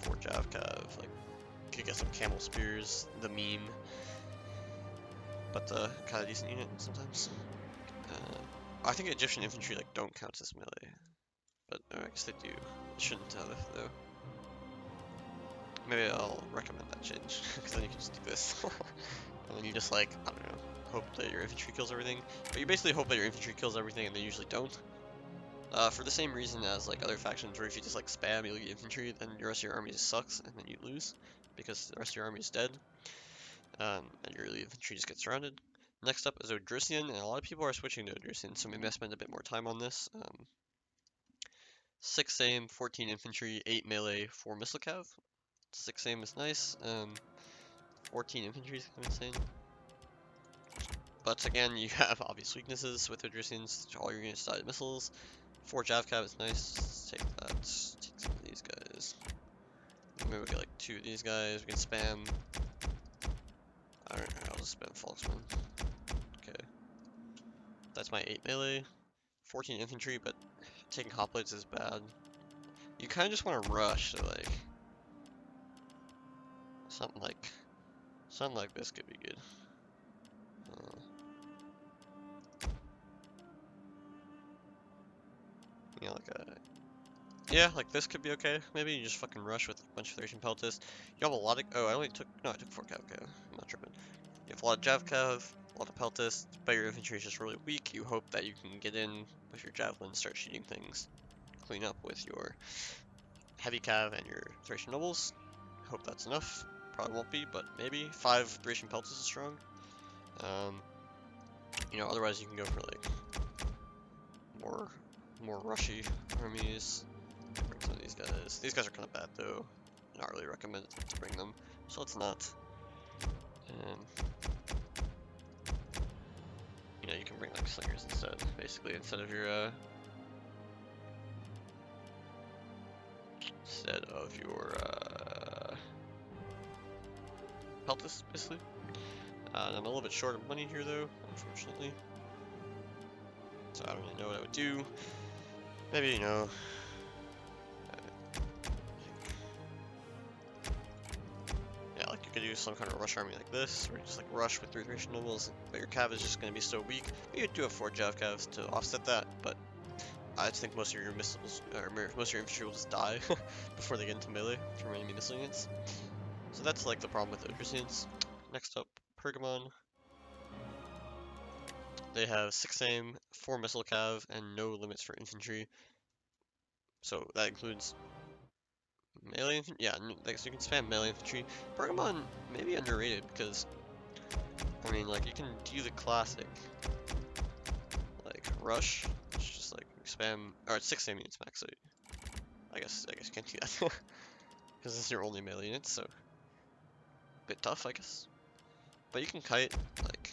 4 jav cav, like you could get some camel spears, the meme. But kind of decent unit sometimes. I think Egyptian infantry like don't count as melee, but I guess they do. It shouldn't have though. Maybe I'll recommend that change, because then you can just do this. And then you just like, I don't know, hope that your infantry kills everything. But you basically hope that your infantry kills everything, and they usually don't. For the same reason as like other factions, where if you just like spam elite infantry, then the rest of your army just sucks, and then you lose, because the rest of your army is dead. And your elite infantry just gets surrounded. Next up is Odrysian, and a lot of people are switching to Odrysian, so maybe I spend a bit more time on this. 6 aim, 14 infantry, 8 melee, 4 missile cav. 6 aim is nice. 14 infantry is kind of insane. But again, you have obvious weaknesses with Odrysians. All your units die to missiles. 4 jav cav is nice. Let's take that. Take some of these guys. Maybe we'll get like 2 of these guys. We can spam. I don't know, I'll just spam Falksman. Okay. That's my 8 melee. 14 infantry, but taking hoplites is bad. You kind of just want to rush, so like something like this could be good. You know, like this could be okay. Maybe you just fucking rush with a bunch of Thracian Peltists. You have a lot of, I took 4 cav cav. I'm not tripping. You have a lot of jav cav, a lot of Peltists, but your infantry is just really weak. You hope that you can get in with your javelin, start shooting things, clean up with your heavy cav and your Thracian nobles. Hope that's enough. Probably won't be, but maybe 5 Thracian Peltists is strong. You know, otherwise you can go for like more rushy armies. Bring some of these guys. These guys are kind of bad though. Not really recommended to bring them, so let's not. You know, you can bring like slingers instead, basically, instead of your Peltis, basically. I'm a little bit short of money here though, unfortunately. So I don't really know what I would do. Maybe, you know, yeah, like you could do some kind of rush army like this, or just like rush with 3 Thracian nobles, but your cav is just going to be so weak. You do have 4 jav cavs to offset that, but I think most of your missiles, or most of your infantry will just die before they get into melee from enemy missile units. So that's like the problem with Odrysians. Next up, Pergamon. They have 6 aim, 4 missile cav, and no limits for infantry. So that includes melee infantry. Yeah, like, so you can spam melee infantry. Pergamon may be underrated because, I mean, like, you can do the classic, like, rush. It's just like spam. Or it's 6 units max. So I guess you can't do that because it's your only melee unit. So a bit tough, I guess. But you can kite, like,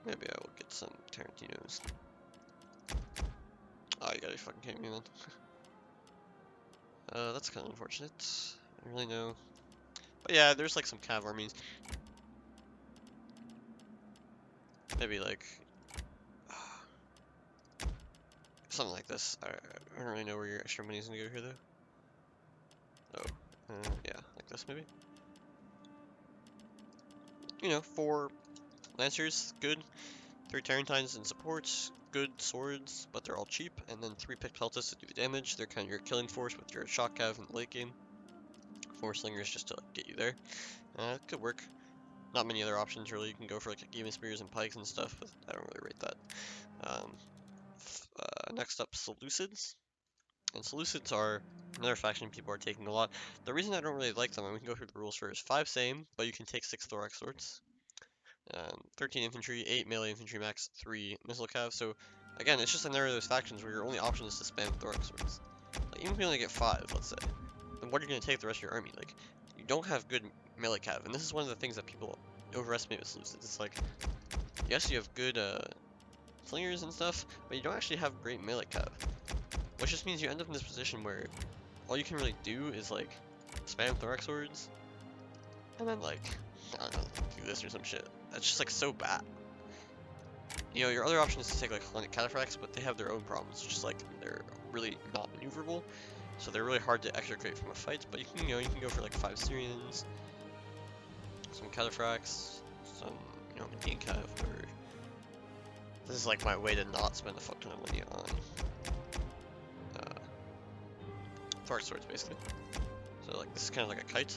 maybe I will get some Tarantinos. Oh, you gotta be fucking kidding me, man. That's kind of unfortunate. I don't really know. But yeah, there's like some cav armies. Maybe like something like this. I don't really know where your extra money is gonna go here though. Oh, yeah, like this maybe. You know, 4 lancers, good. 3 Tarentines and supports, good swords, but they're all cheap. And then 3 picked peltas to do the damage. They're kind of your killing force with your shock cav in the late game. 4 slingers just to like, get you there. Could work. Not many other options really. You can go for like demon spears and pikes and stuff, but I don't really rate that. Next up, Seleucids. And Seleucids are another faction people are taking a lot. The reason I don't really like them, and we can go through the rules first. 5 same, but you can take 6 thorax swords. 13 infantry, 8 melee infantry max, 3 missile cav. So again, it's just another of those factions where your only option is to spam thorax swords. Like, even if you only get 5, let's say, then what are you going to take the rest of your army? Like, you don't have good melee cav, and this is one of the things that people overestimate with Seleucids. It's like, yes, you have good slingers and stuff, but you don't actually have great melee cav. Which just means you end up in this position where all you can really do is like spam thorax swords and then like, I don't know, do this or some shit. That's just like so bad. You know, your other option is to take like Hellenic cataphracts, but they have their own problems. It's just like they're really not maneuverable, so they're really hard to extricate from a fight. But you can go for like 5 Syrians, some cataphracts, some Median cav, or this is like my way to not spend a fuck ton of money on thorax swords, basically. So like this is kind of like a kite,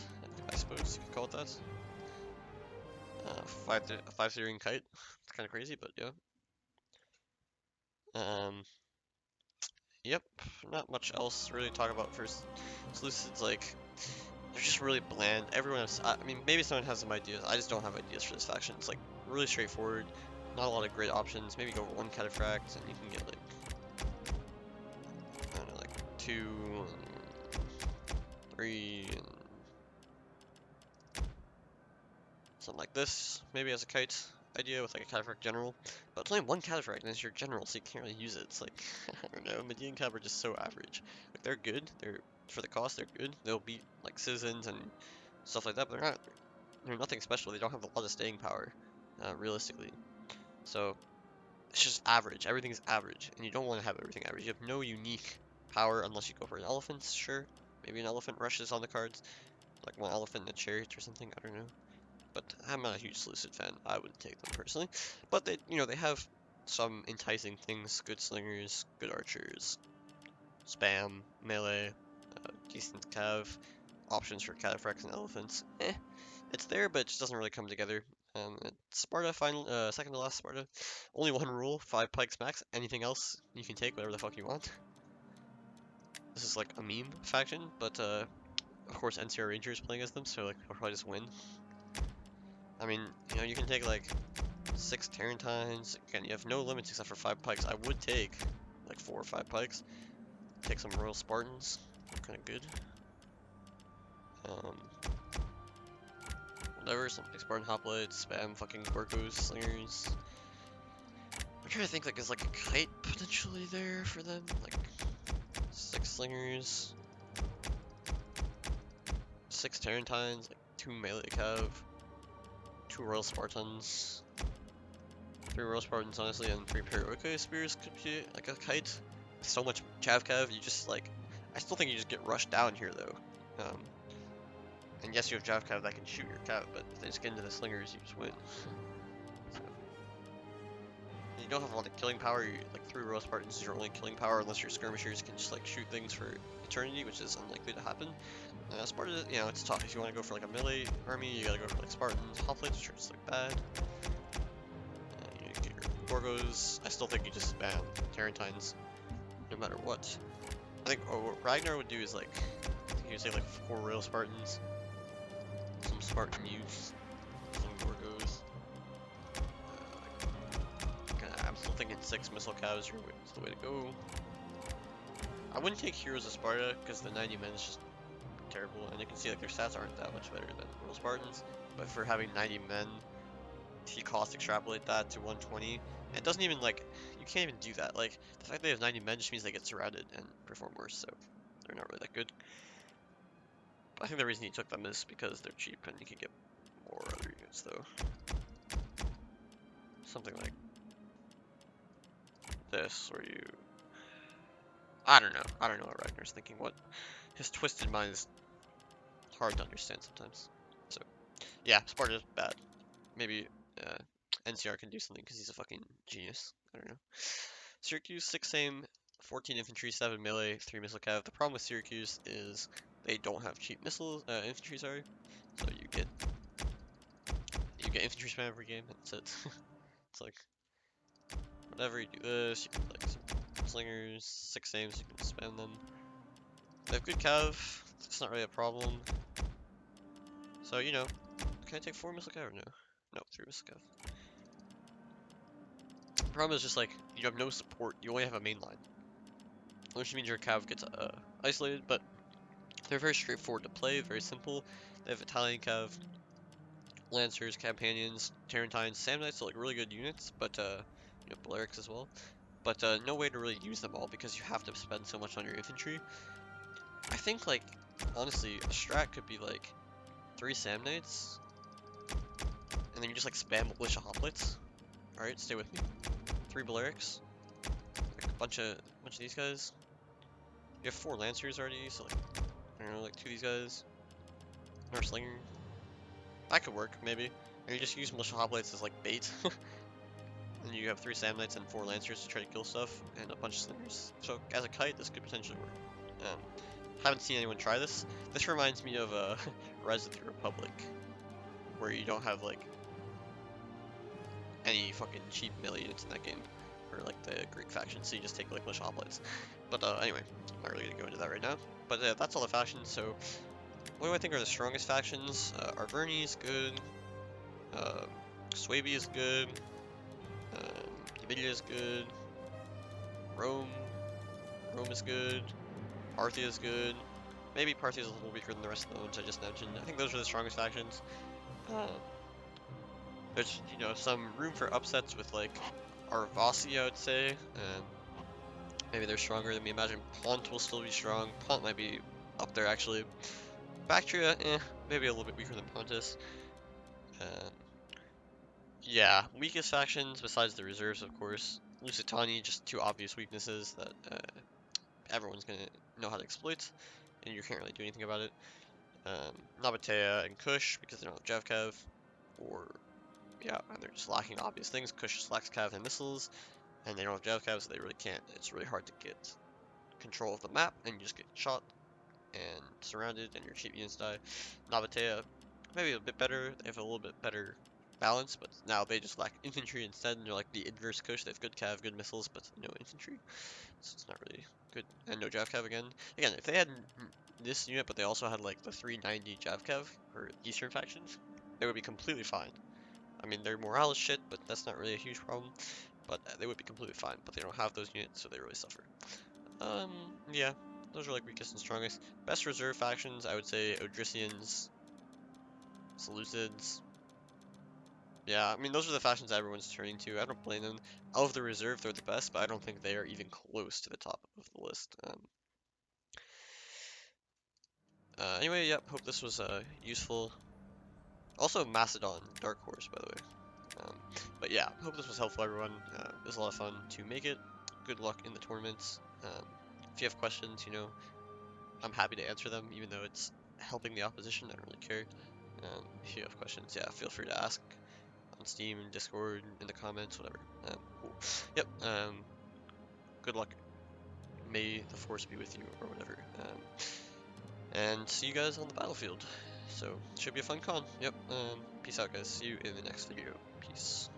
I suppose you could call it that. 5 Syrian kite. It's kind of crazy, but yeah. Yep. Not much else really to talk about for Seleucids. Like, they're just really bland. Everyone has, I mean, maybe someone has some ideas. I just don't have ideas for this faction. It's like really straightforward. Not a lot of great options. Maybe go for 1 cataphract and you can get like, I don't know, like 2, 3, and something like this. Maybe as a kite idea with like a cataphract general. But it's only 1 cataphract and it's your general, so you can't really use it. It's like, I don't know, Median cav are just so average. Like, they're good. They're, for the cost, they're good. They'll beat like citizens and stuff like that, but they're nothing special. They don't have a lot of staying power, realistically. So it's just average. Everything's average, and you don't want to have everything average. You have no unique power unless you go for an elephant. Sure, maybe an elephant rushes on the cards, like 1 elephant and a chariot or something. I don't know. But I'm not a huge Seleucid fan. I wouldn't take them personally. But they, they have some enticing things: good slingers, good archers, spam, melee, decent cav, options for cataphracts and elephants. It's there, but it just doesn't really come together. Sparta, second to last Sparta. Only 1 rule: 5 pikes max. Anything else, you can take whatever the fuck you want. This is like a meme faction, but of course NCR Rangers playing as them, so like they'll probably just win. I mean, you can take like 6 Tarentines. Again, you have no limits except for 5 pikes. I would take like 4 or 5 pikes. Take some Royal Spartans. They're kind of good. Whatever, some Spartan hoplites, spam fucking Gorgos, slingers. I'm trying to think, like, is like a kite potentially there for them? Like 6 slingers, 6 Tarentines, like 2 melee cav, 2 Royal Spartans, 3 Royal Spartans, honestly, and 3 Pergamon spears could be like a kite. So much chav cav, you just like, I still think you just get rushed down here though. And yes, you have Jav cav that can shoot your cav, but if they just get into the slingers, you just win. So, you don't have a lot of killing power. Like 3 Royal Spartans is your only killing power, unless your skirmishers can just like shoot things for eternity, which is unlikely to happen. Sparta, it's tough. If you want to go for like a melee army, you gotta go for like Spartans, hoplites, which are just like bad. You get your Gorgos. I still think you just spam Tarentines, no matter what. I think what Ragnar would do is like, he would say like 4 Royal Spartans, some Spartan youths, some Gorgos. I'm still thinking 6 missile cows is the way to go. I wouldn't take Heroes of Sparta because the 90 men is just terrible, and you can see like their stats aren't that much better than Royal Spartans. But for having 90 men, if you cost extrapolate that to 120, and it doesn't even like, you can't even do that. Like, the fact they have 90 men just means they get surrounded and perform worse, so they're not really that good. But I think the reason he took them is because they're cheap and you can get more other units though. Something like this, where you... I don't know what Ragnar's thinking. What his twisted mind is hard to understand sometimes. So, yeah, Sparta's bad. Maybe NCR can do something because he's a fucking genius. I don't know. Syracuse, 6 aim, 14 infantry, 7 melee, 3 missile cav. The problem with Syracuse is they don't have cheap missiles, infantry, sorry. So you get infantry spam every game, and that's it. It's like, whenever you do this, you can like some slingers, 6 aims, you can spam them. They have good cav, it's not really a problem. So, you know, can I take 4 missile cav or no? No, 3 missile cav. The problem is just like, you have no support, you only have a main line. Which means your cav gets isolated, but they're very straightforward to play, very simple. They have Italian cav, Lancers, Campanians, Tarentines, Samnites, so like really good units, but you know, Balearics as well. But no way to really use them all because you have to spend so much on your infantry. I think like, honestly, a strat could be like 3 Samnites, and then you just like spam militia hoplites. Alright, stay with me. 3 Balearics, like a bunch of these guys. You have 4 Lancers already, so like, I don't know, like 2 of these guys. Another Slinger. That could work, maybe. Or you just use militia hoplites as like bait. And you have 3 Samnites and 4 Lancers to try to kill stuff, and a bunch of Slingers. So as a kite, this could potentially work. Haven't seen anyone try this. This reminds me of Rise of the Republic, where you don't have like any fucking cheap melee units in that game, or like the Greek faction, so you just take like militia hoplites. But anyway, I'm not really gonna go into that right now. But that's all the factions. So what do I think are the strongest factions? Arverni is good. Suebi is good. Galatia is good. Rome is good. Parthia is good. Maybe Parthia is a little weaker than the rest of the ones I just mentioned. I think those are the strongest factions. There's, you know, some room for upsets with like Arevaci, I would say. Maybe they're stronger than me. Imagine Pont will still be strong. Pont might be up there actually. Baktria, maybe a little bit weaker than Pontus. Yeah, weakest factions besides the reserves, of course. Lusitani, just 2 obvious weaknesses that everyone's gonna know how to exploit, and you can't really do anything about it. Nabataea and Kush, because they don't have JavCav, or, yeah, and they're just lacking obvious things. Kush just lacks Cav and missiles, and they don't have JavCav, so they really can't. It's really hard to get control of the map, and you just get shot and surrounded, and your cheap units die. Nabataea, maybe a bit better. They have a little bit better balance, but now they just lack infantry instead, and they're like the inverse Kush. They have good cav, good missiles, but no infantry, so it's not really good. And no jav cav again. Again, if they had this unit, but they also had like the 390 jav cav for eastern factions, they would be completely fine. I mean, their morale is shit, but that's not really a huge problem. But they would be completely fine, but they don't have those units, so they really suffer. Yeah, those are like weakest and strongest. Best reserve factions, I would say Odrysians, Seleucids. Yeah, I mean, those are the factions everyone's turning to. I don't blame them. Of the reserve, they're the best, but I don't think they are even close to the top of the list. Anyway, yep, hope this was useful. Also, Macedon, Dark Horse, by the way. But yeah, hope this was helpful, everyone. It was a lot of fun to make it. Good luck in the tournaments. If you have questions, you know, I'm happy to answer them, even though it's helping the opposition. I don't really care. If you have questions, yeah, feel free to ask on Steam, Discord, in the comments, whatever. Cool. Yep. Good luck. May the force be with you, or whatever. And see you guys on the battlefield. So, should be a fun con. Yep. Peace out, guys. See you in the next video. Peace.